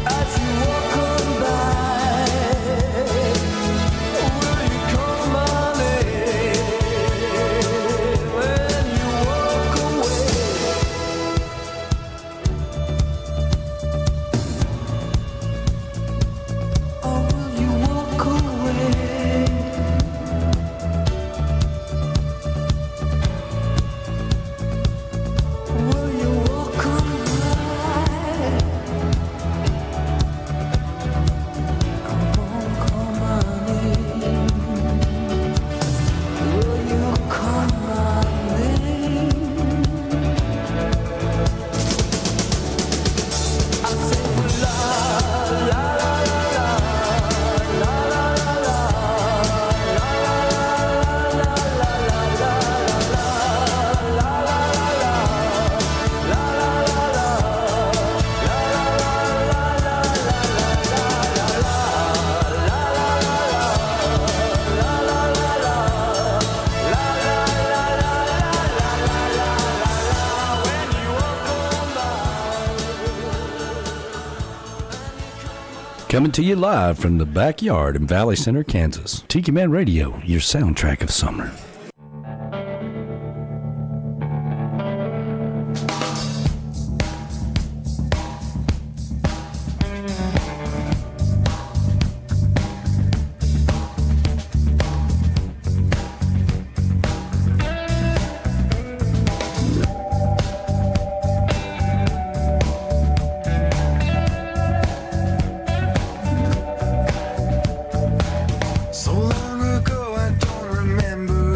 As you walk on by, will you call my name? When you walk away, or will you walk away? Will you walk on by? Call my name. Will you call my name? I say la la la la la la la la Coming to you live from the backyard in Valley Center, Kansas. Tiki Man Radio, your soundtrack of summer. So long ago, I don't remember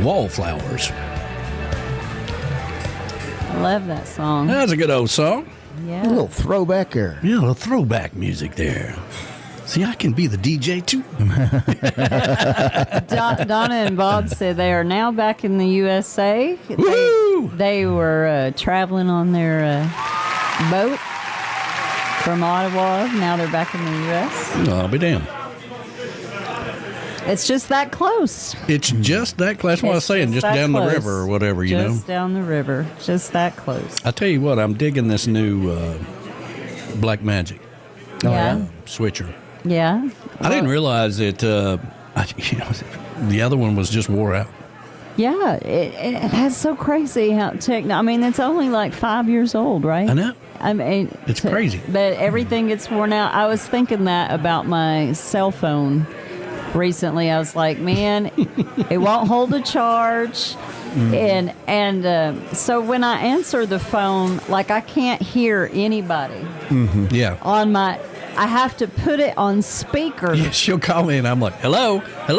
Wallflowers. Love that song. That's a good old song. Yeah. A little throwback there. Yeah, a little throwback music there. See, I can be the DJ too. Donna and Bob said they are now back in the USA. They were traveling on their boat from Ottawa. Now they're back in the U.S. I'll be damned. It's just that close. It's just that close. That's what I was saying, just down the river or whatever, you know. Just down the river. Just that close. I tell you what, I'm digging this new Black Magic switcher. Yeah. I didn't realize that the other one was just wore out. Yeah, that's so crazy how I mean, it's only like 5 years old, right? I know. I mean, it's crazy. But everything gets worn out. I was thinking that about my cell phone recently. I was like, man, it won't hold a charge. And so when I answer the phone, like I can't hear anybody. Yeah. On my, I have to put it on speaker. Yeah, she'll call me and I'm like, hello. And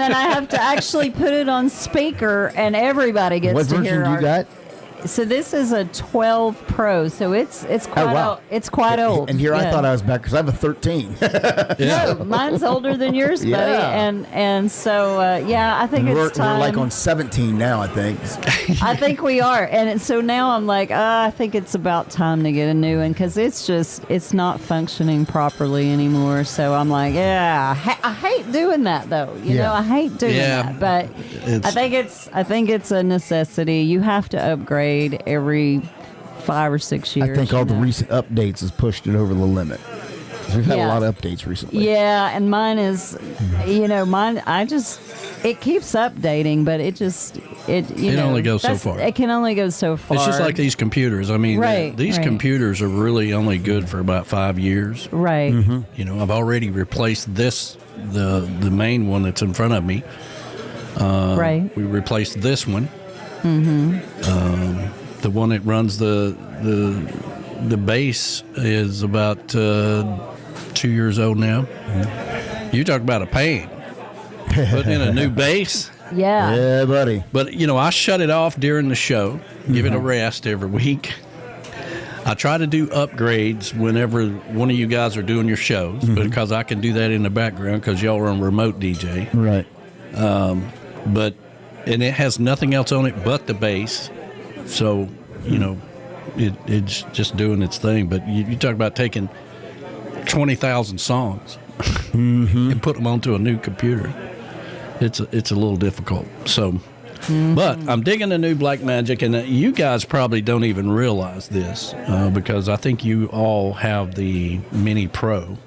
then I have to actually put it on speaker, and everybody gets to hear. What version do you got? So this is a 12 Pro, so it's quite old. It's quite old. And here I thought I was back because I have a 13. No, mine's older than yours, buddy. Yeah. And so I think it's time. We're like on 17 now, I think. I think we are, and so now I'm like, I think it's about time to get a new one because it's not functioning properly anymore. So I'm like, I hate doing that though. You know, I hate doing that, but I think it's a necessity. You have to upgrade every 5 or 6 years. I think all the recent updates has pushed it over the limit. We've had a lot of updates recently. Yeah, and mine is, it keeps updating, but it only goes so far. It can only go so far. It's just like these computers. I mean, these computers are really only good for about 5 years. Right. Mm-hmm. You know, I've already replaced the main one that's in front of me. Right. We replaced this one. Mm-hmm. The one that runs the base is about 2 years old now. Mm-hmm. You talk about a pain. Putting in a new base. Yeah. Yeah, buddy. But, I shut it off during the show, give it a rest every week. I try to do upgrades whenever one of you guys are doing your shows, because I can do that in the background because y'all are on remote DJ. Right. And it has nothing else on it but the bass. So, it's just doing its thing. But you talk about taking 20,000 songs and put them onto a new computer. It's a little difficult. So, but I'm digging the new Black Magic, and you guys probably don't even realize this because I think you all have the Mini Pro.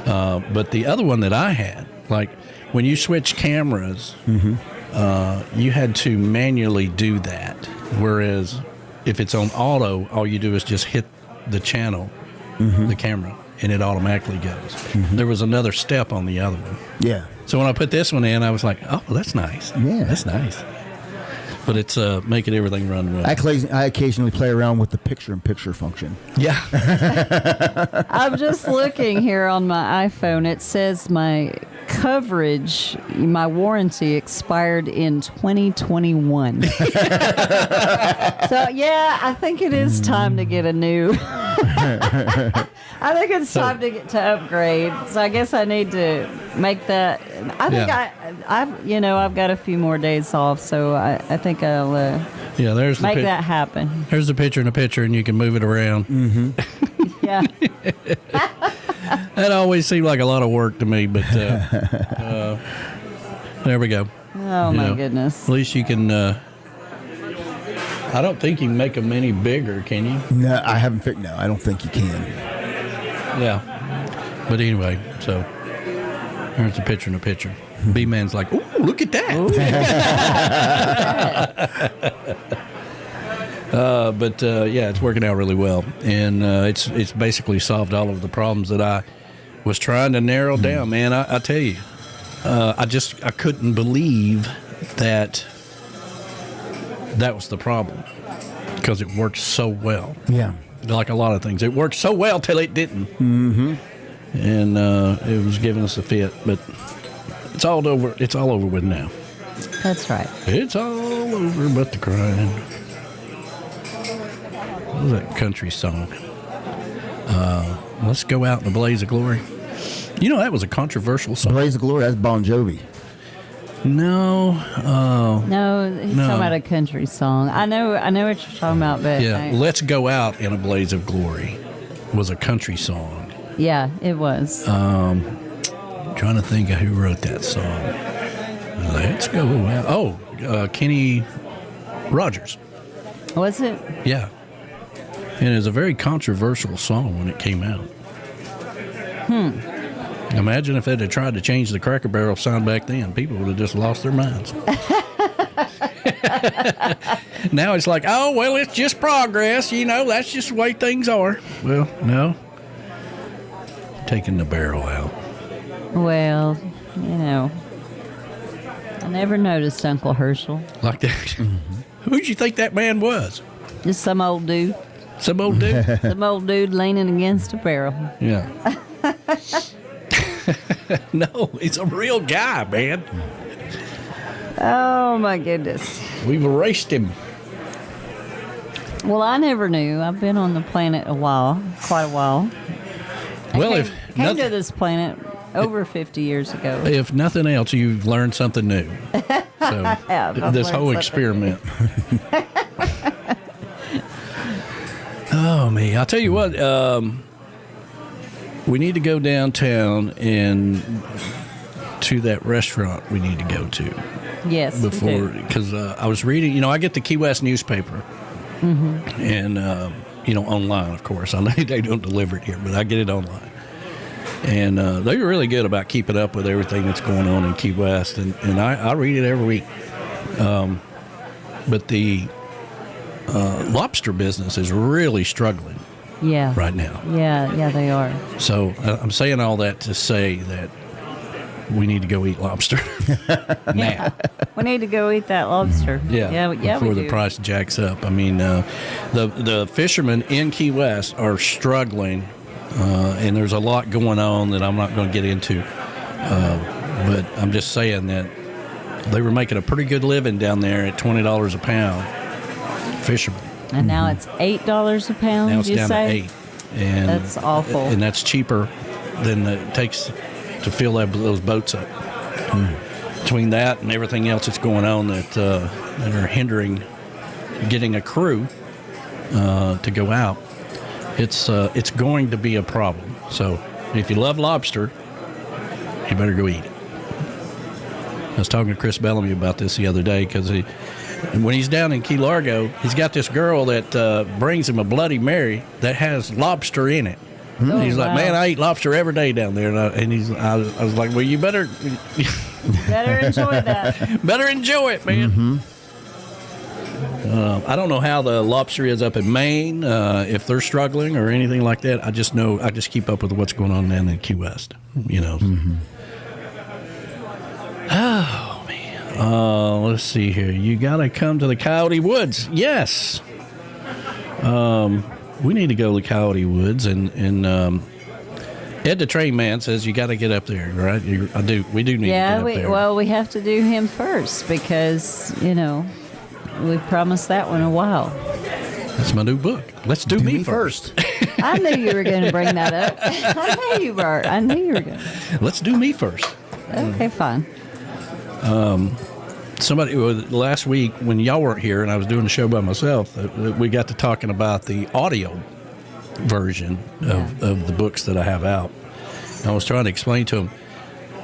But the other one that I had, like when you switch cameras, you had to manually do that. Whereas if it's on auto, all you do is just hit the channel, the camera, and it automatically goes. There was another step on the other one. Yeah. So when I put this one in, I was like, oh, that's nice. Yeah. That's nice. But it's making everything run well. I occasionally play around with the picture-in-picture function. Yeah. I'm just looking here on my iPhone. It says my coverage, my warranty expired in 2021. So, I think it is time to get a new. I think it's time to upgrade. So I guess I need to make that. I think I've got a few more days off, so I think I'll there's make that happen. Here's the picture in a picture, and you can move it around. Yeah. That always seemed like a lot of work to me, but there we go. Oh, my goodness. At least you can. I don't think you can make them any bigger, can you? No, I haven't figured. No, I don't think you can. Yeah. But anyway, so there's the picture in a picture. B-Man's like, ooh, look at that. But it's working out really well. And it's basically solved all of the problems that I was trying to narrow down, man. I tell you, I couldn't believe that was the problem because it worked so well. Yeah. Like a lot of things. It worked so well till it didn't. Mm-hmm. And it was giving us a fit. But it's all over. It's all over with now. That's right. It's all over but the crying. What was that country song? Let's go out in a blaze of glory. You know, that was a controversial song. Blaze of Glory, that's Bon Jovi. No. No, he's talking about a country song. I know what you're talking about, but Yeah, Let's Go Out in a Blaze of Glory was a country song. yeah, it was. Trying to think of who wrote that song. Let's go out. Oh, Kenny Rogers. Was it? Yeah. And it was a very controversial song when it came out. Imagine if they'd have tried to change the Cracker Barrel sound back then. People would have just lost their minds. Now it's like, oh, well, it's just progress. You know, that's just the way things are. Well, no. Taking the barrel out. Well, you know, I never noticed Uncle Herschel. Like that. Who'd you think that man was? Just some old dude. Some old dude? Some old dude leaning against a barrel. Yeah. No, he's a real guy, man. Oh, my goodness. We've erased him. Well, I never knew. I've been on the planet quite a while. Well, I came to this planet over 50 years ago. If nothing else, you've learned something new. So, this whole experiment. Oh, me. I'll tell you what, we need to go downtown and to that restaurant we need to go to. Yes, before, because I was reading, I get the Key West newspaper. Mm-hmm. And, online, of course. I know they don't deliver it here, but I get it online. And they're really good about keeping up with everything that's going on in Key West. And I read it every week. But the lobster business is really struggling right now. Yeah, they are. So I'm saying all that to say that we need to go eat lobster now. We need to go eat that lobster. Yeah, before the price jacks up. I mean, the fishermen in Key West are struggling, and there's a lot going on that I'm not going to get into. But I'm just saying that they were making a pretty good living down there at $20 a pound, fishermen. And now it's $8 a pound. Now it's down say? to $8, and that's awful. And that's cheaper than it takes to fill those boats up. Between that and everything else that's going on that are hindering getting a crew to go out, it's going to be a problem. So if you love lobster, you better go eat it. I was talking to Chris Bellamy about this the other day because when he's down in Key Largo, he's got this girl that brings him a Bloody Mary that has lobster in it. Oh, he's like, wow. man, I eat lobster every day down there. And I was like, well, you better enjoy that. Better enjoy it, man. Mm-hmm. I don't know how the lobster is up in Maine, if they're struggling or anything like that. I just know I just keep up with what's going on down in Key West. Mm-hmm. Oh, man. Let's see here. You got to come to the Coyote Woods. Yes. We need to go to Coyote Woods, and Ed the Train Man says you got to get up there, right? We do need to get up there. Well, we have to do him first because we promised that one a while. That's my new book. Let's do me first. I knew you were going to bring that up. I knew you were. I knew you were going to. Let's do me first. Okay, fine. Somebody last week when y'all weren't here and I was doing the show by myself, we got to talking about the audio version of the books that I have out. And I was trying to explain to them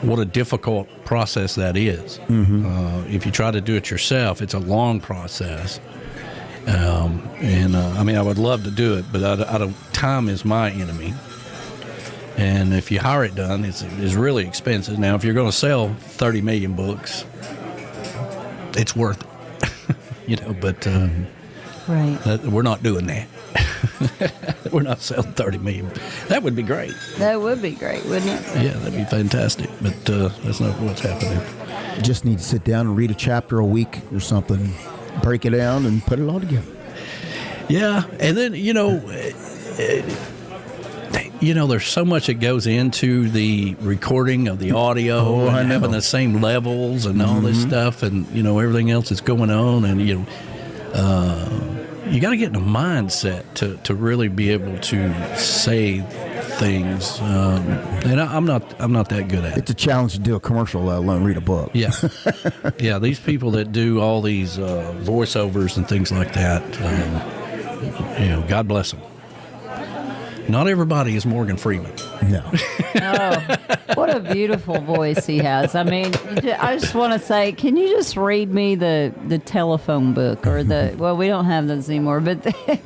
what a difficult process that is. Mm-hmm. If you try to do it yourself, it's a long process. I would love to do it, but time is my enemy. And if you hire it done, it's really expensive. Now, if you're going to sell 30 million books, it's worth it, but right. We're not doing that. We're not selling 30 million. That would be great. That would be great, wouldn't it? Yeah, that'd be fantastic. But that's not what's happening. Just need to sit down and read a chapter a week or something, break it down, and put it all together. Yeah, and then there's so much that goes into the recording of the audio and having the same levels and all this stuff, and everything else that's going on, and you got to get in a mindset to really be able to say things, and I'm not that good at it. It's a challenge to do a commercial, let alone read a book. Yeah, yeah. These people that do all these voiceovers and things like that, God bless them. Not everybody is Morgan Freeman. No. Oh, what a beautiful voice he has. I mean, I just want to say, can you just read me the telephone book or well, we don't have those anymore, but I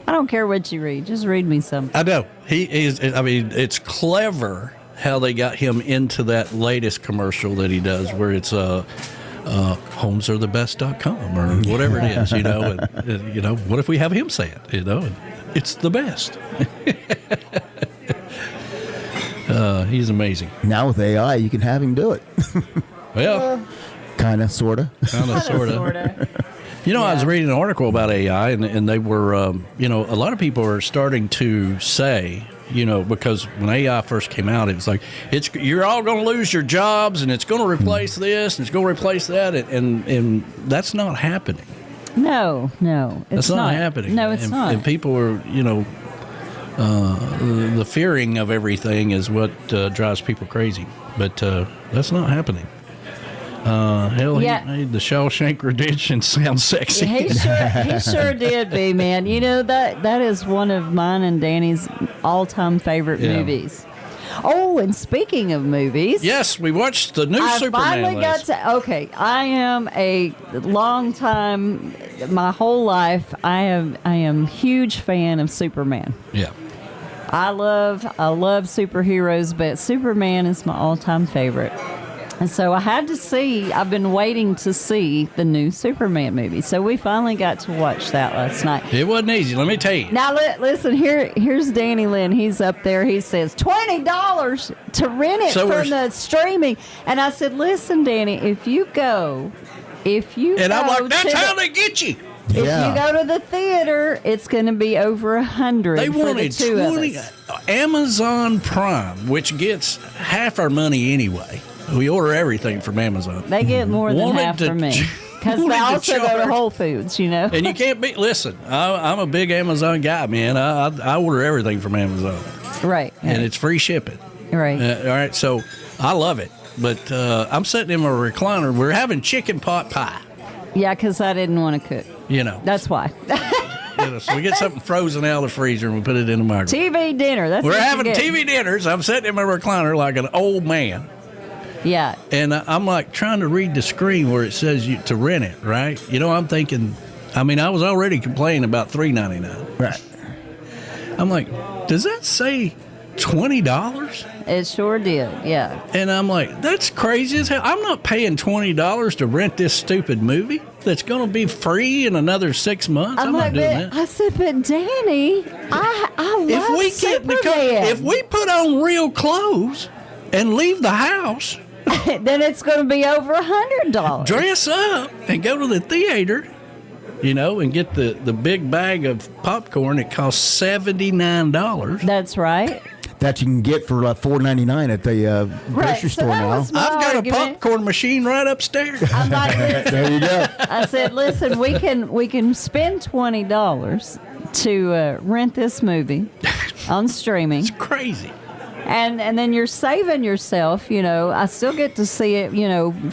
don't care what you read. Just read me something. I know. He is, I mean, it's clever how they got him into that latest commercial that he does where it's homesarethe.best.com or whatever it is, and what if we have him say it, and it's the best. He's amazing. Now with AI, you can have him do it. Well, kind of, sort of. Kind of, sort of. I was reading an article about AI, and they were, a lot of people are starting to say, because when AI first came out, it was like, you're all going to lose your jobs, and it's going to replace this, and it's going to replace that, and that's not happening. No, it's not happening. No, it's not. And people are, the fearing of everything is what drives people crazy. But that's not happening. He made the Shawshank Redemption sound sexy. He sure did, B, man. That is one of mine and Danny's all-time favorite movies. Oh, and speaking of movies, yes, we watched the new Superman. I am a long time, my whole life, I am huge fan of Superman. Yeah. I love superheroes, but Superman is my all-time favorite. And so I've been waiting to see the new Superman movie. So we finally got to watch that last night. It wasn't easy, let me tell you. Now, listen, here's Danny Lynn. He's up there. He says, $20 to rent it from the streaming. And I said, listen, Danny, if you go. And I'm like, that's how they get you. If you go to the theater, it's going to be over $100. They wanted wanted 20. Amazon Prime, which gets half our money anyway. We order everything from Amazon. They get more than half from me. Because they also go to Whole Foods, And you can't listen, I'm a big Amazon guy, man. I order everything from Amazon. Right. And it's free shipping. Right. All right, so I love it. But I'm sitting in my recliner. We're having chicken pot pie. Yeah, because I didn't want to cook. That's why. So we get something frozen out of the freezer and we put it in the microwave. TV dinner. We're having TV dinners. I'm sitting in my recliner like an old man. Yeah. And I'm like trying to read the screen where it says to rent it, right? I'm thinking, I was already complaining about $3.99. Right. I'm like, does that say $20? It sure did, yeah. And I'm like, that's crazy as hell. I'm not paying $20 to rent this stupid movie that's going to be free in another 6 months. I'm not doing that. I said, but Danny, I love Superman. If we put on real clothes and leave the house, then it's going to be over $100. Dress up and go to the theater, and get the big bag of popcorn. It costs $79. That's right. That you can get for $4.99 at the grocery store now. I've got a popcorn machine right upstairs. I'm like, there you go. I said, listen, we can spend $20 to rent this movie on streaming. It's crazy. And then you're saving yourself, I still get to see it,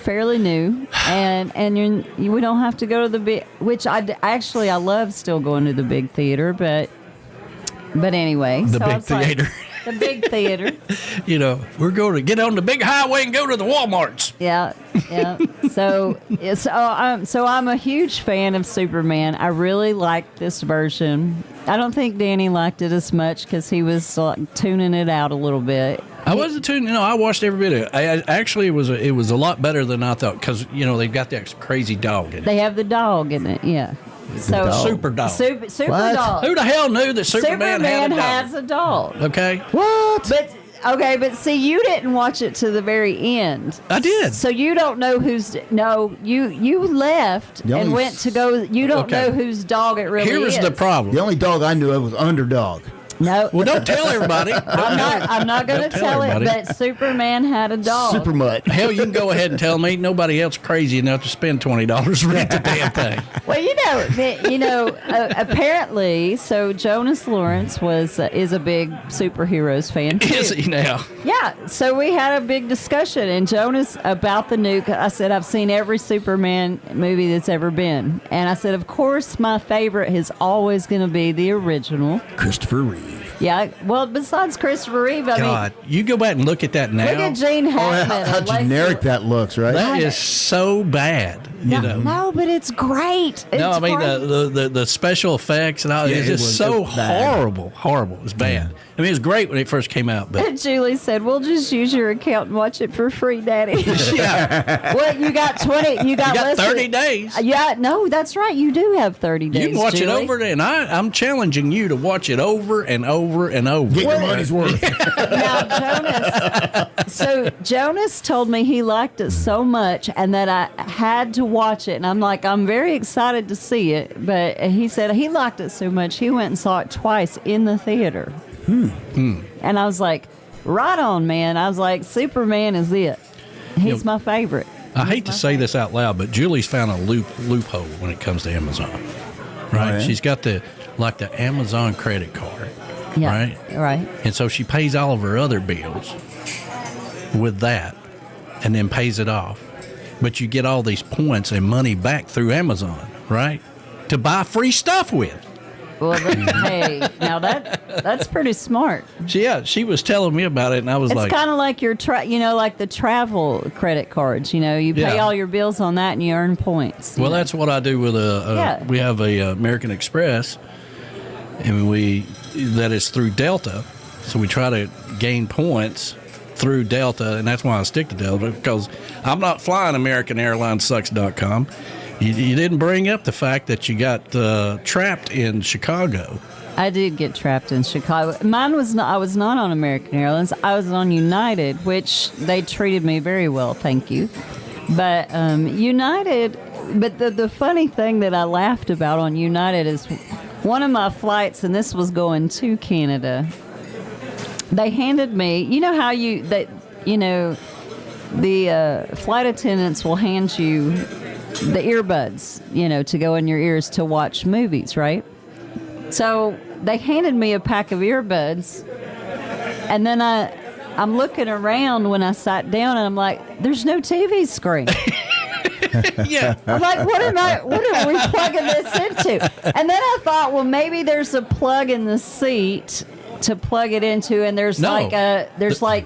fairly new. And we don't have to go to the big, which I love still going to the big theater, but anyway. The big theater. The big theater. We're going to get on the big highway and go to the Walmarts. Yeah. So I'm a huge fan of Superman. I really like this version. I don't think Danny liked it as much because he was tuning it out a little bit. I wasn't tuning. I watched every bit of it. Actually, it was a lot better than I thought because they've got that crazy dog in it. They have the dog in it. Yeah. So super dog. Super dog. Who the hell knew that Superman had a dog? has a dog. Okay. What? But see, you didn't watch it to the very end. I did. So you don't know you left and went to go. You don't know whose dog it really is. Here's the problem. The only dog I knew of was Underdog. No. Well, don't tell everybody. I'm not going to Don't tell it, everybody. but Superman had a dog. Super mutt. Hell, you can go ahead and tell me. Nobody else crazy enough to spend $20 to rent the damn thing. Well, apparently, so Jonas Lawrence is a big superheroes fan too. Is he now? Yeah, so we had a big discussion, and Jonas about the new. I said I've seen every Superman movie that's ever been, and I said, of course, my favorite is always going to be the original, Christopher Reeve. Yeah, well, besides Christopher Reeve, I God, you go back and look at that now. look at Gene Hackman. How generic that looks, right? That is so bad. You know. No, but it's great. No, I mean the special effects and all. Yeah, it's just so horrible. Horrible. It's bad. Yeah. I mean, it was great when it first came out, but And Julie said, "We'll just use your account and watch it for free, Daddy." yeah, Well, you got 20. You got, less 30 than- days. Yeah, no, that's right. You do have 30 days. You can watch Julie. it over, and I'm challenging you to watch it over and over and over. Get your money's worth. Now, Jonas told me he liked it so much and that I had to watch it. And I'm like, I'm very excited to see it. But he said he liked it so much, he went and saw it twice in the theater. And I was like, right on, man. I was like, Superman is it. He's my favorite. I hate to say this out loud, but Julie's found a loophole when it comes to Amazon. Right? Oh, yeah? She's got the Amazon credit card. Yeah, right. And so she pays all of her other bills with that and then pays it off. But you get all these points and money back through Amazon, right? To buy free stuff with. Well, hey, now that's pretty smart. She was telling me about it, and I was like, it's kind of like your like the travel credit cards. You pay all your bills on that, and you earn points. Well, that's what I do with we have a American Express, and that is through Delta, so we try to gain points through Delta, and that's why I stick to Delta, because I'm not flying AmericanAirlinesSucks.com. You didn't bring up the fact that you got trapped in Chicago. I did get trapped in Chicago. Mine was not. I was not on American Airlines. I was on United, which they treated me very well, thank you. But United. But the funny thing that I laughed about on United is one of my flights, and this was going to Canada. They handed me. You know how the flight attendants will hand you the earbuds, to go in your ears to watch movies, right? So they handed me a pack of earbuds, and then I'm looking around when I sat down, and I'm like, there's no TV screen. Yeah. I'm like, what are we plugging this into? And then I thought, well, maybe there's a plug in the seat to plug it into, and there's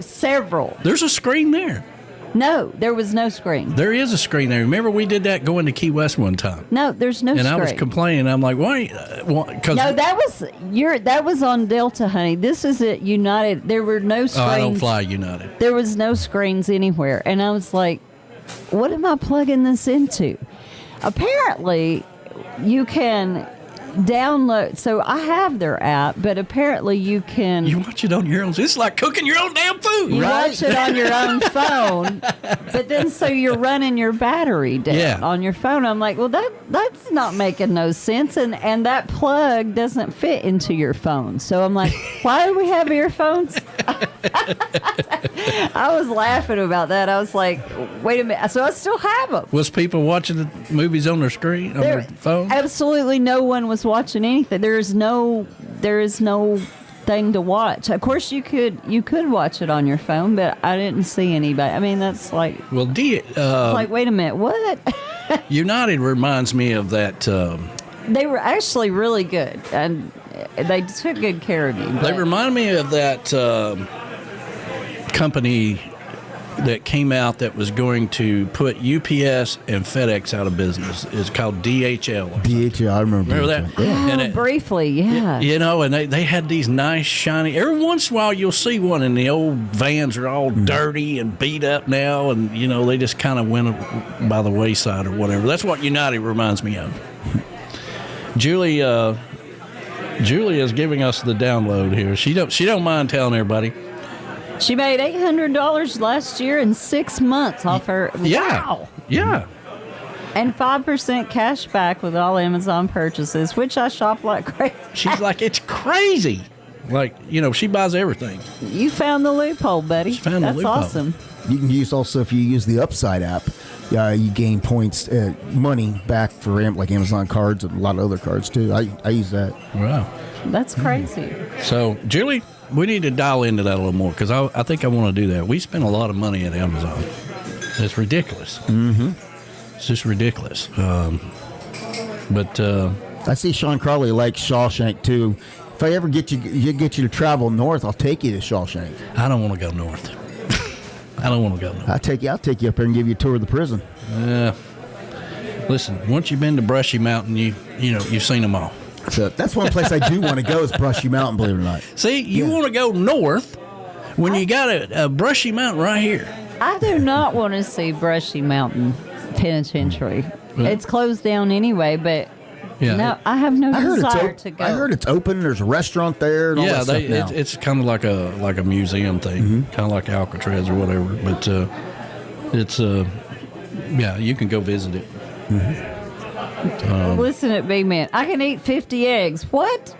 several. There's a screen there. No, there was no screen. There is a screen there. Remember, we did that going to Key West one time. No, there's no screen. And I was complaining. I'm like, why? No, that was on Delta, honey. This is at United. There were no screens. Oh, I don't fly United. There was no screens anywhere, and I was like, what am I plugging this into? Apparently, you can download. So I have their app, but apparently you can. You watch it on your own. It's like cooking your own damn food. You right? watch it on your own phone, but then so you're running your battery down on your phone. I'm like, well, that's not making no sense, and that plug doesn't fit into your phone. So I'm like, why do we have earphones? I was laughing about that. I was like, wait a minute. So I still have them. Was people watching the movies on their screen, on their phone? Absolutely no one was watching anything. There is no thing to watch. Of course, you could watch it on your phone, but I didn't see anybody. I mean, that's like, well, like, wait a minute, what? United reminds me of that. They were actually really good, and they took good care of you. They remind me of that company that came out that was going to put UPS and FedEx out of business. It's called DHL. DHL, I remember that? Yeah. And Briefly, yeah. And they had these nice, shiny... Every once in a while, you'll see one, and the old vans are all dirty and beat up now, and, they just kind of went by the wayside or whatever. That's what United reminds me of. Julie is giving us the download here. She don't mind telling everybody. She made $800 last year in 6 months off her. Yeah. Wow. Yeah. And 5% cash back with all Amazon purchases, which I shop like crazy. She's like, it's crazy. Like, she buys everything. You found the loophole, buddy. Found the That's loophole. awesome. You can use also, if you use the Upside app, you gain points, money back for like Amazon cards and a lot of other cards too. I use that. Wow. That's crazy. So, Julie, we need to dial into that a little more because I think I want to do that. We spend a lot of money at Amazon. It's ridiculous. Mm-hmm. It's just ridiculous. But I see Sean Crawley likes Shawshank too. If I ever get you to travel north, I'll take you to Shawshank. I don't want to go north. I don't want to go north. I'll take you up there and give you a tour of the prison. Listen, once you've been to Brushy Mountain, you've seen them all. So that's one place I do want to go is Brushy Mountain, believe it or not. See, you want to go north when you got a Brushy Mountain right here. I do not want to see Brushy Mountain Penitentiary. It's closed down anyway, but no, I have no desire to go. I heard it's open. There's a restaurant there. And all that stuff now. It's kind of like a museum thing, kind of like Alcatraz or whatever. But it's you can go visit it. Listen at me, man. I can eat 50 eggs. What?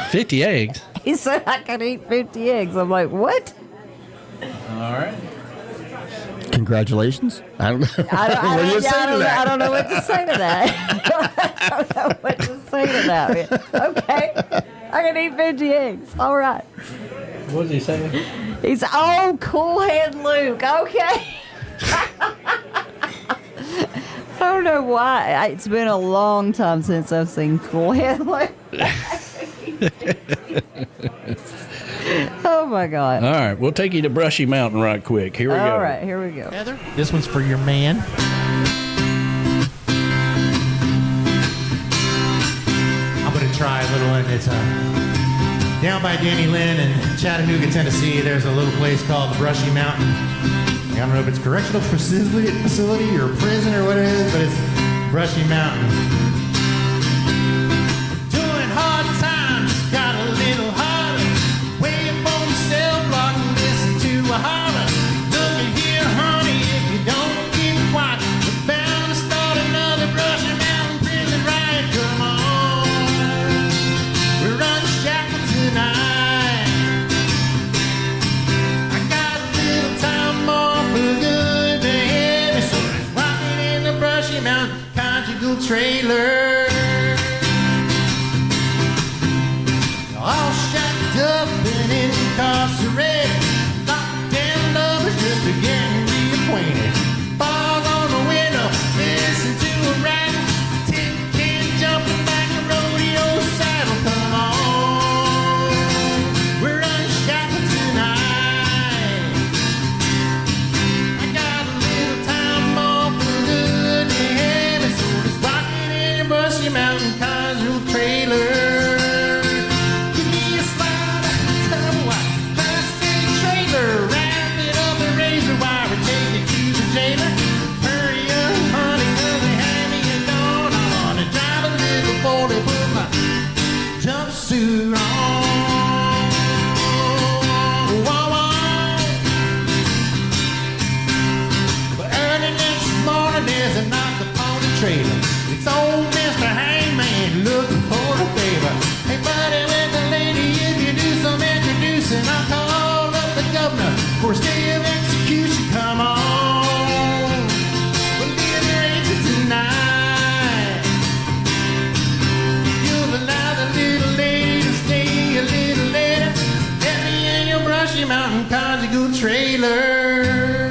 50 eggs? He said I can eat 50 eggs. I'm like, what? All right. Congratulations. I don't know. I don't know what to say to that. I don't know what to say to that. Okay. I can eat 50 eggs. All right. What did he say? He's, cool head Luke. Okay. I don't know why. It's been a long time since I've seen Cool Head Luke. Oh, my God. All right. We'll take you to Brushy Mountain right quick. Here we go. All right. Here we go. Heather, this one's for your man. I'm going to try a little one. It's down by Danny Lynn in Chattanooga, Tennessee. There's a little place called the Brushy Mountain. I don't know if it's a correctional facility or a prison or what it is, but it's Brushy Mountain. Doing hard times, got a little harder. Way up on the cell block and listen to a holler. Look at here, honey, if you don't keep quiet, we're bound to start another Brushy Mountain prison riot. Come on, we're unshackled tonight. I got a little time more for good to hear me, so it's rocking in the Brushy Mountain conjugal trailer. All shacked up and incarcerated, locked down lovers just to get reacquainted. Bars on the window, listen to a rattle, tin can jumping back a rodeo saddle. Come on, we're unshackled tonight. I got a little time more for good to heavy, so it's rocking in a Brushy Mountain conjugal trailer. Jumpsuit on. Whoa, whoa. But early next morning there's a knock upon the trailer. It's old Mr. Hangman looking for a favor. Hey buddy with the lady, if you do some introducing, I'll call up the governor for a stay of execution. Come on, we'll liberate you tonight. Little lady to stay a little later. Let me in your Brushy Mountain conjugal trailer.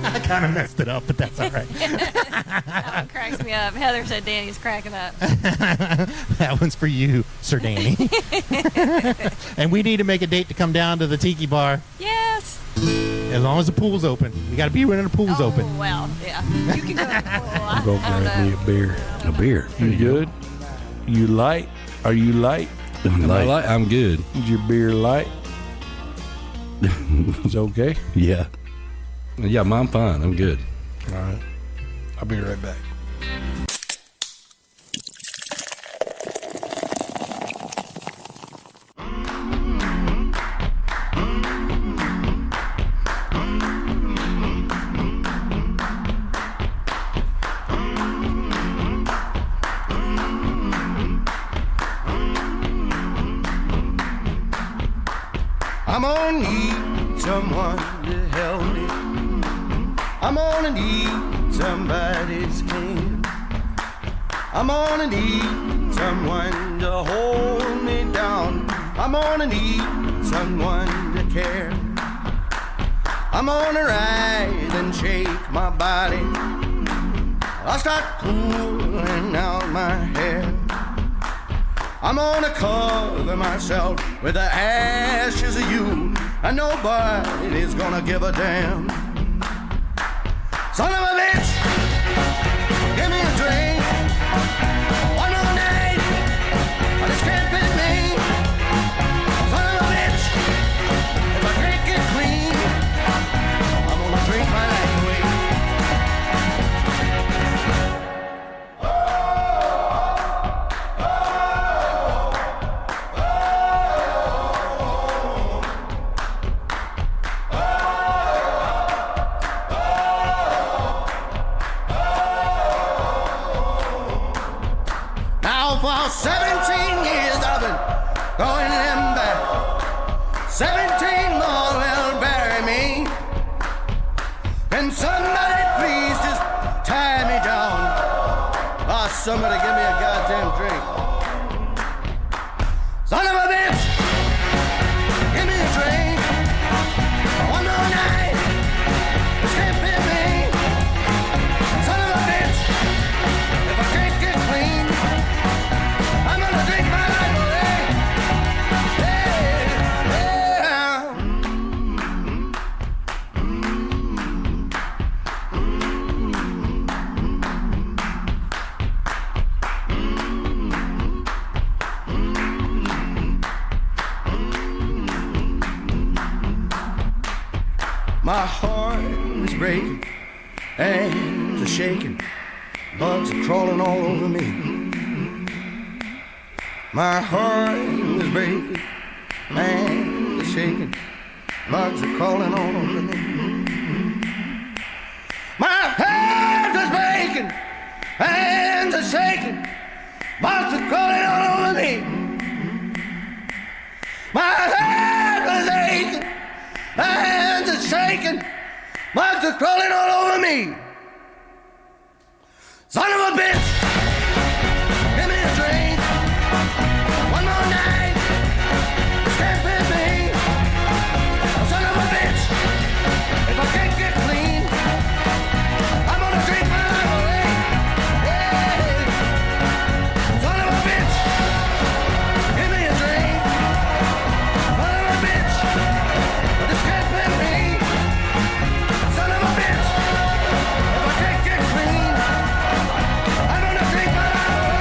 I kind of messed it up, but that's all right. That one cracks me up. Heather said Danny's cracking up. That one's for you, Sir Danny. And we need to make a date to come down to the Tiki Bar. Yes. As long as the pool's open. We got to be when the pool's open. Oh, well, yeah. You can go to the pool. I'll go grab me a beer. A beer. You good? You light? Are you light? I'm good. Is your beer light? It's okay? Yeah. Yeah, I'm fine. I'm good. All right. I'll be right back. I'm gonna need someone to help me. I'm gonna need somebody's hand. I'm gonna need someone to hold me down. I'm gonna need someone to care. I'm gonna rise and shake my body. I'll start pulling out my hair. I'm gonna cover myself with the ashes of you, and nobody's gonna give a damn. Son of a bitch, give me a drink. One more night, or this can't be me. Son of a bitch, if I drink it clean, I'm gonna drink my life away. For 17 years I've been going in back. 17 more will bury me. Can somebody please just tie me down? Oh, somebody give me a goddamn drink. Son of a bitch, give me a drink. One more night, this can't be me. Son of a bitch, if I can't get clean, I'm gonna drink my life away. My heart is breaking, hands are shaking, bugs are crawling all over me. My heart is breaking, hands are shaking, bugs are crawling all over me. My heart is breaking, hands are shaking, bugs are crawling all over me. My heart is aching, hands are shaking, bugs are crawling all over me. Son of a bitch, give me a drink. One more night, this can't be me. Son of a bitch, if I can't get clean, I'm gonna drink my life away. Hey. Son of a bitch, give me a drink. Son of a bitch, this can't be me. Son of a bitch, if I can't get clean, I'm gonna drink my life away.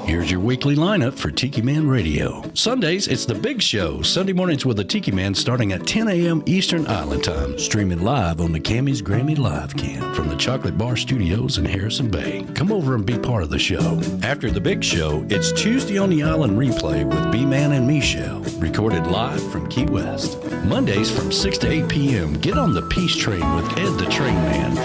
Here's your weekly lineup for Tiki Man Radio. Sundays, it's The Big Show. Sunday mornings with the Tiki Man starting at 10 a.m. Eastern Island Time. Streaming live on the Camys Grammy Live Cam from the Chocolate Bar Studios in Harrison Bay. Come over and be part of the show. After The Big Show, it's Tuesday on the Island Replay with B-Man and Michelle. Recorded live from Key West. Mondays from 6 to 8 p.m. Get on the Peace Train with Ed the Train Man.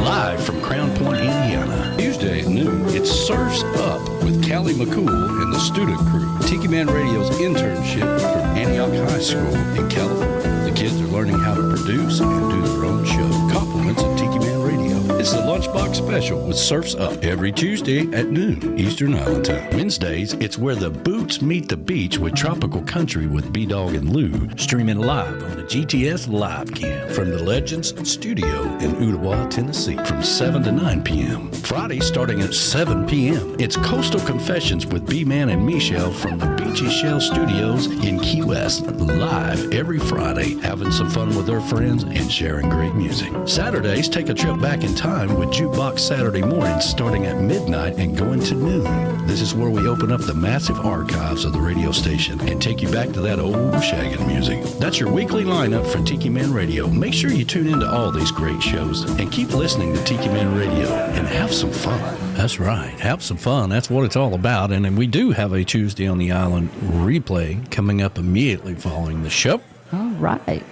Live from Crown Point, Indiana. Tuesday at noon, it's Surfs Up with Callie McCool and the Student Crew. Tiki Man Radio's internship from Antioch High School in California. The kids are learning how to produce and do their own show. Compliments of Tiki Man Radio. It's the Lunchbox Special with Surfs Up every Tuesday at noon Eastern Island Time. Wednesdays, it's Where the Boots Meet the Beach with Tropical Country with B-Dog and Lou. Streaming live on the GTS Live Cam from the Legends Studio in Ottawa, Tennessee from 7 to 9 p.m. Friday starting at 7 p.m. It's Coastal Confessions with B-Man and Michelle from the Beachy Shell Studios in Key West. Live every Friday, having some fun with their friends and sharing great music. Saturdays, take a trip back in time time with Jukebox Saturday mornings starting at midnight and going to noon. This is where we open up the massive archives of the radio station and take you back to that old shaggin' music. That's your weekly lineup for Tiki Man Radio. Make sure you tune into all these great shows and keep listening to Tiki Man Radio and have some fun. That's right. Have some fun. That's what it's all about. And then we do have a Tuesday on the Island replay coming up immediately following the show. All right.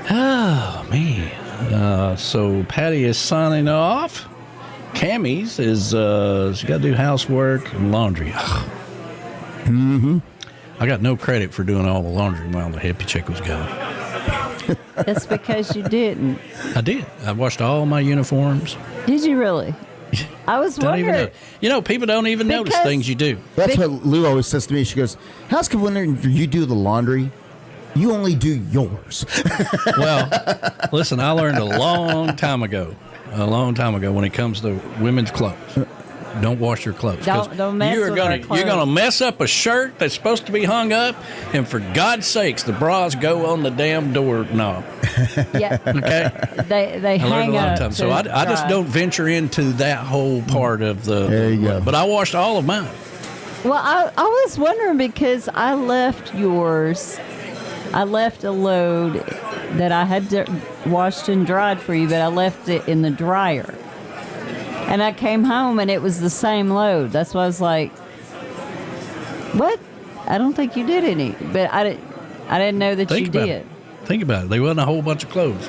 Oh, man. So Patty is signing off. Camys is, she got to do housework and laundry. Mm-hmm. I got no credit for doing all the laundry while the hippie chick was gone. That's because you didn't. I did. I washed all my uniforms. Did you really? I was Don't even wondering. know. You know, people don't even notice things you do. That's what Lou always says to me. She goes, how's come when you do the laundry, you only do yours? Well, listen, I learned a long time ago when it comes to women's clothes. Don't wash your clothes. Don't mess with our clothes. You're going to mess up a shirt that's supposed to be hung up, and for God's sakes, the bras go on the damn door knob. Yeah. Okay? They I hang learned a long up time. to So I just dry. don't venture into that whole part of the... There you go. But I washed all of mine. Well, I was wondering because I left yours. I left a load that I had washed and dried for you, but I left it in the dryer. And I came home and it was the same load. That's why I was like, what? I don't think you did any. But I didn't know that you did. Think about it. There wasn't a whole bunch of clothes.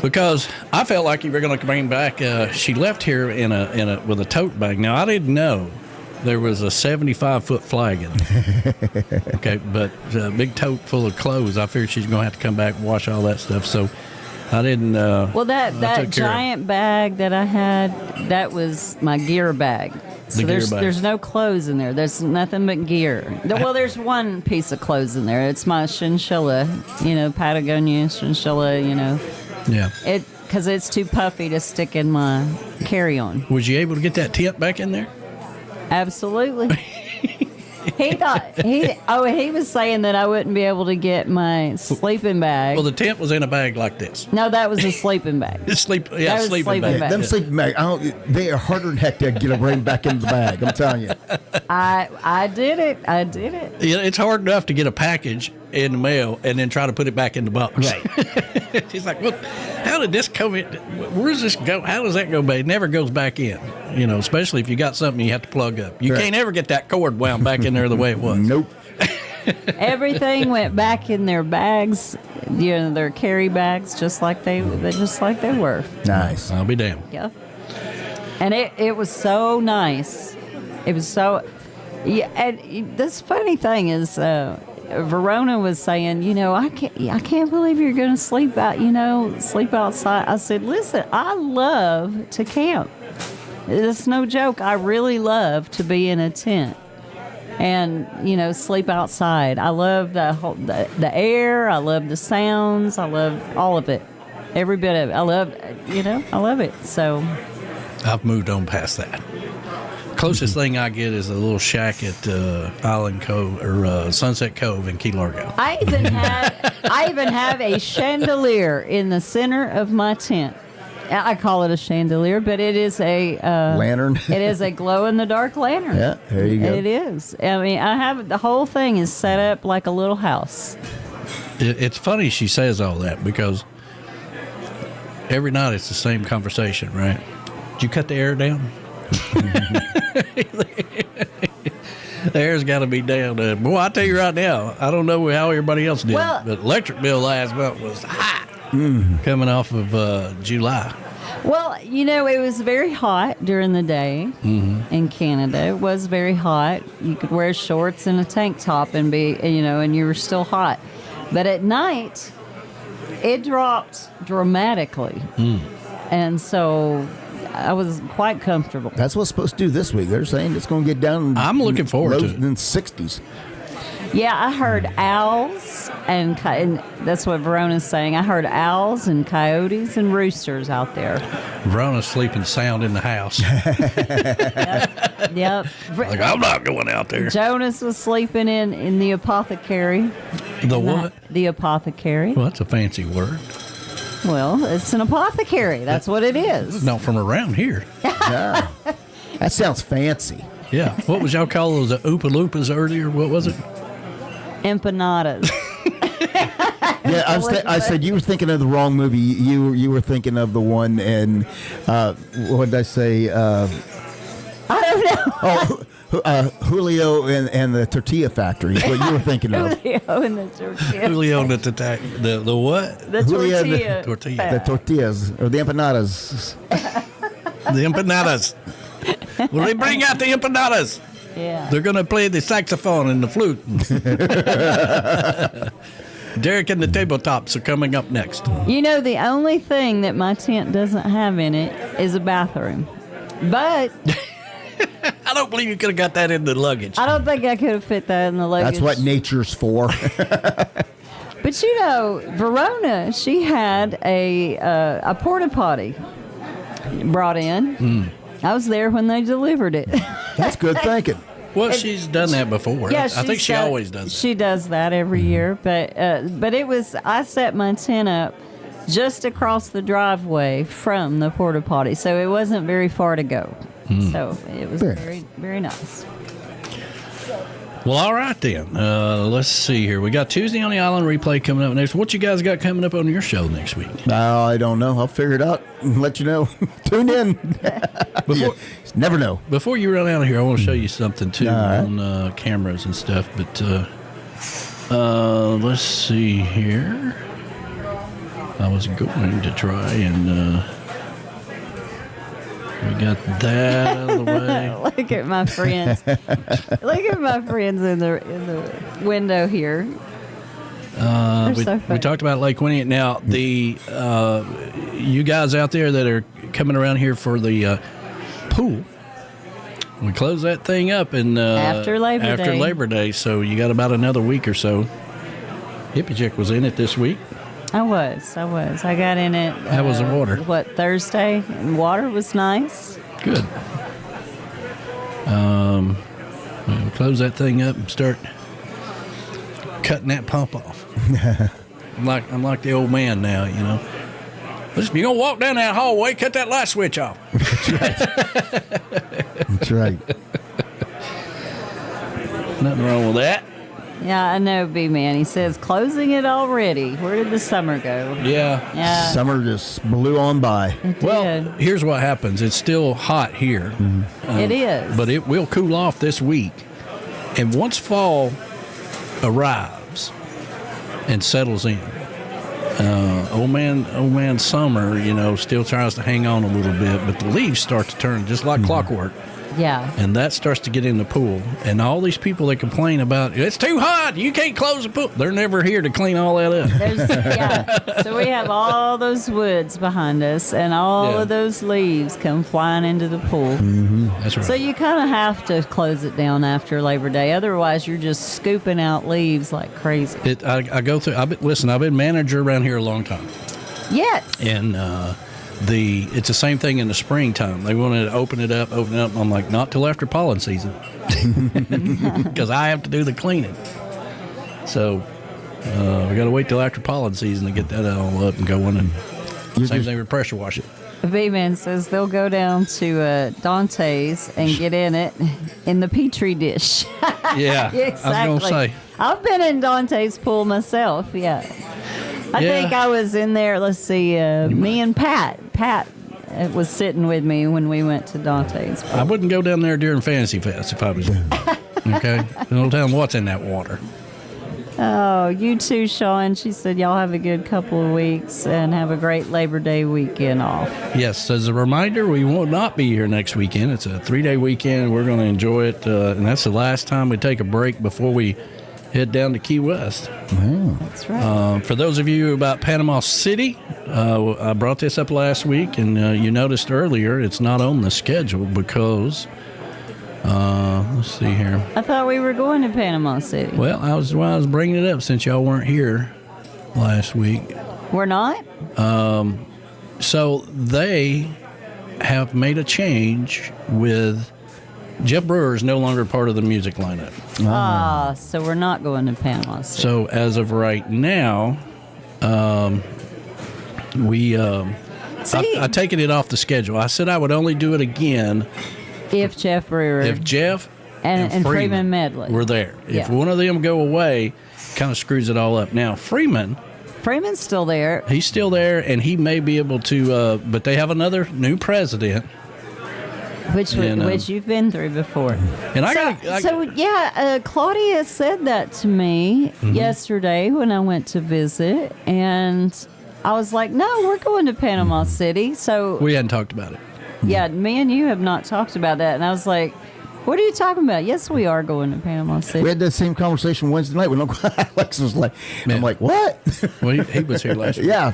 Because I felt like you were going to bring back, she left here with a tote bag. Now, I didn't know there was a 75-foot flag in it. Okay, but a big tote full of clothes. I figured she's going to have to come back and wash all that stuff. So I didn't. Well, that giant bag that I had, that was my gear bag. So there's no clothes in there. There's nothing but gear. Well, there's one piece of clothes in there. It's my chinchilla, Patagonia chinchilla, Yeah. Because it's too puffy to stick in my carry-on. Was you able to get that tent back in there? Absolutely. He was saying that I wouldn't be able to get my sleeping bag. Well, the tent was in a bag like this. No, that was a sleeping bag. Sleeping bag. Them sleeping bag, they are harder than heck to get them right back into the bag. I'm telling you. I did it. Yeah, it's hard enough to get a package in the mail and then try to put it back in the box. Right. She's like, well, how did this come in? Where's this go? How does that go back? It never goes back in, especially if you got something you have to plug up. You can't ever get that cord wound back in there the way it was. Nope. Everything went back in their bags, their carry bags, just like they were. Nice. I'll be damned. Yeah. And it was so nice. It was so. Yeah. And this funny thing is, Verona was saying, I can't believe you're going to sleep outside. I said, listen, I love to camp. It's no joke. I really love to be in a tent and, sleep outside. I love the air. I love the sounds. I love all of it. Every bit of it. I love it. So I've moved on past that. Closest thing I get is a little shack at Island Cove or Sunset Cove in Key Largo. I even have a chandelier in the center of my tent. I call it a chandelier, but it is a lantern. It is a glow-in-the-dark lantern. Yeah, there you go. It is. I mean, the whole thing is set up like a little house. It's funny she says all that because every night it's the same conversation, right? Did you cut the air down? The air's got to be down. Boy, I tell you right now, I don't know how everybody else did, but electric bill last month was high coming off of July. Well, it was very hot during the day in Canada. It was very hot. You could wear shorts and a tank top and be, and you were still hot. But at night, it dropped dramatically. And so I was quite comfortable. That's what's supposed to do this week. They're saying it's going to get down. I'm looking forward to it. In 60s. Yeah, I heard owls, and that's what Verona's saying. I heard owls and coyotes and roosters out there. Verona's sleeping sound in the house. Yep. Like, I'm not going out there. Jonas was sleeping in the apothecary. The what? The apothecary. Well, that's a fancy word. Well, it's an apothecary. That's what it is. Not from around here. Yeah. That sounds fancy. Yeah. What was y'all call those Oompa Loompas earlier? What was it? Empanadas. Yeah, I said you were thinking of the wrong movie. You were thinking of the one in what did I say? I don't know. Julio and the Tortilla Factory is what you were thinking of. Julio and the tortilla. Julio and the what? The tortilla. Tortilla. The tortillas or the empanadas. The empanadas. Will they bring out the empanadas? Yeah. They're going to play the saxophone and the flute. Derek and the tabletops are coming up next. You know, the only thing that my tent doesn't have in it is a bathroom. But I don't believe you could have got that in the luggage. I don't think I could have fit that in the luggage. That's what nature's for. But you know, Verona, she had a porta potty brought in. I was there when they delivered it. That's good thinking. Well, she's done that before. Yeah, I think she always does that. She does that every year. But it was, I set my tent up just across the driveway from the porta potty, so it wasn't very far to go. So it was very, very nice. Well, all right then. Let's see here. We got Tuesday on the Island replay coming up next. What you guys got coming up on your show next week? I don't know. I'll figure it out and let you know. Tune in. Never know. Before you run out of here, I want to show you something too on cameras and stuff. But let's see here. I was going to try and we got that out of the way. Look at my friends. Look at my friends in the window here. We talked about Lake Winnie. Now, the you guys out there that are coming around here for the pool, we close that thing up in after Labor Day. So you got about another week or so. Hippie Chick was in it this week. I was. I got in it. How was the water? Thursday? And water was nice. Good. We'll close that thing up and start cutting that pump off. I'm like the old man now, you know. Listen, you're going to walk down that hallway, cut that light switch off. That's right. Nothing wrong with that. Yeah, I know, B-Man. He says, closing it already. Where did the summer go? Yeah. Summer just blew on by. Well, here's what happens. It's still hot here. It is. But it will cool off this week. And once fall arrives and settles in, old man summer, you know, still tries to hang on a little bit, but the leaves start to turn just like clockwork. Yeah. And that starts to get in the pool. And all these people that complain about, it's too hot, you can't close the pool, they're never here to clean all that up. So we have all those woods behind us, and all of those leaves come flying into the pool. That's right. So you kind of have to close it down after Labor Day. Otherwise, you're just scooping out leaves like crazy. I go through, I've been manager around here a long time. Yes. And it's the same thing in the springtime. They wanted to open it up. I'm like, not till after pollen season, because I have to do the cleaning. So we got to wait till after pollen season to get that all up and going. And same thing with pressure wash it. V-Man says they'll go down to Dante's and get in it in the Petri dish. Yeah, exactly. I was going to say. I've been in Dante's pool myself, I think I was in there, let's see, me and Pat. Pat was sitting with me when we went to Dante's pool. I wouldn't go down there during Fantasy Fest if I was you. Okay? Don't tell them what's in that water. Oh, you too, Sean. She said y'all have a good couple of weeks and have a great Labor Day weekend off. Yes, as a reminder, we will not be here next weekend. It's a 3-day weekend. We're going to enjoy it, and that's the last time we take a break before we head down to Key West. That's right. For those of you about Panama City, I brought this up last week, and you noticed earlier it's not on the schedule because, let's see here. I thought we were going to Panama City. Well, I was bringing it up since y'all weren't here last week. We're not? So they have made a change with Jeff Brewer is no longer part of the music lineup. So we're not going to Panama City. So as of right now, I taken it off the schedule. I said I would only do it again if Jeff Brewer, if Jeff and Freeman Medley were there. Yeah. If one of them go away, kind of screws it all up. Now Freeman's still there. He's still there, and he may be able to. But they have another new president, which you've been through before. And Claudia said that to me yesterday when I went to visit, and I was like, "No, we're going to Panama City." So we hadn't talked about it. Yeah, me and you have not talked about that, and I was like, "What are you talking about?" Yes, we are going to Panama City. We had that same conversation Wednesday night when Alex was like, Man. I'm like, what? Well, he was here last week. Yeah.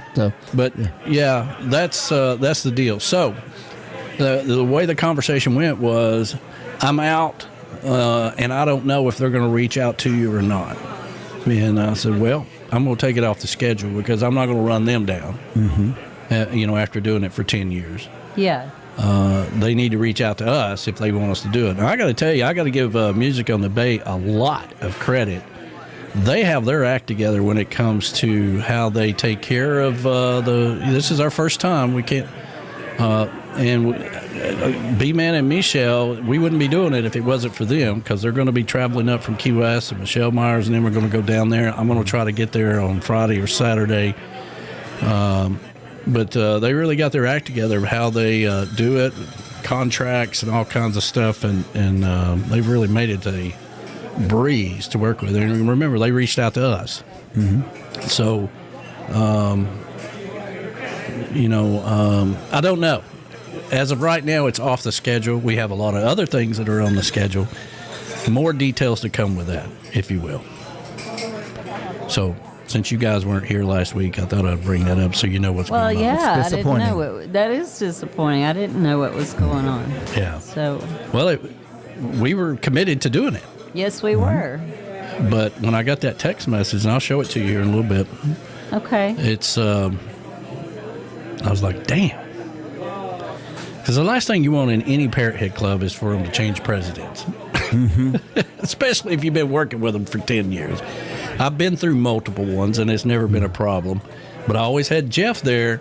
But, that's the deal. So, the way the conversation went was, I'm out, and I don't know if they're going to reach out to you or not. And I said, well, I'm going to take it off the schedule because I'm not going to run them down, after doing it for 10 years. Yeah. They need to reach out to us if they want us to do it. Now, I got to tell you, I got to give Music on the Bay a lot of credit. They have their act together when it comes to how they take care of this is our first time. We can't, B-Man and Michelle, we wouldn't be doing it if it wasn't for them because they're going to be traveling up from Key West and Michelle Myers, and then we're going to go down there. I'm going to try to get there on Friday or Saturday. But they really got their act together of how they do it, contracts and all kinds of stuff, and they've really made it a breeze to work with. And remember, they reached out to us. So, I don't know. As of right now, it's off the schedule. We have a lot of other things that are on the schedule. More details to come with that, if you will. So, since you guys weren't here last week, I thought I'd bring that up so you know what's going on. Well, yeah, I didn't know that is disappointing. I didn't know what was going on. Yeah. So. Well, we were committed to doing it. Yes, we were. But when I got that text message, and I'll show it to you here in a little bit. Okay. It's, I was like, damn. Because the last thing you want in any Parrot Head Club is for them to change presidents. Especially if you've been working with them for 10 years. I've been through multiple ones, and it's never been a problem. But I always had Jeff there,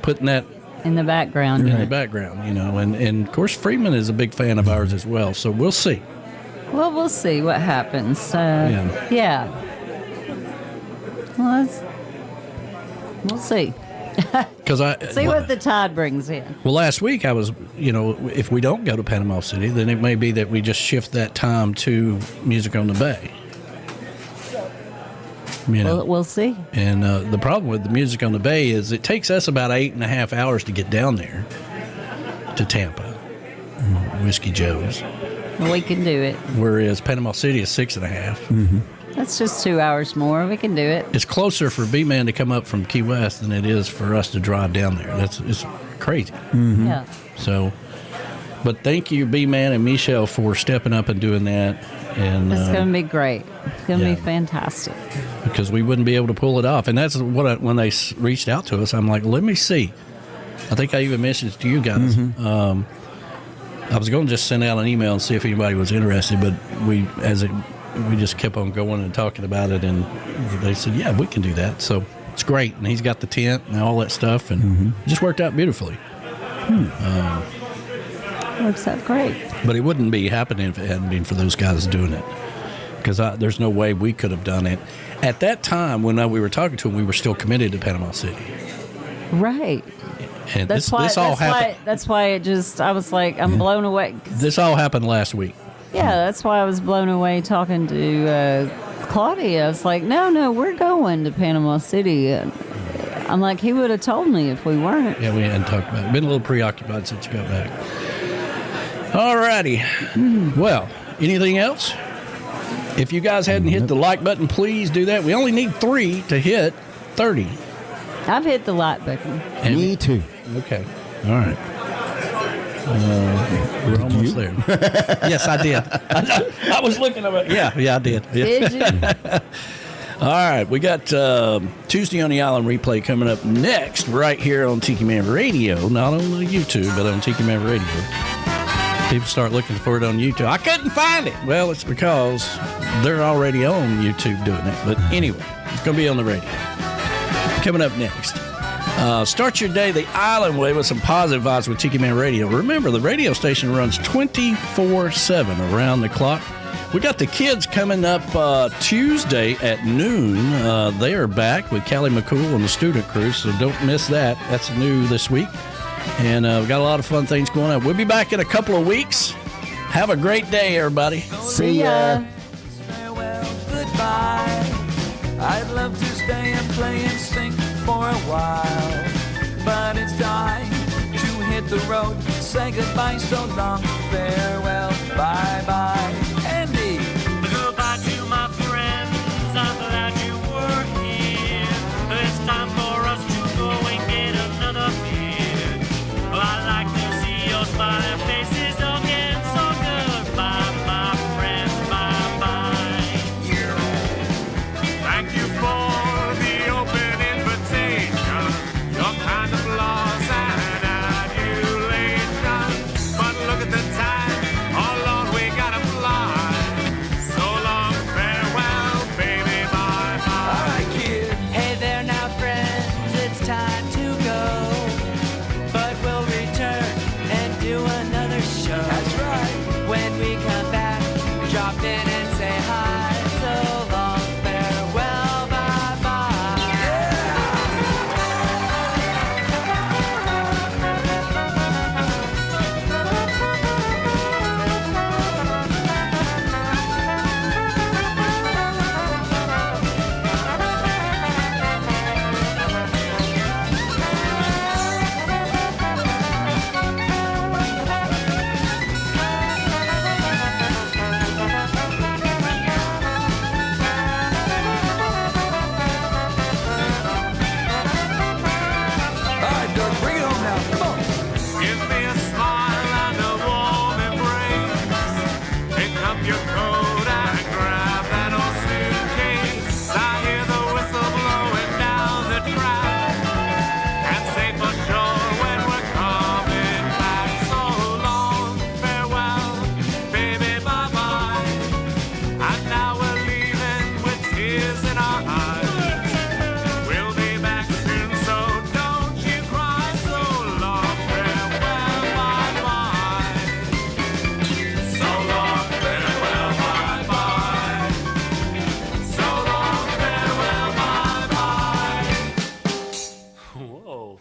putting that in the background. In the background, and of course Freeman is a big fan of ours as well. So we'll see. Well, we'll see what happens. Yeah. Well, we'll see. Because see what the tide brings in. Well, last week I was, if we don't go to Panama City, then it may be that we just shift that time to Music on the Bay. Well, we'll see. And the problem with the Music on the Bay is it takes us about 8.5 hours to get down there to Tampa, Whiskey Joe's. We can do it. Whereas Panama City is 6.5. That's just 2 hours more. We can do it. It's closer for B-Man to come up from Key West than it is for us to drive down there. It's crazy. Yeah. So, but thank you, B-Man and Michelle, for stepping up and doing that. And it's going to be great. It's going to be fantastic. Because we wouldn't be able to pull it off. And that's what when they reached out to us, I'm like, let me see. I think I even mentioned it to you guys. I was going to just send out an email and see if anybody was interested, but we just kept on going and talking about it, and they said, yeah, we can do that. So it's great. And he's got the tent and all that stuff, and it just worked out beautifully. Works out great. But it wouldn't be happening if it hadn't been for those guys doing it, because there's no way we could have done it. At that time, when we were talking to them, we were still committed to Panama City. Right. And that's why it just, I was like, I'm blown away. This all happened last week. Yeah, that's why I was blown away talking to Claudia. I was like, no, we're going to Panama City. I'm like, he would have told me if we weren't. Yeah, we hadn't talked about it. Been a little preoccupied since you got back. All righty. Well, anything else? If you guys hadn't hit the like button, please do that. We only need 3 to hit 30. I've hit the like button. Me too. Okay. All right. We're almost there. Yes, I did. I was looking at it. Yeah, I did. Yeah. Did you? All right. We got Tuesday on the Island replay coming up next right here on Tiki Man Radio. Not on YouTube, but on Tiki Man Radio. People start looking for it on YouTube. I couldn't find it. Well, it's because they're already on YouTube doing it. But anyway, it's going to be on the radio. Coming up next. Start your day the island way with some positive vibes with Tiki Man Radio. Remember, the radio station runs 24/7 around the clock. We got the kids coming up Tuesday at noon. They are back with Callie McCool and the student crew, so don't miss that. That's new this week. And we've got a lot of fun things going on. We'll be back in a couple of weeks. Have a great day, everybody. See ya. Farewell, goodbye. I'd love to stay and play and sing for a while, but it's time to hit the road. Say goodbye, so long, farewell, bye-bye. Andy! Goodbye to my friends, I'm glad you were here. It's time for us to go and get another beer. I like to see your smiling faces again, so goodbye, my friends, bye-bye. Thank you for the open invitation, your kind of laws and adulation. But look at the time, oh Lord, we gotta fly. So long, farewell, baby, bye-bye. All right, kid. Hey there now, friends, it's time to go. But we'll return and do another show. That's right. When we come back, drop in and say hi. So long, farewell, bye-bye. All right, Doug, bring it home now. Come on. Give me a smile and a warm embrace. Pick up your coat and grab that old suitcase. I hear the whistle blowing down the track. Can't say for sure when we're coming back. So long, farewell, baby, bye-bye. And now we're leaving with tears in our eyes. We'll be back soon, so don't you cry. So long, farewell, bye-bye. So long, farewell, bye-bye. So long, farewell, bye-bye. Whoa.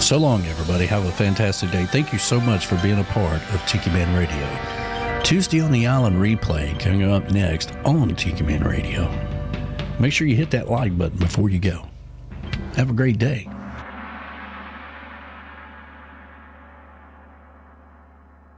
So long, everybody. Have a fantastic day. Thank you so much for being a part of Tiki Man Radio. Tuesday on the Island replay coming up next on Tiki Man Radio. Make sure you hit that like button before you go. Have a great day.